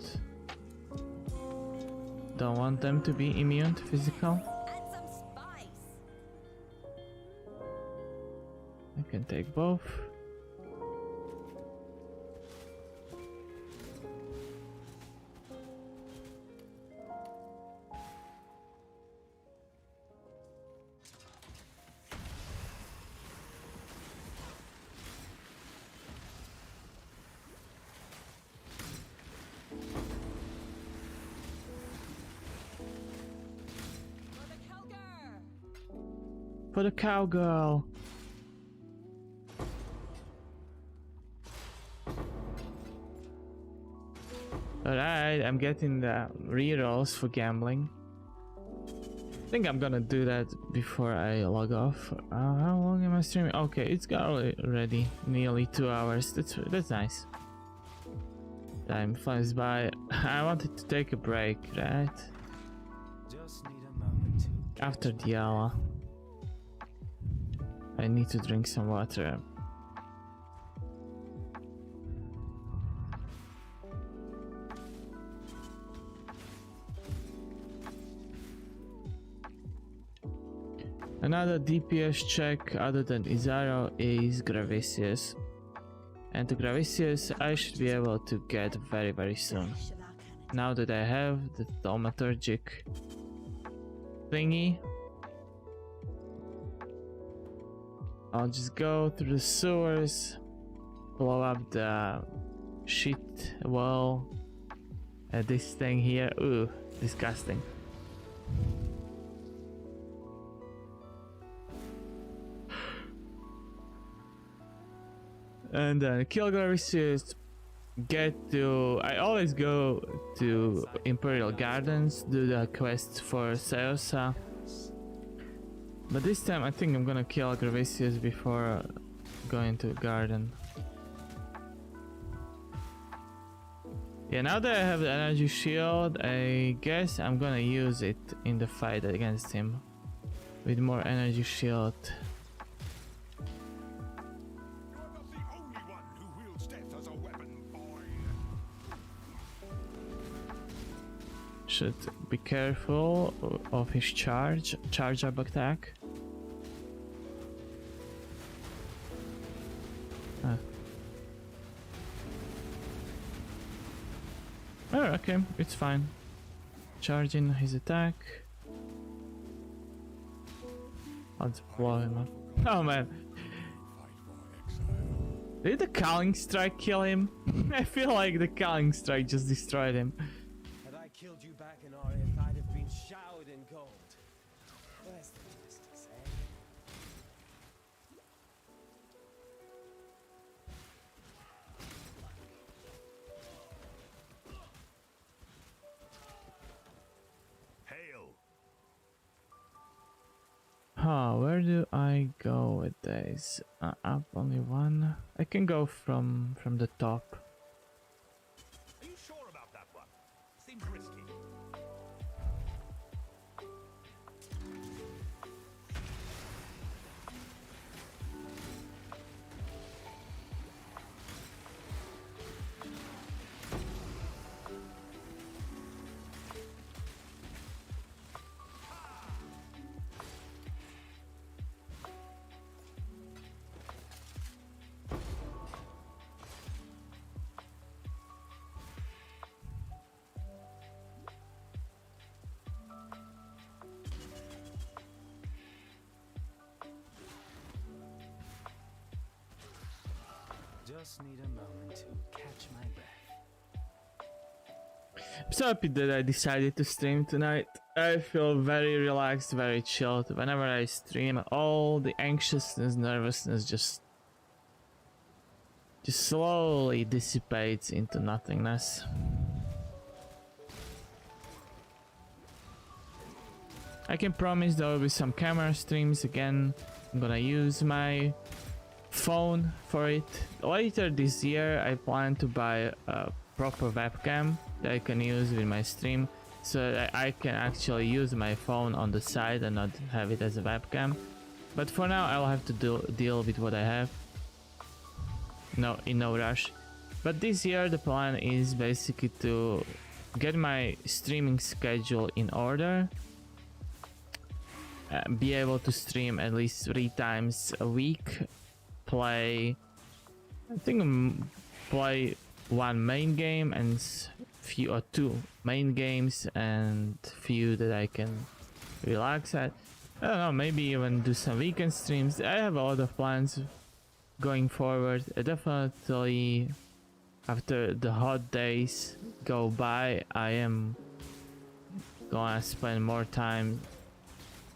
[SPEAKER 1] Don't want them to be immune to physical.
[SPEAKER 2] Add some spice.
[SPEAKER 1] I can take both.
[SPEAKER 2] For the cowgirl.
[SPEAKER 1] For the cowgirl. Alright, I'm getting the rerolls for gambling. I think I'm gonna do that before I log off. How long am I streaming? Okay, it's got already nearly 2 hours. That's nice. Time flies by. I wanted to take a break, right?
[SPEAKER 3] Just need a moment to
[SPEAKER 1] After the hour. I need to drink some water. Another DPS check other than Izaro is Gravicius. And to Gravicius I should be able to get very soon. Now that I have the thaumaturgic thingy, I'll just go through the sewers, blow up the shit wall. This thing here, ooh, disgusting. And then kill Gravicius, get to... I always go to Imperial Gardens, do the quest for Seosa. But this time I think I'm gonna kill Gravicius before going to the garden. Yeah, now that I have the energy shield, I guess I'm gonna use it in the fight against him. With more energy shield. should be careful of his charge up attack. Oh, okay, it's fine. Charging his attack. I'll just blow him up. Oh man. Did the Calling Strike kill him? I feel like the Calling Strike just destroyed him.
[SPEAKER 6] Had I killed you back in Arif, I'd have been showered in gold. Where's the justice, eh?
[SPEAKER 5] Hail!
[SPEAKER 1] Huh, where do I go with this? Up only one. I can go from the top.
[SPEAKER 5] Are you sure about that one? Seems risky.
[SPEAKER 3] Just need a moment to catch my breath.
[SPEAKER 1] I'm so happy that I decided to stream tonight. I feel very relaxed, very chilled. Whenever I stream, all the anxiousness, nervousness just slowly dissipates into nothingness. I can promise there will be some camera streams again. I'm gonna use my phone for it. Later this year I plan to buy a proper webcam that I can use with my stream, so that I can actually use my phone on the side and not have it as a webcam. But for now I'll have to deal with what I have. No, in no rush. But this year the plan is basically to get my streaming schedule in order. Be able to stream at least 3 times a week. Play, I think, play one main game and few or 2 main games and few that I can relax at. I don't know, maybe even do some weekend streams. I have a lot of plans going forward. Definitely after the hot days go by, I am gonna spend more time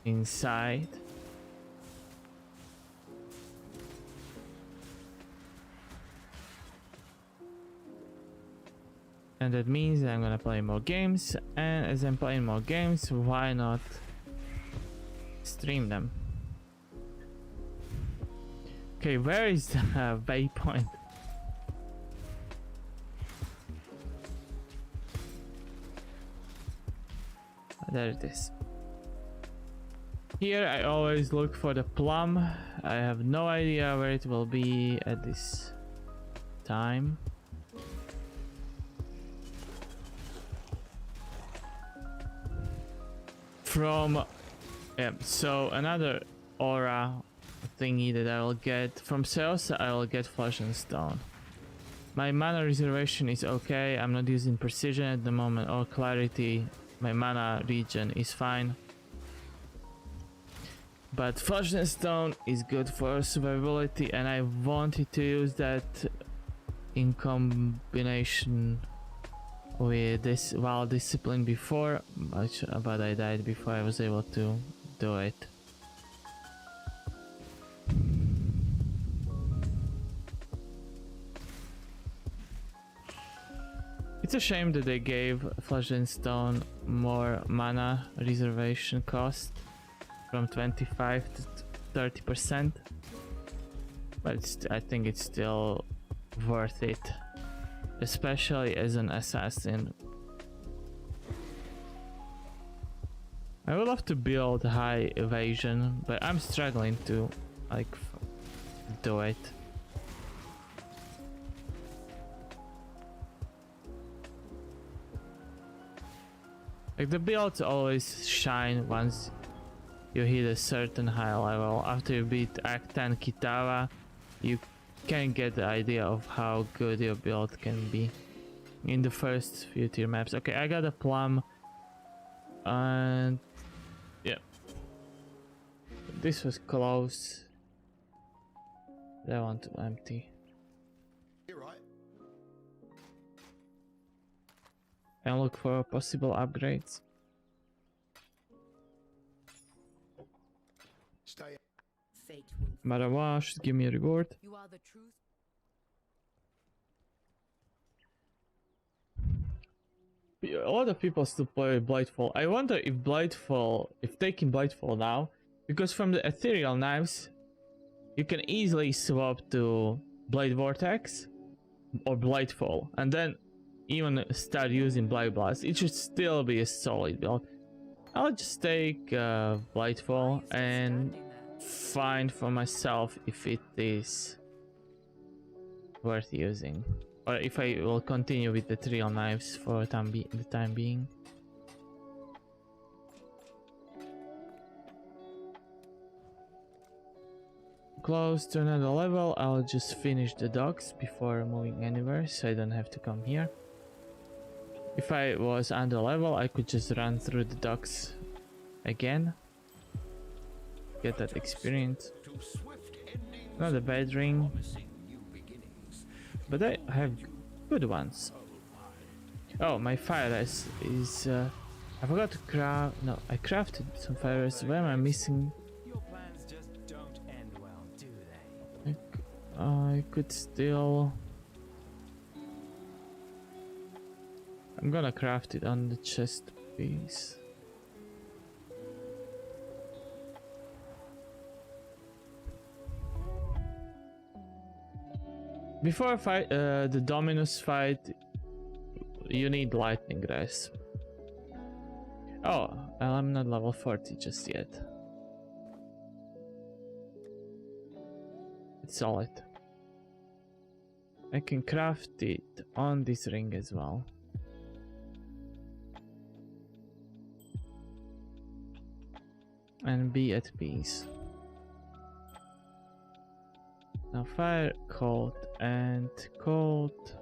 [SPEAKER 1] inside. And that means that I'm gonna play more games, and as I'm playing more games, why not stream them? Okay, where is the waypoint? There it is. Here I always look for the plum. I have no idea where it will be at this time. So another aura thingy that I will get from Seosa, I will get Flesh and Stone. My mana reservation is okay. I'm not using precision at the moment or clarity. My mana regen is fine. But Flesh and Stone is good for survivability, and I wanted to use that in combination with this Wild Discipline before, but I died before I was able to do it. It's a shame that they gave Flesh and Stone more mana reservation cost from 25 to 30%, but I think it's still worth it, especially as an assassin. I would love to build high evasion, but I'm struggling to do it. Like the builds always shine once you hit a certain high level. After you beat Act 10 Kitara, you can get the idea of how good your build can be in the first few tier maps. Okay, I got a plum, and yeah, this was close. I want to empty
[SPEAKER 5] You're right.
[SPEAKER 1] and look for possible upgrades.
[SPEAKER 5] Stay.
[SPEAKER 7] Fate will.
[SPEAKER 1] Marawa should give me a reward.
[SPEAKER 7] You are the truth.
[SPEAKER 1] A lot of people still play Blightfall. I wonder if taking Blightfall now, because from the Ethereal Knives, you can easily swap to Blade Vortex or Blightfall, and then even start using Blight Blast. It should still be a solid build. I'll just take Blightfall and find for myself if it is worth using, or if I will continue with the Ethereal Knives for the time being. Close to another level. I'll just finish the docks before moving anywhere, so I don't have to come here. If I was under level, I could just run through the docks again, get that experience. Not a bad ring, but I have good ones. Oh, my fire is I forgot to craft. No, I crafted some fires. Where am I missing?
[SPEAKER 3] Your plans just don't end well, do they?
[SPEAKER 1] I could still. I'm gonna craft it on the chest piece. Before the Dominus fight, you need lightning grass. Oh, well, I'm not level 40 just yet. It's solid. I can craft it on this ring as well. And be at peace. Now fire, cold, and cold.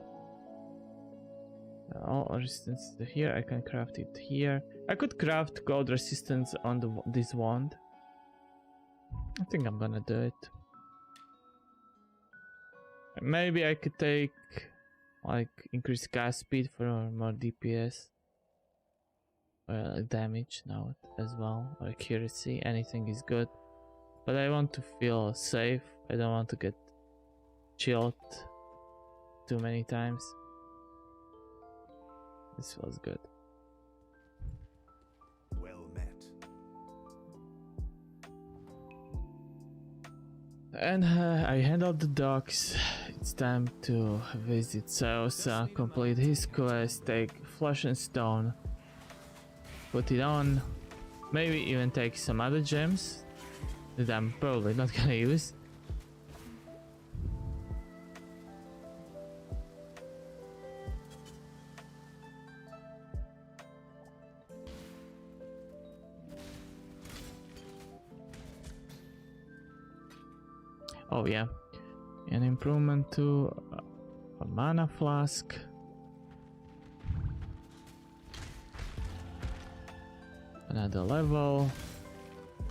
[SPEAKER 1] All resistance to here. I can craft it here. I could craft cold resistance on this wand. I think I'm gonna do it. Maybe I could take like increased cast speed for more DPS. Damage now as well, or accuracy. Anything is good, but I want to feel safe. I don't want to get chilled too many times. This feels good.
[SPEAKER 5] Well met.
[SPEAKER 1] And I handled the docks. It's time to visit Saosa, complete his quest, take Flesh and Stone, put it on, maybe even take some other gems that I'm probably not gonna use. Oh yeah, an improvement to a mana flask. Another level.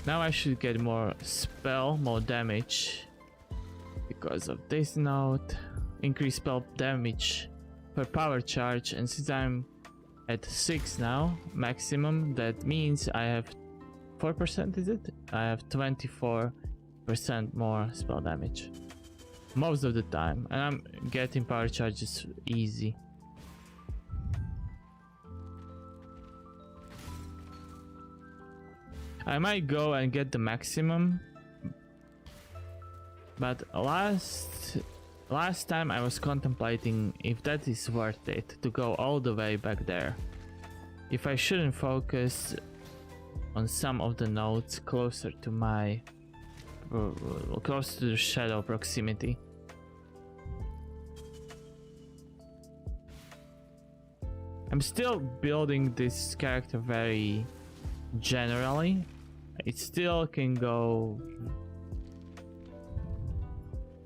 [SPEAKER 1] Now I should get more damage because of this note. Increase spell damage per power charge, and since I'm at 6 now, maximum, that means I have 4%, is it? I have 24% more spell damage. Most of the time, and I'm getting power charges easy. I might go and get the maximum, but last time I was contemplating if that is worth it to go all the way back there. If I shouldn't focus on some of the nodes closer to my close to the shadow proximity. I'm still building this character very generally. It still can go...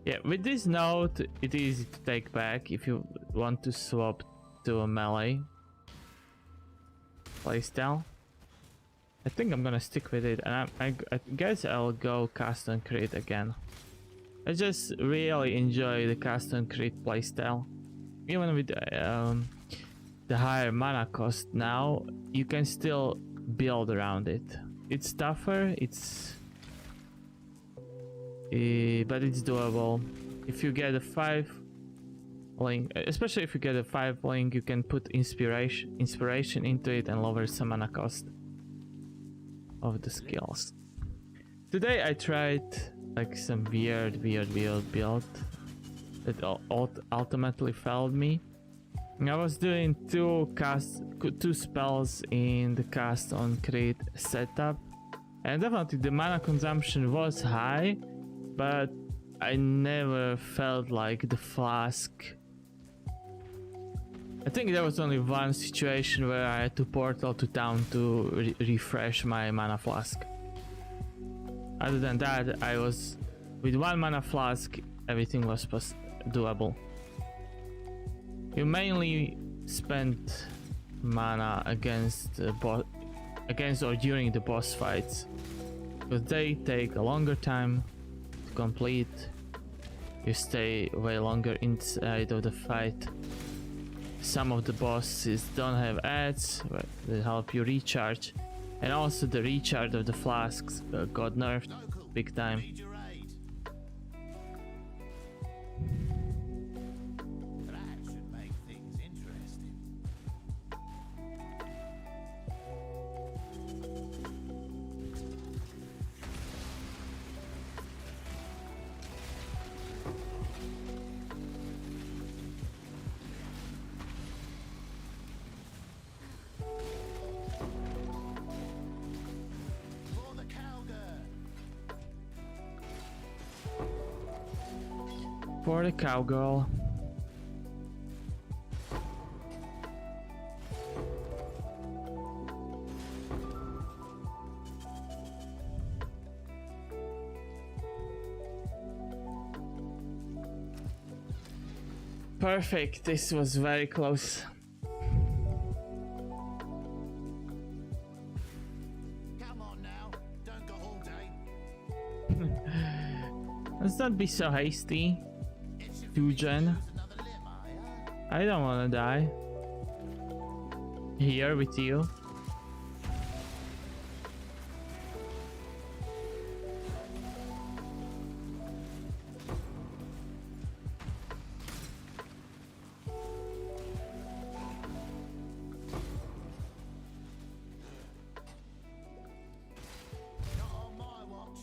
[SPEAKER 1] Yeah, with this note, it's easy to take back if you want to swap to a melee playstyle. I think I'm gonna stick with it, and I guess I'll go cast and crit again. I just really enjoy the cast and crit playstyle. Even with the higher mana cost now, you can still build around it. It's tougher, but it's doable. If you get a 5 link, especially if you get a 5 link, you can put inspiration into it and lower some mana cost of the skills. Today I tried like some weird build that ultimately failed me. I was doing two spells in the cast on crit setup, and definitely the mana consumption was high, but I never felt like the flask. I think there was only one situation where I had to portal to town to refresh my mana flask. Other than that, I was with one mana flask, everything was doable. You mainly spend mana against or during the boss fights, because they take a longer time to complete. You stay way longer inside of the fight. Some of the bosses don't have ads that help you recharge, and also the recharge of the flasks got nerfed big time. For the cowgirl. Perfect, this was very close.
[SPEAKER 4] Come on now, don't go all day.
[SPEAKER 1] Let's not be so hasty. Tujen. I don't wanna die. Here with you.
[SPEAKER 4] Not on my watch.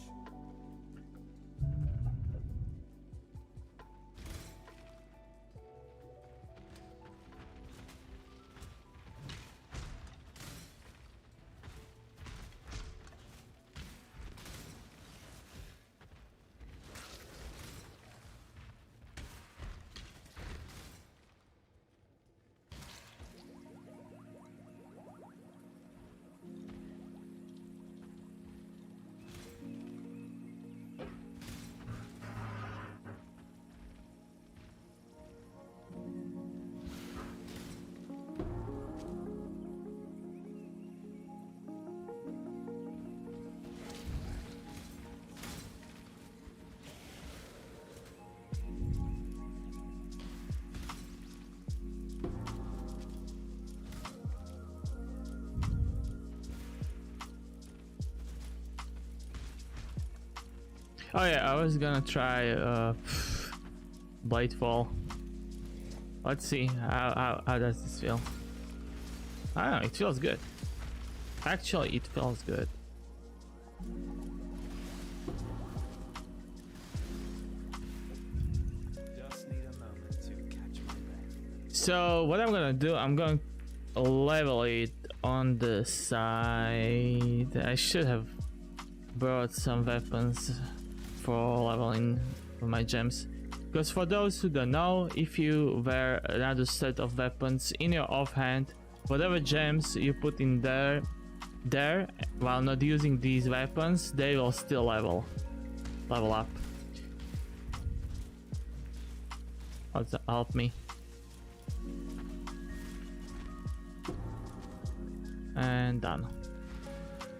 [SPEAKER 1] Oh yeah, I was gonna try Blightfall. Let's see how does this feel. I don't know, it feels good. Actually, it feels good.
[SPEAKER 3] Just need a moment to catch my breath.
[SPEAKER 1] So what I'm gonna do, I'm going to level it on the side. I should have brought some weapons for leveling for my gems, because for those who don't know, if you wear another set of weapons in your offhand, whatever gems you put in there while not using these weapons, they will still level up. Also help me. And done.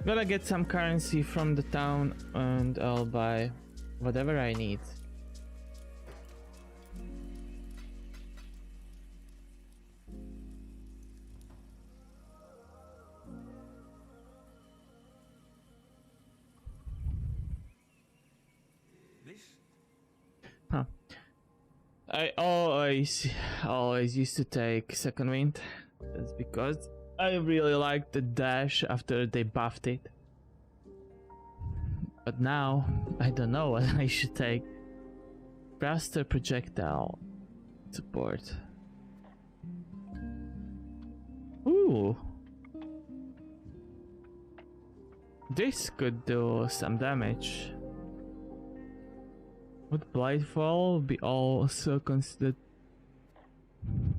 [SPEAKER 1] Gotta get some currency from the town and I'll buy whatever I need. Huh. I always used to take second wind. That's because I really liked the dash after they buffed it. But now I don't know what I should take. Blaster projectile support. Ooh. This could do some damage. Would Blightfall be also considered?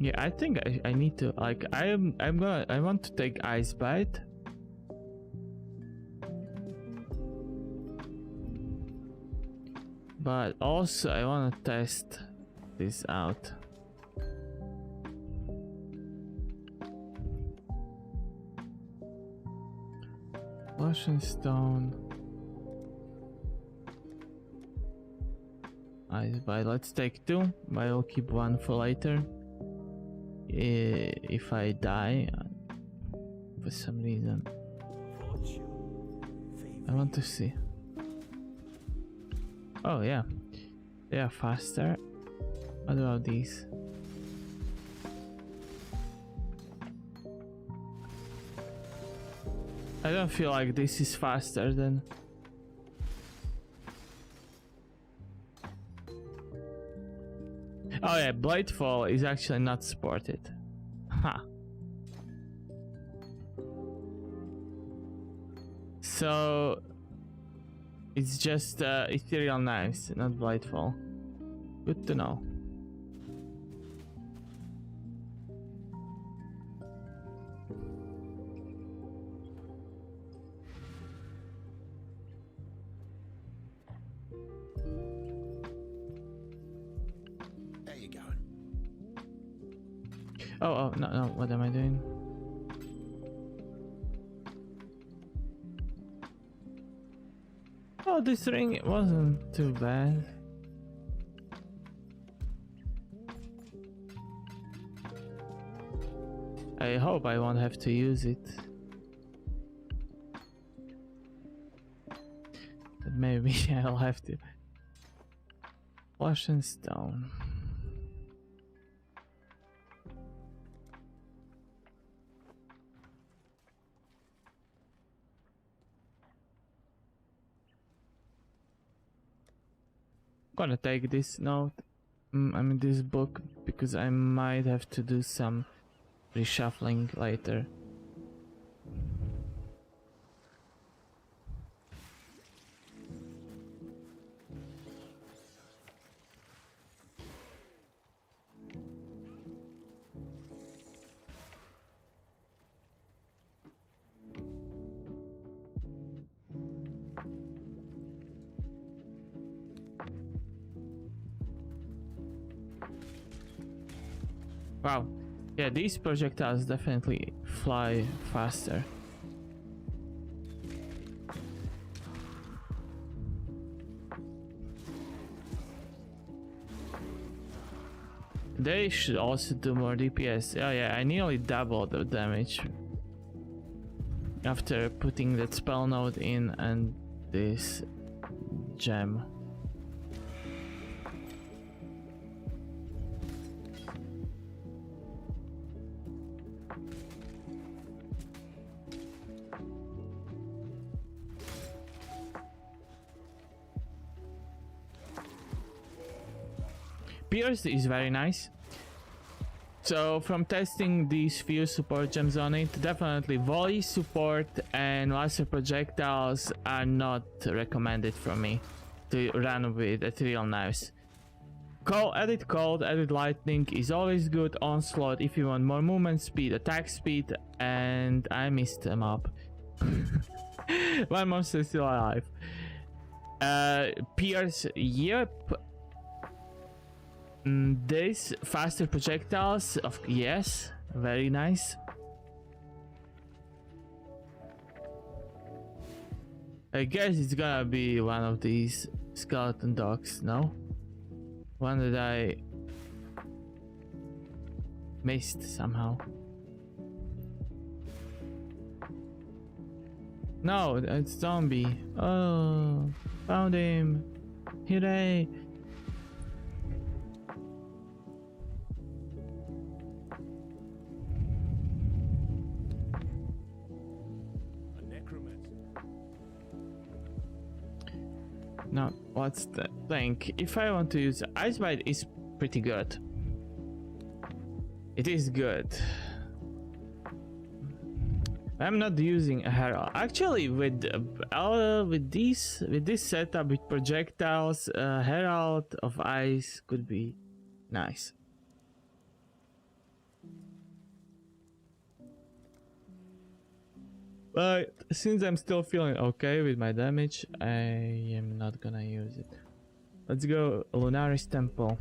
[SPEAKER 1] Yeah, I think I need to, like, I want to take Ice Bite. But also I want to test this out. Ocean Stone. Ice Bite, let's take 2, but I'll keep 1 for later. If I die for some reason. I want to see. Oh yeah, they are faster. What about these? I don't feel like this is faster than. Oh yeah, Blightfall is actually not supported. Huh. So it's just Ethereal Knives, not Blightfall. Good to know. Oh, no, what am I doing? Oh, this ring wasn't too bad. I hope I won't have to use it. But maybe I'll have to. Flush and Stone. Gonna take this note, this book, because I might have to do some reshuffling later. Wow, yeah, these projectiles definitely fly faster. They should also do more DPS. Oh yeah, I nearly doubled the damage after putting that spell node in and this gem. Pierce is very nice. So from testing these few support gems on it, definitely volley support and laser projectiles are not recommended for me to run with Ethereal Knives. Edit lightning is always good. Onslaught if you want more movement speed, attack speed, and I missed him up. One monster is still alive. Pierce, yep. This faster projectiles, yes, very nice. I guess it's gonna be one of these skeleton dogs, no? One that I missed somehow. No, it's zombie. Oh, found him. Hooray.
[SPEAKER 4] A necromancer.
[SPEAKER 1] Now, what's the thing? If I want to use Ice Bite, is pretty good. It is good. I'm not using a Herald. Actually, with this setup with projectiles, Herald of Ice could be nice. But since I'm still feeling okay with my damage, I am not gonna use it. Let's go Lunaris Temple.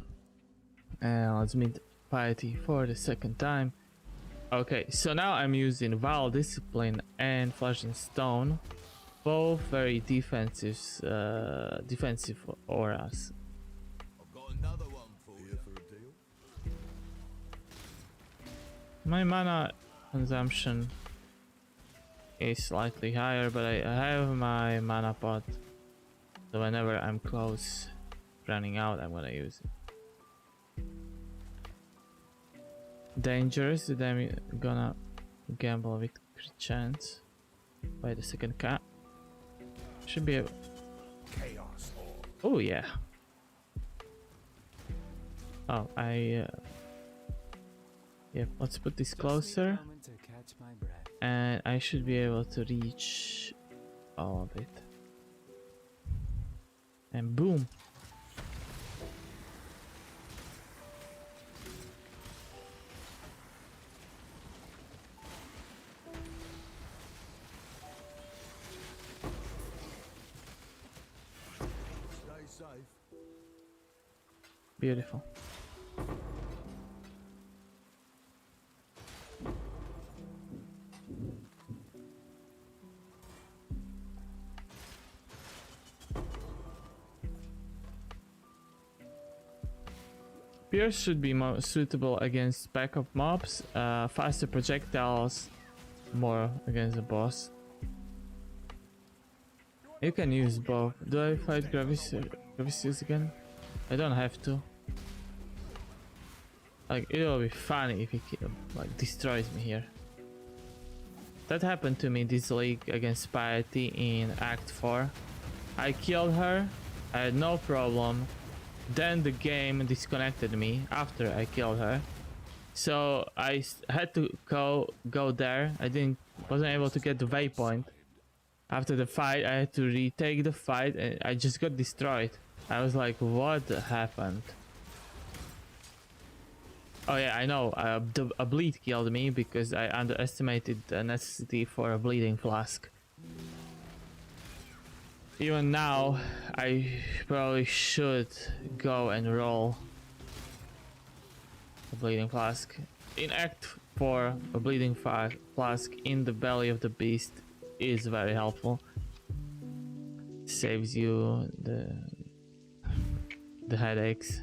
[SPEAKER 1] And let's meet Piety for the second time. Okay, so now I'm using Val Discipline and Flesh and Stone. Both very defensive auras.
[SPEAKER 5] I've got another one for you. For a deal?
[SPEAKER 1] My mana consumption is slightly higher, but I have my mana pot, so whenever I'm close running out, I'm gonna use it. Dangerous, that I'm gonna gamble with crit chance by the second cat. Should be able.
[SPEAKER 5] Chaos Orb.
[SPEAKER 1] Oh yeah. Oh, yeah, let's put this closer.
[SPEAKER 3] Moment to catch my breath.
[SPEAKER 1] And I should be able to reach all of it. And boom.
[SPEAKER 5] Stay safe.
[SPEAKER 1] Beautiful. Pierce should be more suitable against backup mobs, faster projectiles, more against the boss. You can use both. Do I fight Gravicius again? I don't have to. Like, it will be funny if he like destroys me here. That happened to me this league against Piety in Act 4. I killed her, I had no problem. Then the game disconnected me after I killed her. So I had to go there. I wasn't able to get the waypoint. After the fight, I had to retake the fight and I just got destroyed. I was like, what happened? Oh yeah, I know. A bleed killed me because I underestimated the necessity for a bleeding flask. Even now, I probably should go and roll a bleeding flask. In Act 4, a bleeding flask in the belly of the beast is very helpful. Saves you the headaches.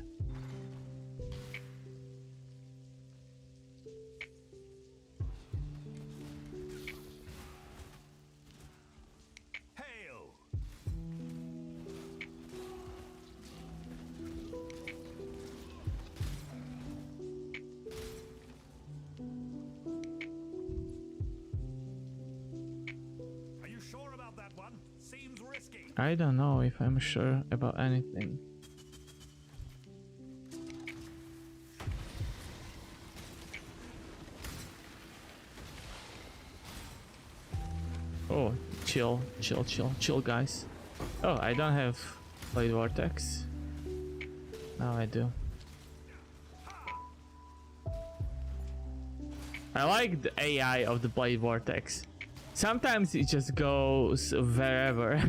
[SPEAKER 4] Hail! Are you sure about that one? Seems risky.
[SPEAKER 1] I don't know if I'm sure about anything. Oh, chill, guys. Oh, I don't have Blade Vortex. Now I do. I like the AI of the Blade Vortex. Sometimes it just goes wherever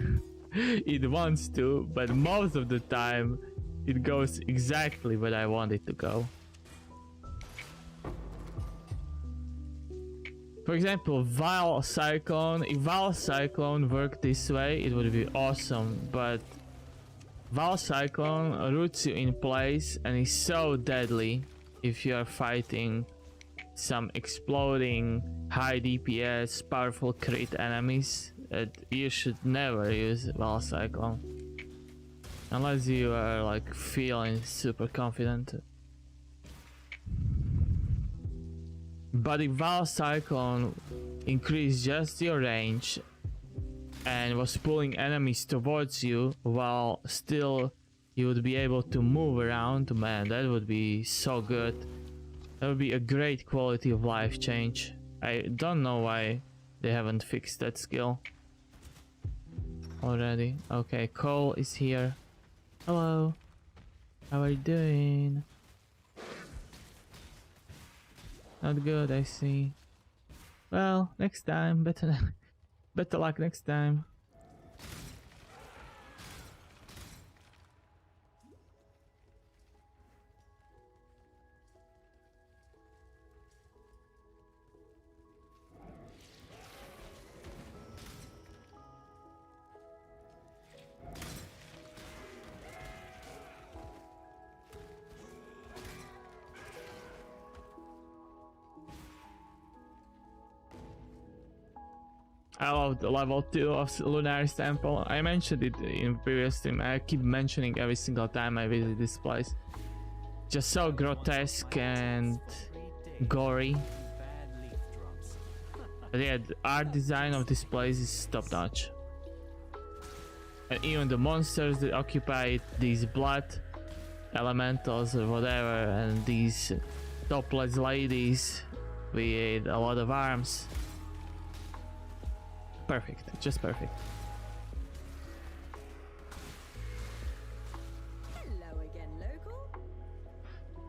[SPEAKER 1] it wants to, but most of the time it goes exactly where I want it to go. For example, Vile Cyclone. If Vile Cyclone worked this way, it would be awesome, but Vile Cyclone roots you in place and is so deadly if you are fighting some exploding, high DPS, powerful crit enemies. You should never use Vile Cyclone. Unless you are like feeling super confident. But if Vile Cyclone increased just your range and was pulling enemies towards you while still you would be able to move around, man, that would be so good. That would be a great quality of life change. I don't know why they haven't fixed that skill already. Okay, Cole is here. Hello. How are you doing? Not good, I see. Well, next time, better luck next time. I love the level 2 of Lunaris Temple. I mentioned it in previous stream. I keep mentioning every single time I visit this place. Just so grotesque and gory. But yeah, the art design of this place is top notch. And even the monsters that occupy it, these blood elementals or whatever, and these topless ladies with a lot of arms. Perfect, just perfect.
[SPEAKER 2] Hello again, local.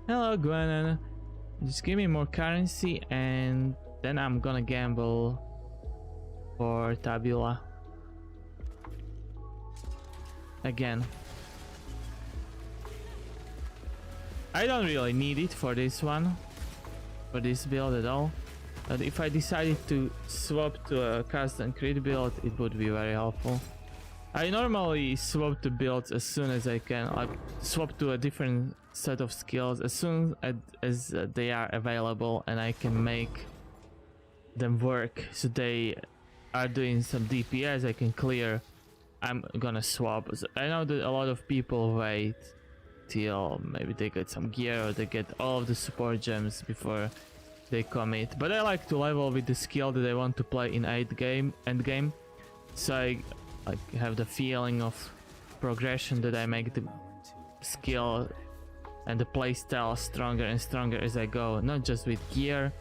[SPEAKER 1] Hello, Gwennon. Just give me more currency and then I'm gonna gamble for Tabula. Again. I don't really need it for this one, for this build at all. But if I decided to swap to a custom crit build, it would be very helpful. I normally swap to builds as soon as I can, like swap to a different set of skills as soon as they are available and I can make them work. So they are doing some DPS I can clear, I'm gonna swap. So I know that a lot of people wait till maybe they get some gear or they get all of the support gems before they commit, but I like to level with the skill that I want to play in end game, so I like have the feeling of progression that I make the skill and the playstyle stronger and stronger as I go, not just with gear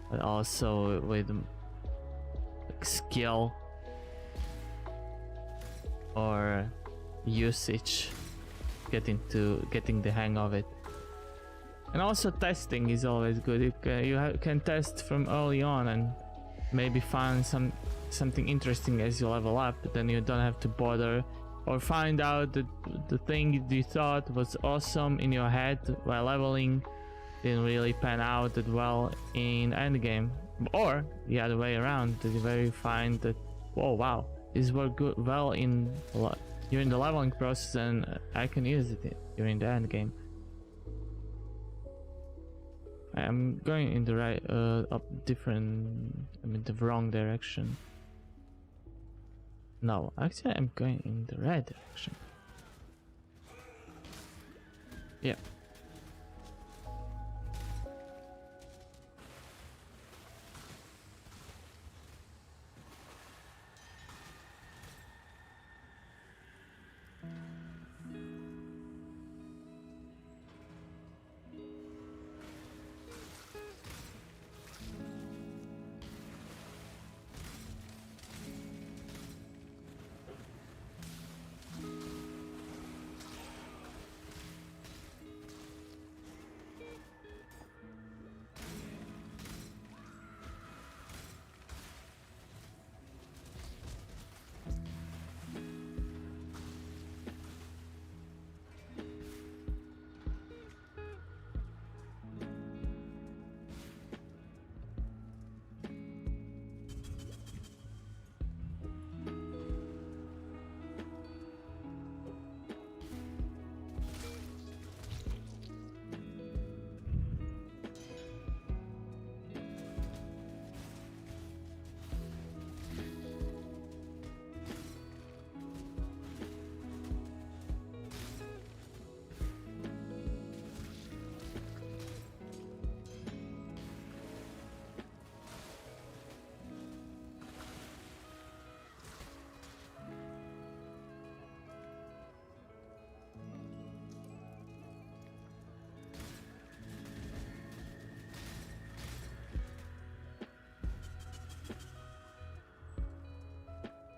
[SPEAKER 1] but also with like, skill or usage, getting the hang of it. And also testing is always good. You can test from early on and maybe find something interesting as you level up. Then you don't have to bother or find out that the thing you thought was awesome in your head while leveling didn't really pan out that well in endgame. Or the other way around, that you find that, oh wow, this worked well during the leveling process and I can use it during the endgame. I'm going in the right, the wrong direction. No, actually I'm going in the right direction. Yeah.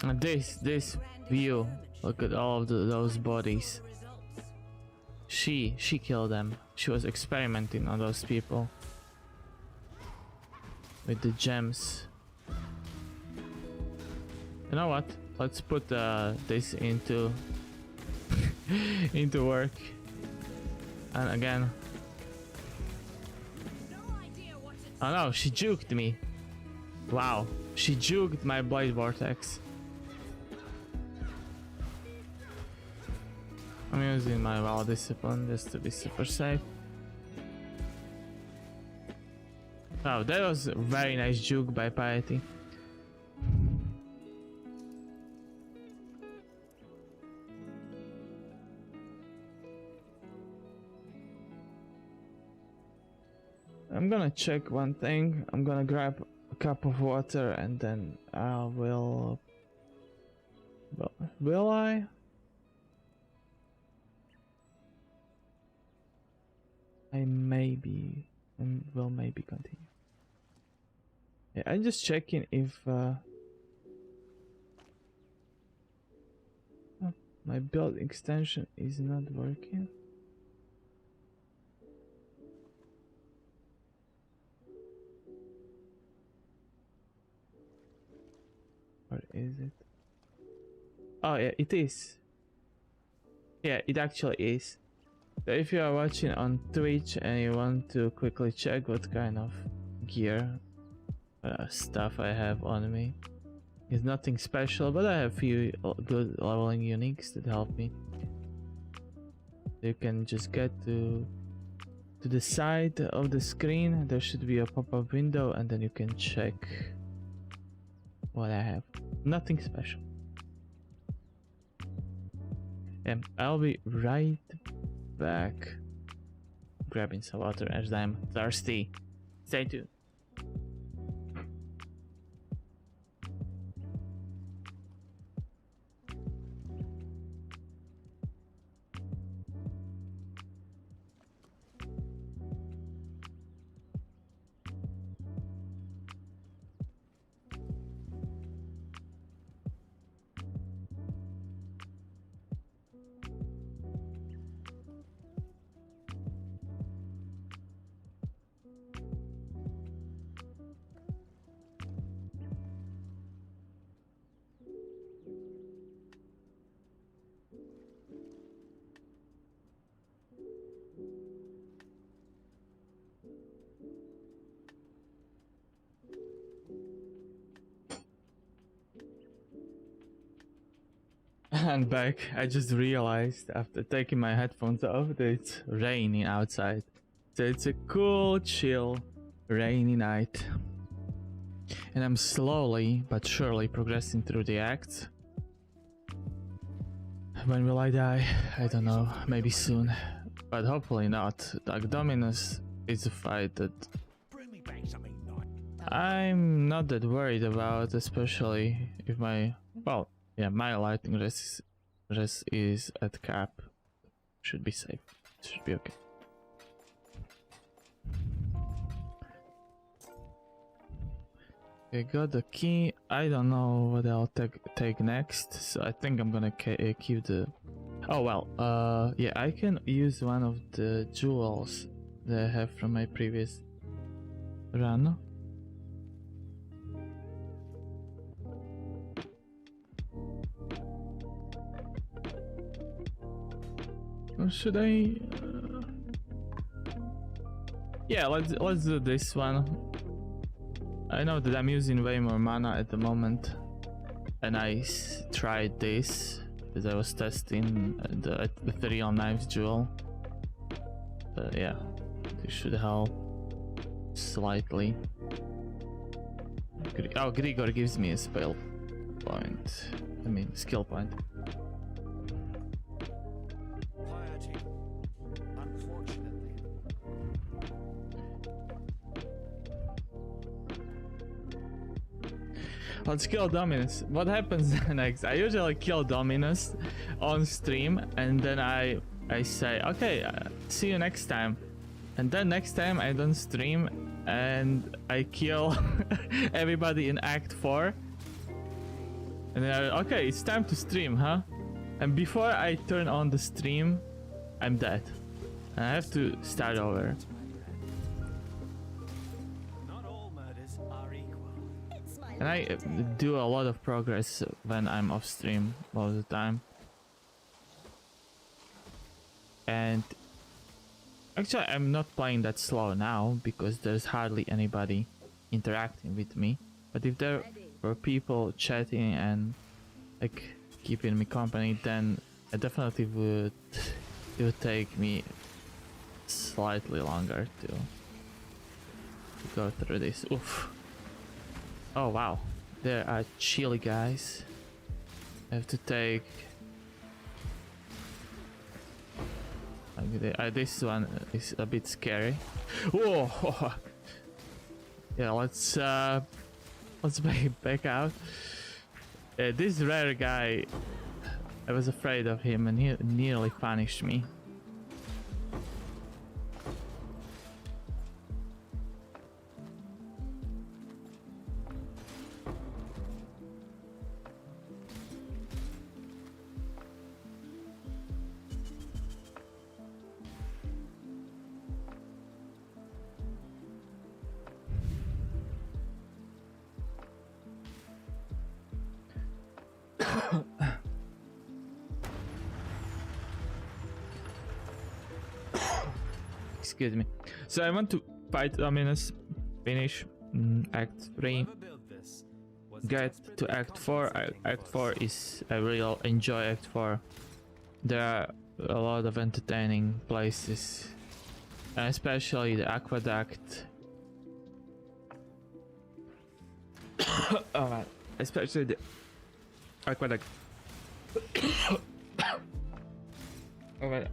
[SPEAKER 1] And this view, look at all of those bodies. She killed them. She was experimenting on those people with the gems. You know what? Let's put this into into work. And again. Oh no, she juked me. Wow, she juked my blade vortex. I'm using my Wild Discipline just to be super safe. Oh, that was a very nice juke by Piety. I'm gonna check one thing. I'm gonna grab a cup of water and then I will... Well, will I? I maybe... and will maybe continue. Yeah, I'm just checking if... oh, my build extension is not working. Or is it? Oh yeah, it is. Yeah, it actually is. So if you are watching on Twitch and you want to quickly check what kind of gear stuff I have on me, it's nothing special, but I have a few good leveling uniques that help me. You can just get to the side of the screen. There should be a pop-up window and then you can check what I have. Nothing special. And I'll be right back, grabbing some water as I'm thirsty. Stay tuned. And back, I just realized after taking my headphones off that it's raining outside. So it's a cool, chill, rainy night. And I'm slowly but surely progressing through the acts. When will I die? I don't know, maybe soon. But hopefully not. Like Dominus is a fight that
[SPEAKER 4] Bring me back something nice.
[SPEAKER 1] I'm not that worried about, especially if my... well, yeah, my lightning rest is at cap. Should be safe. Should be okay. I got the key. I don't know what I'll take next, so I think I'm gonna keep the... oh well, yeah, I can use one of the jewels that I have from my previous run. Or should I? Yeah, let's do this one. I know that I'm using way more mana at the moment, and I tried this as I was testing the Ethereal Knives jewel. Yeah, this should help slightly. Oh, Grigor gives me a spell point. I mean, skill point.
[SPEAKER 6] Piety. Unfortunately.
[SPEAKER 1] Let's kill Dominus. What happens next? I usually kill Dominus on stream and then I say, okay, see you next time. And then next time I don't stream and I kill everybody in Act 4. And then, okay, it's time to stream, huh? And before I turn on the stream, I'm dead. And I have to start over.
[SPEAKER 3] Not all murders are equal.
[SPEAKER 2] It's my
[SPEAKER 1] And I do a lot of progress when I'm off stream all the time. And actually, I'm not playing that slow now because there's hardly anybody interacting with me. But if there were people chatting and like keeping me company, then I definitely would. It would take me slightly longer to go through this. Oof. Oh wow, there are chilly guys. I have to take. This one is a bit scary. Whoa! Yeah, let's back out. This rare guy, I was afraid of him and he nearly punished me. Excuse me. So I want to fight Dominus, finish Act 3,
[SPEAKER 3] Whoever built this was
[SPEAKER 1] get
[SPEAKER 3] desperate
[SPEAKER 1] to Act 4.
[SPEAKER 3] accomplish
[SPEAKER 1] Act
[SPEAKER 3] something
[SPEAKER 1] 4 is, I really enjoy Act 4. There are a lot of entertaining places, and especially the Aqueduct. Oh man, especially the Aqueduct. Oh man.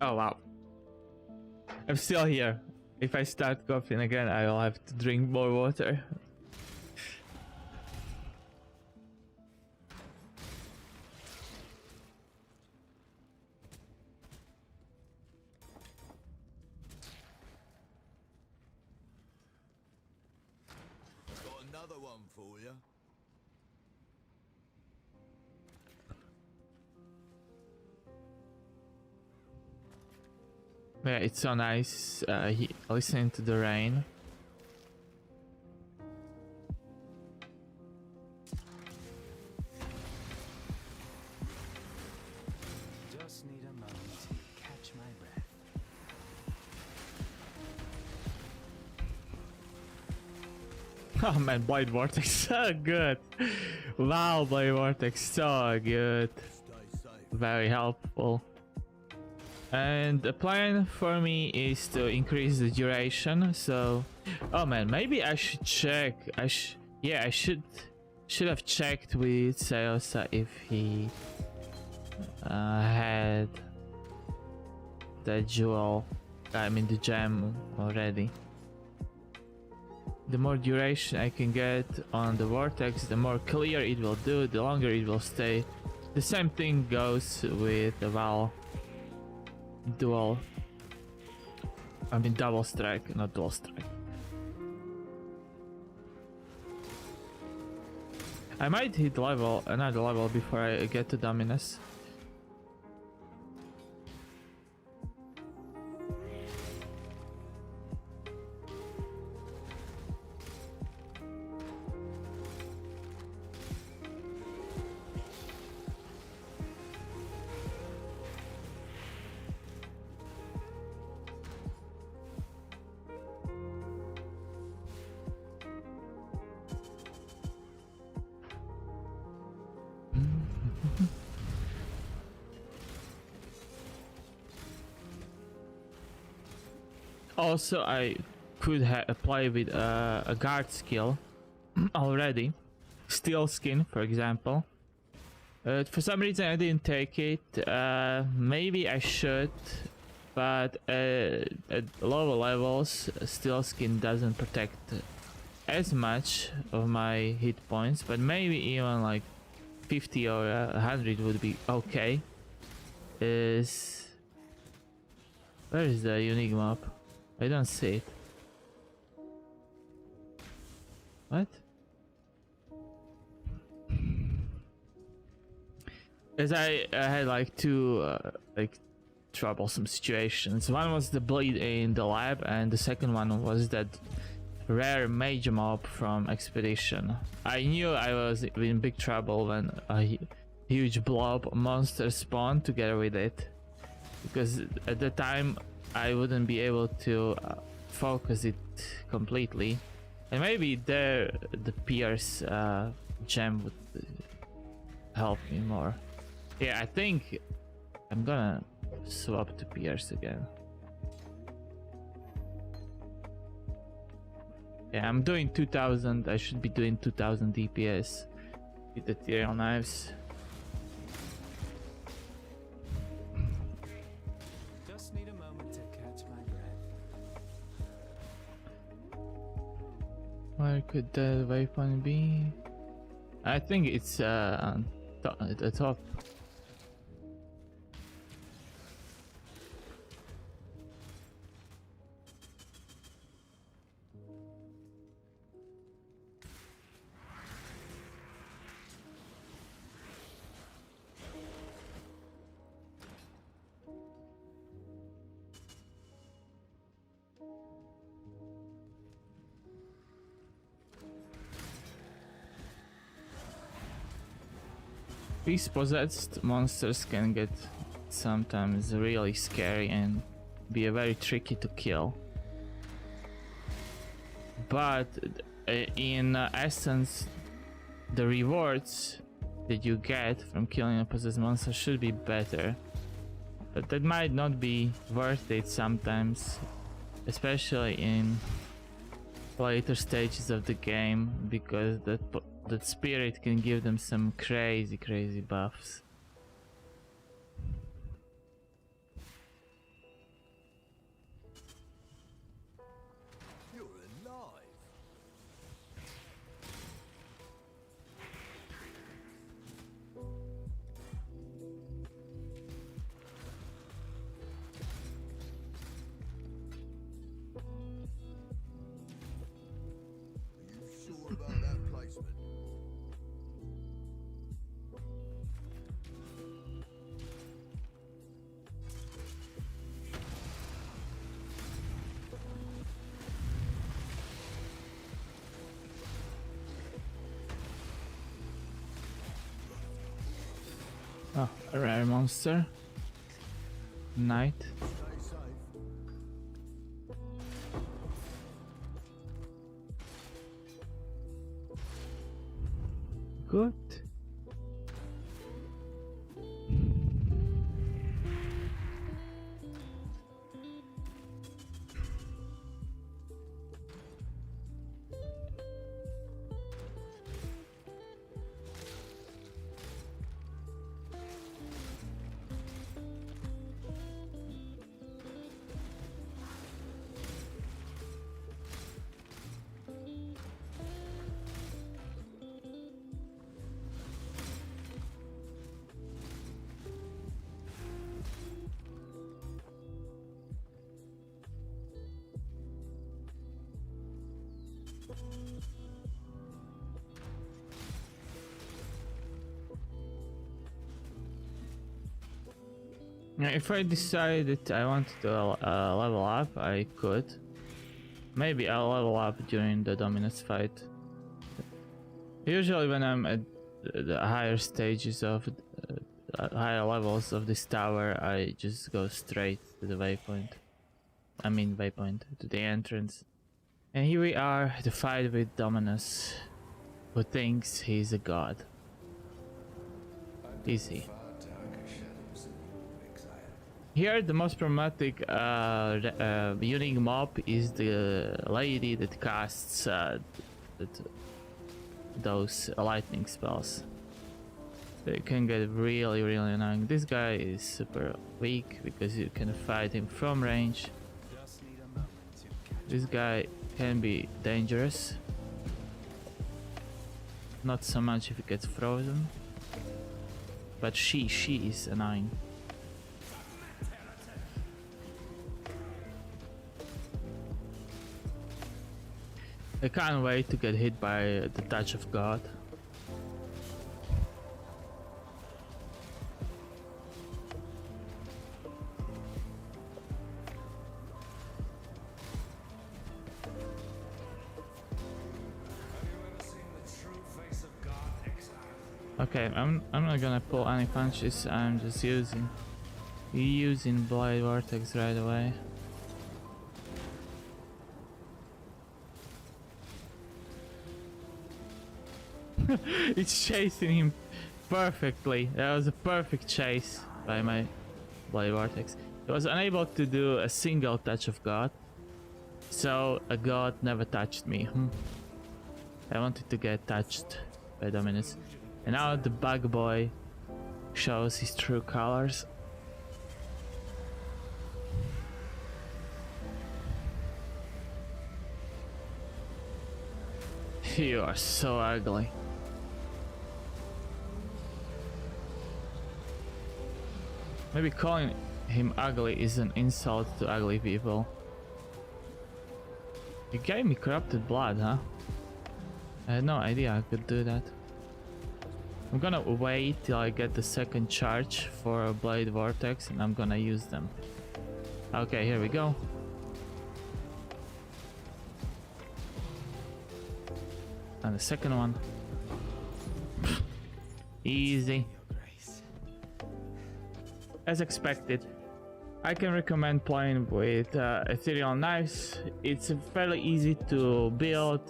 [SPEAKER 1] Oh wow. I'm still here. If I start coughing again, I will have to drink more water.
[SPEAKER 4] Got another one for you.
[SPEAKER 1] Yeah, it's so nice listening to the rain.
[SPEAKER 3] Just need a moment to catch my breath.
[SPEAKER 1] Oh man, Blade Vortex, so good. Wow, Blade Vortex, so good.
[SPEAKER 4] Stay safe.
[SPEAKER 1] Very helpful. And the plan for me is to increase the duration, so... Oh man, maybe I should check. Yeah, I should have checked with Seosa if he had the jewel, I mean the gem already. The more duration I can get on the vortex, the more clear it will do, the longer it will stay. The same thing goes with the Val double strike, not dual strike. I might hit another level before I get to Dominus. Also, I could play with a guard skill already. Steel skin, for example. For some reason I didn't take it. Maybe I should, but at lower levels, steel skin doesn't protect as much of my hit points, but maybe even like 50 or 100 would be okay. Where is the unique mob? I don't see it. What? As I had like two like troublesome situations. One was the bleed in the lab, and the second one was that rare mage mob from Expedition. I knew I was in big trouble when a huge blob monster spawned together with it, because at the time I wouldn't be able to focus it completely, and maybe there the Pierce gem would help me more. Yeah, I think I'm gonna swap to Pierce again. Yeah, I'm doing 2000. I should be doing 2000 DPS with the Ethereal Knives.
[SPEAKER 3] Just need a moment to catch my breath.
[SPEAKER 1] Where could the waypoint be? I think it's at the top. These possessed monsters can get sometimes really scary and be very tricky to kill. But in essence, the rewards that you get from killing a possessed monster should be better. But that might not be worth it sometimes, especially in later stages of the game, because that spirit can give them some crazy buffs.
[SPEAKER 4] You're alive. Are you sure about that placement?
[SPEAKER 1] Oh, a rare monster. Knight.
[SPEAKER 4] Stay safe.
[SPEAKER 1] Good. Now, if I decide that I want to level up, I could. Maybe I'll level up during the Dominus fight. Usually when I'm at the higher stages of higher levels of this tower, I just go straight to the waypoint. I mean waypoint, to the entrance. And here we are, the fight with Dominus, who thinks he's a god. Is he? Here, the most problematic unique mob is the lady that casts those lightning spells. So it can get really, really annoying. This guy is super weak because you can fight him from range.
[SPEAKER 3] Just need a moment to catch.
[SPEAKER 1] This guy can be dangerous. Not so much if it gets frozen. But she is annoying. I can't wait to get hit by the touch of God. Okay, I'm not gonna pull any punches. I'm just using Blade Vortex right away. It's chasing him perfectly. That was a perfect chase by my Blade Vortex. It was unable to do a single touch of God, so a God never touched me. I wanted to get touched by Dominus. And now the bug boy shows his true colors. You are so ugly. Maybe calling him ugly is an insult to ugly people. You gave me corrupted blood, huh? I had no idea I could do that. I'm gonna wait till I get the second charge for a Blade Vortex and I'm gonna use them. Okay, here we go. And the second one. Easy. As expected. I can recommend playing with Ethereal Knives. It's fairly easy to build.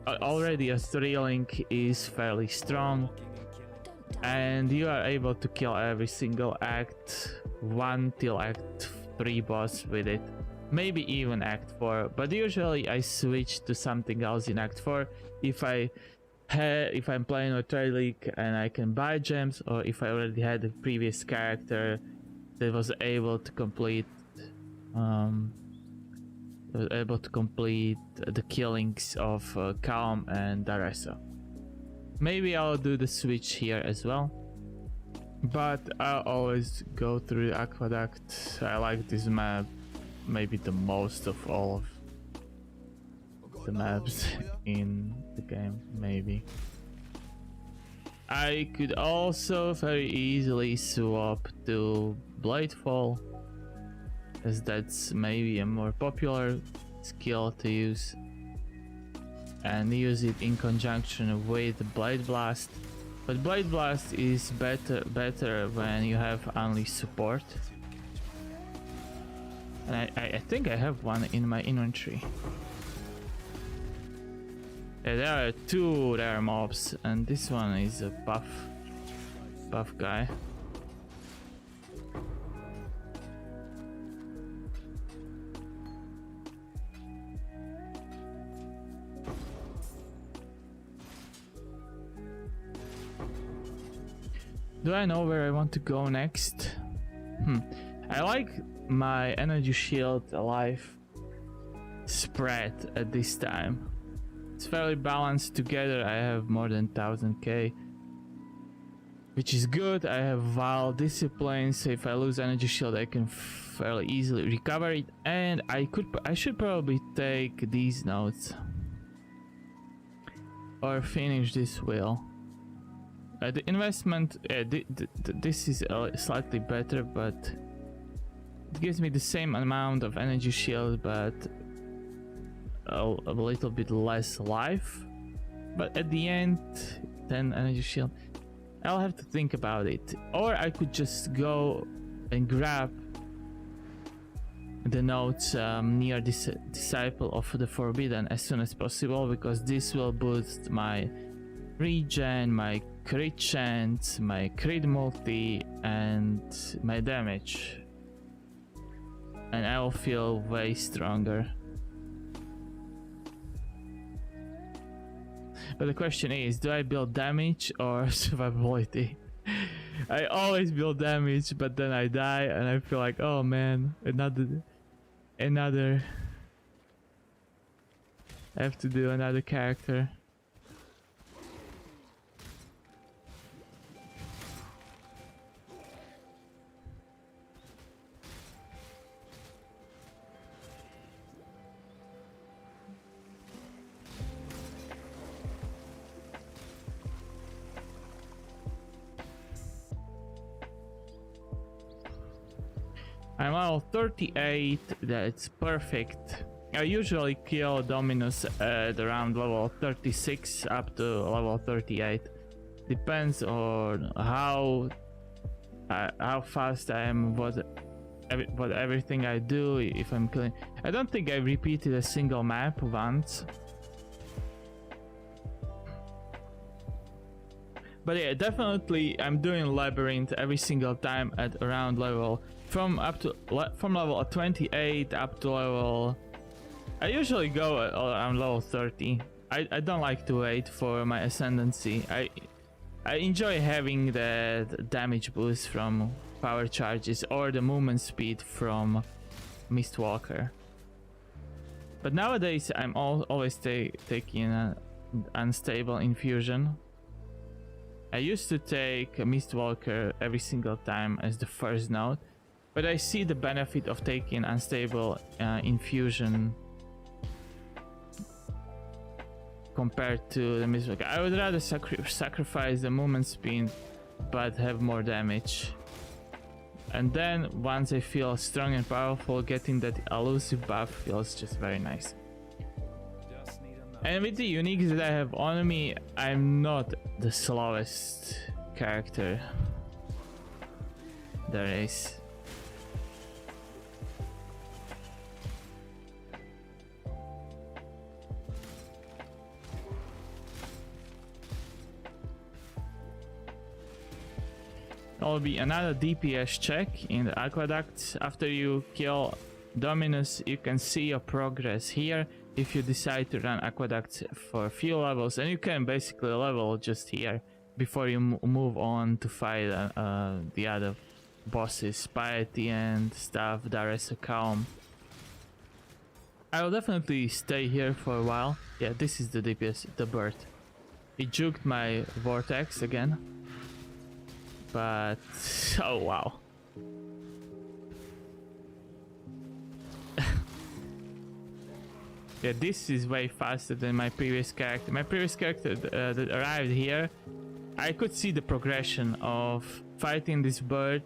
[SPEAKER 1] Already a 3-link is fairly strong. And you are able to kill every single Act 1 till Act 3 boss with it. Maybe even Act 4. But usually I switch to something else in Act 4 if I'm playing with 3-link and I can buy gems, or if I already had a previous character that was able to complete the killings of Calm and Daressa. Maybe I'll do the switch here as well, but I'll always go through the Aqueduct. I like this map maybe the most of all of the maps in the game, maybe. I could also very easily swap to Bladefall, as that's maybe a more popular skill to use, and use it in conjunction with Blade Blast. But Blade Blast is better when you have only support, and I think I have one in my inventory. Yeah, there are 2 rare mobs, and this one is a buff guy. Do I know where I want to go next? I like my energy shield alive spread at this time. It's fairly balanced together. I have more than 1000k, which is good. I have Vile Discipline, so if I lose energy shield I can fairly easily recover it, and I should probably take these notes or finish this wheel. The investment, this is slightly better, but it gives me the same amount of energy shield, but a little bit less life. But at the end, 10 energy shield. I'll have to think about it. Or I could just go and grab the notes near this Disciple of the Forbidden as soon as possible, because this will boost my regen, my crit chance, my crit multi, and my damage and I will feel way stronger. But the question is, do I build damage or survivability? I always build damage, but then I die and I feel like, oh man, another. I have to do another character. I'm level 38, that's perfect. I usually kill Dominus at around level 36 up to level 38. Depends on how fast I am, what everything I do, if I'm killing. I don't think I repeated a single map once. But yeah, definitely I'm doing Labyrinth every single time at around level from level 28 up to level. I usually go at around level 30. I don't like to wait for my ascendancy. I enjoy having the damage boost from power charges or the movement speed from Mistwalker. But nowadays I'm always taking an unstable infusion. I used to take a Mistwalker every single time as the first node, but I see the benefit of taking unstable infusion compared to the Mistwalker. I would rather sacrifice the movement speed but have more damage. And then once I feel strong and powerful, getting that elusive buff feels just very nice. And with the uniques that I have on me, I'm not the slowest character there is. There'll be another DPS check in the aqueducts. After you kill Dominus, you can see your progress here if you decide to run aqueducts for a few levels, and you can basically level just here before you move on to fight the other bosses, Piety and stuff, Daressa Calm. I will definitely stay here for a while. Yeah, this is the DPS, the bird. It juked my vortex again. But oh wow. Yeah, this is way faster than my previous character. My previous character that arrived here, I could see the progression of fighting this bird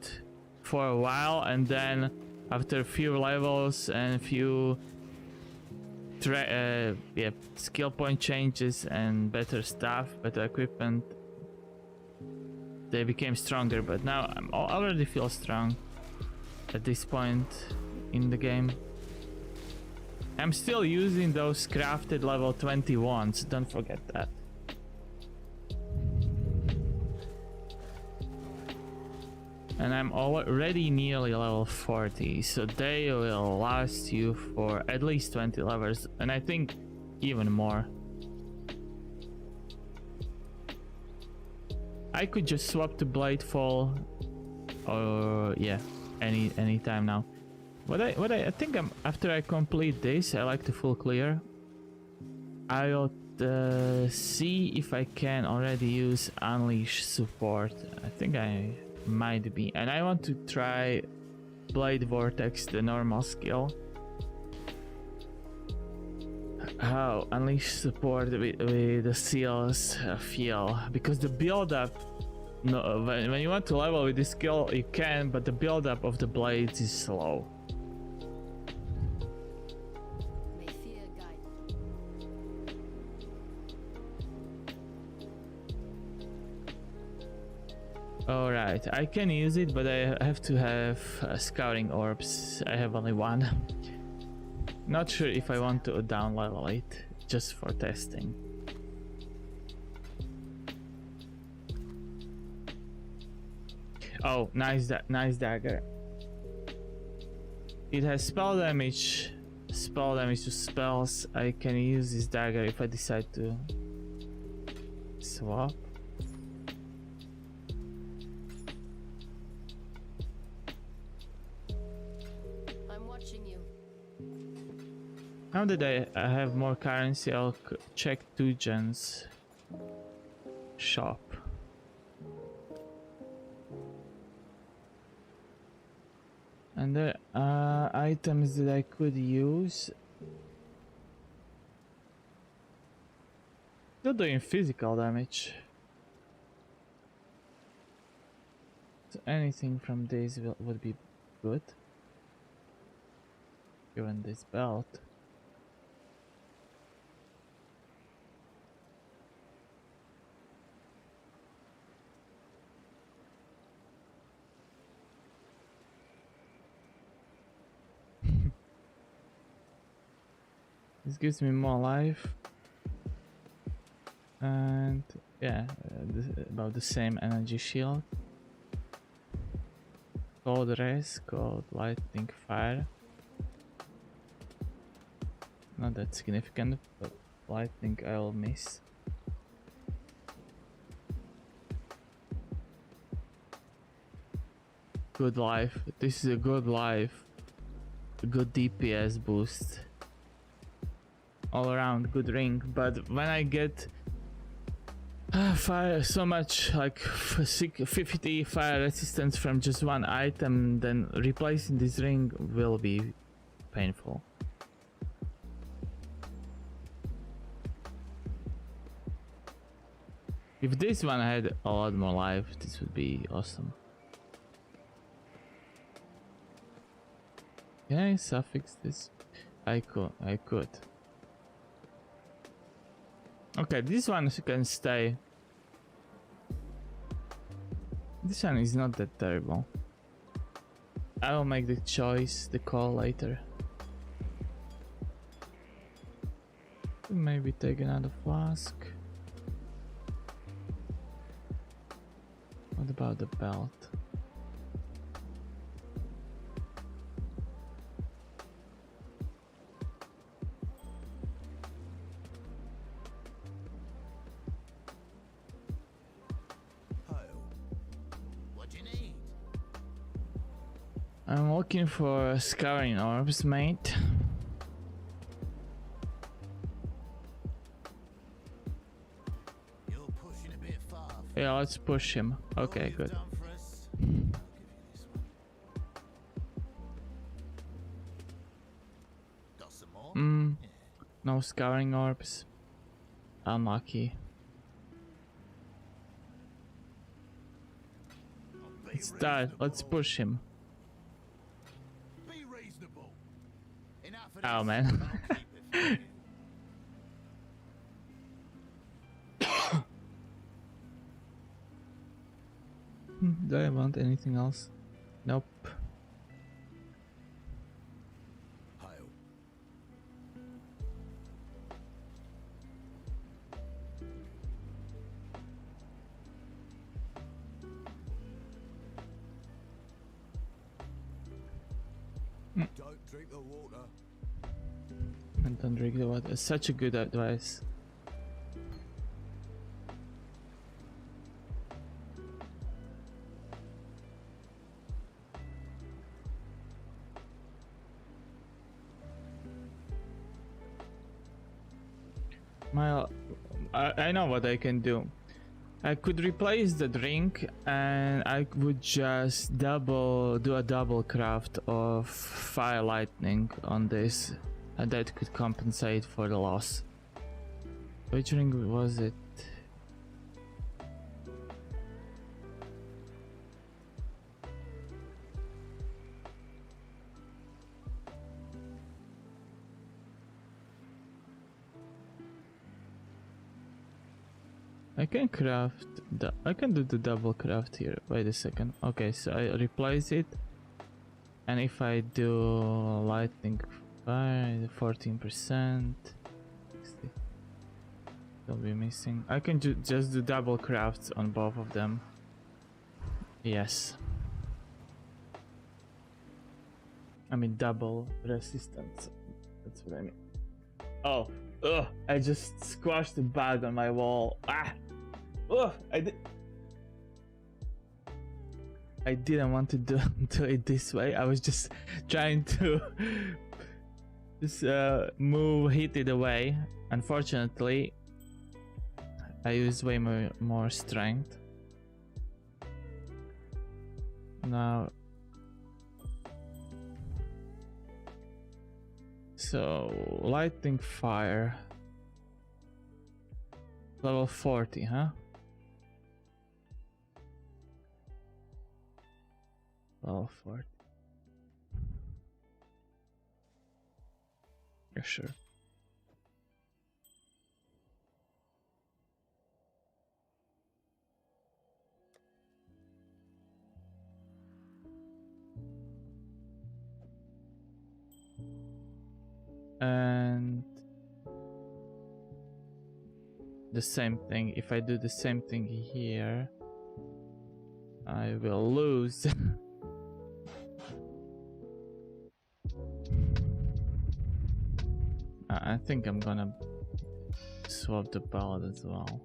[SPEAKER 1] for a while, and then after a few levels and a few skill point changes and better stuff, better equipment, they became stronger. But now I already feel strong at this point in the game. I'm still using those crafted level 21s, don't forget that. And I'm already nearly level 40, so they will last you for at least 20 levels, and I think even more. I could just swap to Bladefall, or yeah, any time now. I think after I complete this, I like to full clear. I'll see if I can already use Unleash support. I think I might be, and I want to try Blade Vortex, the normal skill. How Unleash support with the seals feel, because the build up. No, when you want to level with this skill, you can, but the build up of the blades is slow. Alright, I can use it, but I have to have scouting orbs. I have only one. Not sure if I want to down level it, just for testing. Oh, nice dagger. It has spell damage to spells. I can use this dagger if I decide to swap.
[SPEAKER 7] I'm watching you.
[SPEAKER 1] Now that I have more currency, I'll check Tujan's shop. And there are items that I could use. Still doing physical damage. So anything from this would be good. Given this belt. This gives me more life. And yeah, about the same energy shield. Cold rays, cold lightning, fire. Not that significant, but lightning I'll miss. Good life. This is a good life. A good DPS boost. All around good ring, but when I get fire so much, like 50 fire resistance from just one item, then replacing this ring will be painful. If this one had a lot more life, this would be awesome. Can I suffix this? I could. Okay, this one can stay. This one is not that terrible. I will make the call later. Maybe take another flask. What about the belt? I'm looking for scouring orbs, mate.
[SPEAKER 4] You're pushing a bit far.
[SPEAKER 1] Yeah, let's push him. Okay,
[SPEAKER 4] All
[SPEAKER 1] good.
[SPEAKER 4] you've done for us, I'll give you this one. Got some more? Yeah.
[SPEAKER 1] No scouring orbs. Unlucky.
[SPEAKER 4] Be
[SPEAKER 1] Let's start. Let's
[SPEAKER 4] reasonable.
[SPEAKER 1] push him.
[SPEAKER 4] Be reasonable. Enough of
[SPEAKER 1] Oh
[SPEAKER 4] this.
[SPEAKER 1] man.
[SPEAKER 4] I'll keep it for you.
[SPEAKER 1] Do I want anything else? Nope.
[SPEAKER 4] Hail. Don't drink the water.
[SPEAKER 1] And don't drink the water. Such a good advice. I know what I can do. I could replace the drink and I would just do a double craft of fire lightning on this, and that could compensate for the loss. Which ring was it? I can do the double craft here. Wait a second. Okay, so I replace it, and if I do lightning fire, 14%, they'll be missing. I can just do double crafts on both of them. Yes. I mean double resistance. That's what I mean. Oh, ugh! I just squashed a bug on my wall. Ah! Ugh! I didn't want to do it this way. I was just trying to just hit it away. Unfortunately, I used way more strength. Now, so lightning fire, level 40, huh? Level 40. Yeah, sure. And the same thing. If I do the same thing here, I will lose. I think I'm gonna swap the ballot as well.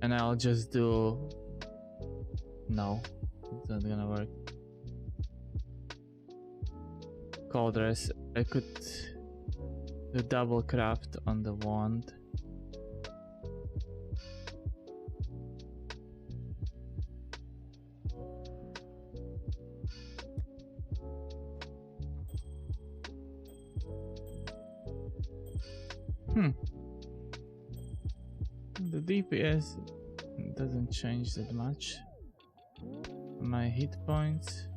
[SPEAKER 1] And I'll just do... No, it's not gonna work. Cauldress. I could do double craft on the wand. The DPS doesn't change that much. My hit points.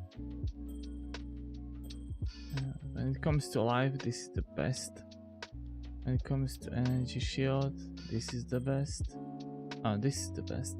[SPEAKER 1] When it comes to life, this is the best. When it comes to energy shield, this is the best. Oh, this is the best.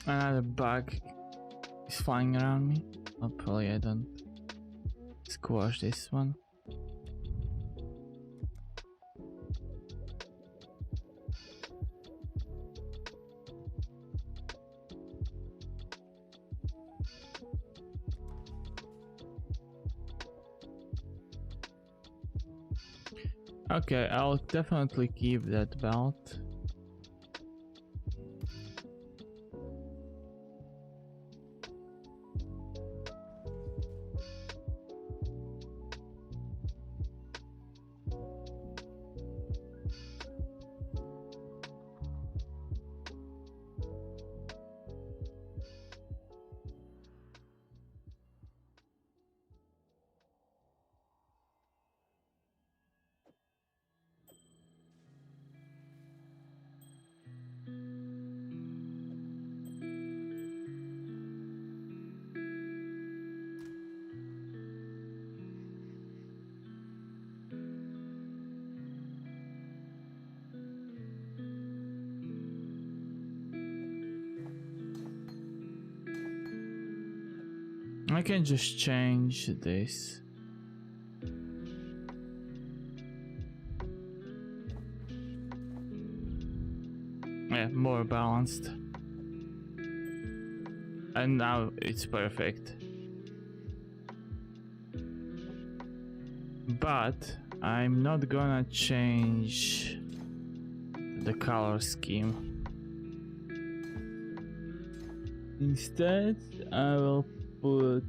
[SPEAKER 1] Another bug is flying around me. Hopefully I don't squash this one. Okay, I'll definitely keep that belt. I can just change this. Yeah, more balanced. And now it's perfect. But I'm not gonna change the color scheme. Instead, I will put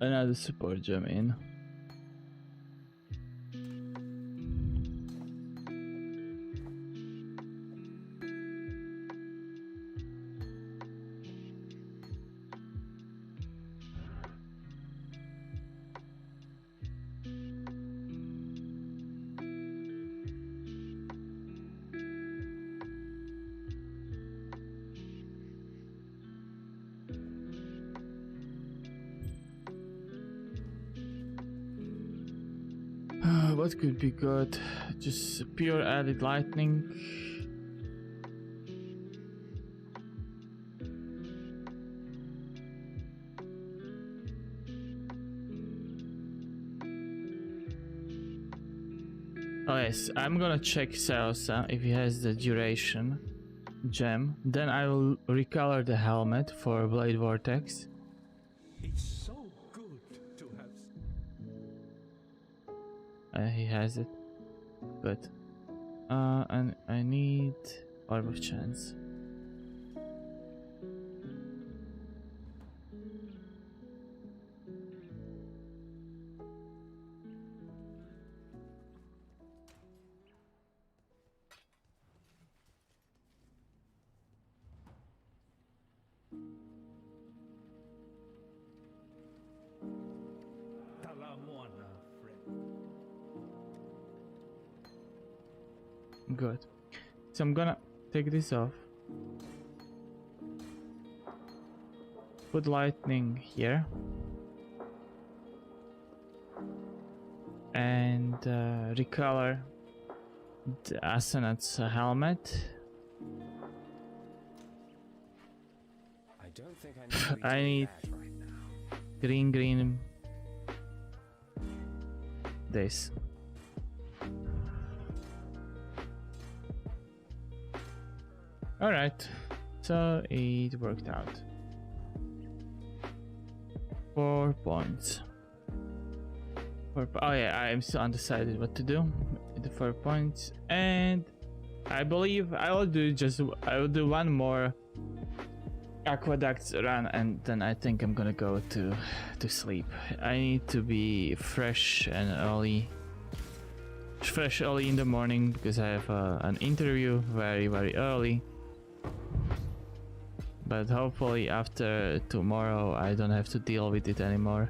[SPEAKER 1] another support gem in. What could be good? Just pure added lightning. Oh yes, I'm gonna check Salsa if he has the duration gem. Then I will recolor the helmet for Blade Vortex.
[SPEAKER 5] It's so good to have.
[SPEAKER 1] He has it. Good. And I need Orb of Chance.
[SPEAKER 4] Talamona, friend.
[SPEAKER 1] Good. So I'm gonna take this off. Put lightning here. And recolor the Asenat's helmet.
[SPEAKER 6] I don't think I need,
[SPEAKER 1] I need
[SPEAKER 6] that right now.
[SPEAKER 1] green this. Alright, so it worked out. 4 points. Oh yeah, I am still undecided what to do with the 4 points, and I believe I will do one more aqueducts run, and then I think I'm gonna go to sleep. I need to be fresh early in the morning because I have an interview very early. But hopefully after tomorrow I don't have to deal with it anymore.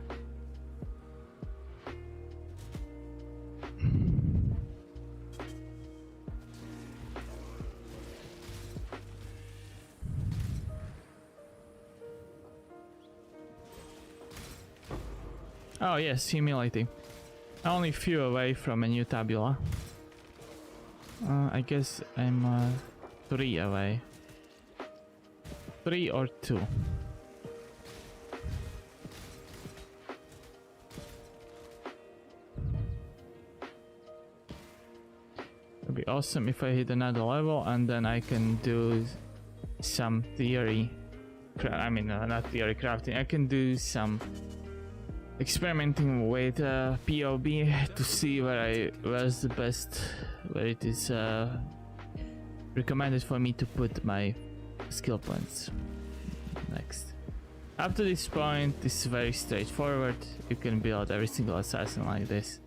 [SPEAKER 1] Oh yes, humility. Only few away from a new tabula. I guess I'm 3 away. 3 or 2. It'd be awesome if I hit another level and then I can do some theory. Not theory crafting. I can do some experimenting with POB to see where's the best, where it is recommended for me to put my skill points next. Up to this point, this is very straightforward. You can build every single assassin like this.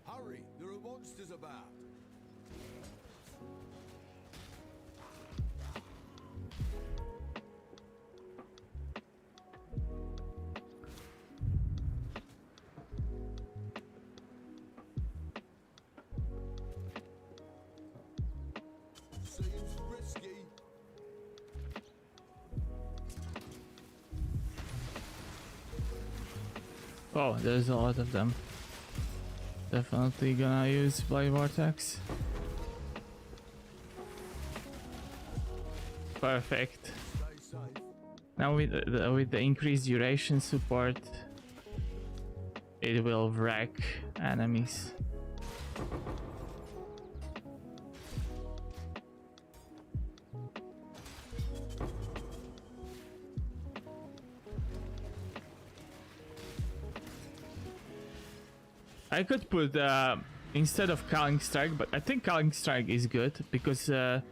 [SPEAKER 5] Hurry, there are monsters about. Seems risky.
[SPEAKER 1] Oh, there's a lot of them. Definitely gonna use Blade Vortex. Perfect.
[SPEAKER 5] Stay safe.
[SPEAKER 1] Now with the increased duration support, it will wreck enemies. I could put instead of Calling Strike, but I think Calling Strike is good because when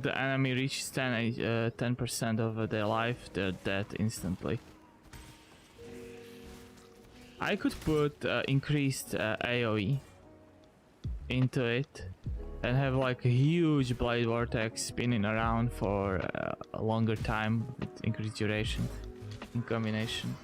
[SPEAKER 1] the enemy reaches 10% of their life, they're dead instantly. I could put increased AoE into it and have like a huge blade vortex spinning around for a longer time with increased duration in combination.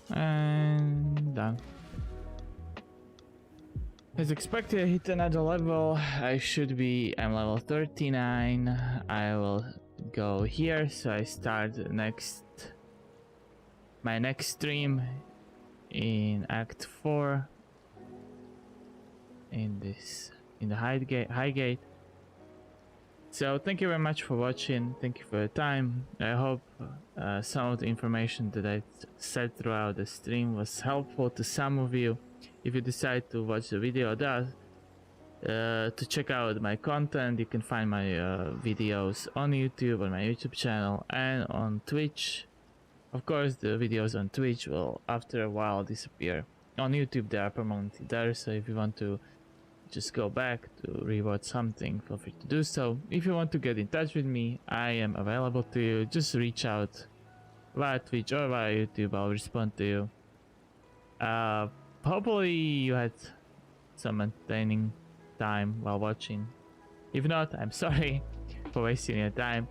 [SPEAKER 1] And done. As expected, I hit another level. I'm level 39. I will go here, so I start my next stream in Act 4 in the High Gate. So thank you very much for watching. Thank you for your time. I hope some of the information that I said throughout the stream was helpful to some of you. If you decide to watch the video, to check out my content, you can find my videos on YouTube, on my YouTube channel, and on Twitch. Of course, the videos on Twitch will after a while disappear. On YouTube they are permanently there, so if you want to just go back to rewatch something, feel free to do so. If you want to get in touch with me, I am available to you. Just reach out via Twitch or via YouTube. I'll respond to you. Hopefully you had some entertaining time while watching. If not, I'm sorry for wasting your time.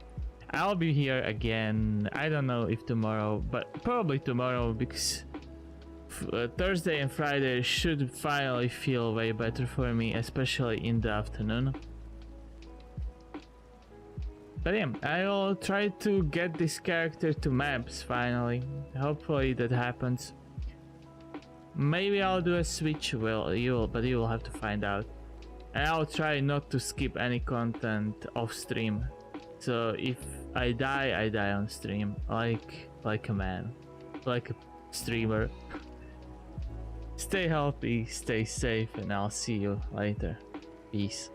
[SPEAKER 1] I'll be here again. I don't know if tomorrow, but probably tomorrow, because Thursday and Friday should finally feel way better for me, especially in the afternoon. But yeah, I will try to get this character to maps finally. Hopefully that happens. Maybe I'll do a switch, but you will have to find out. And I'll try not to skip any content off stream. So if I die on stream, like a man, like a streamer. Stay healthy, stay safe, and I'll see you later. Peace.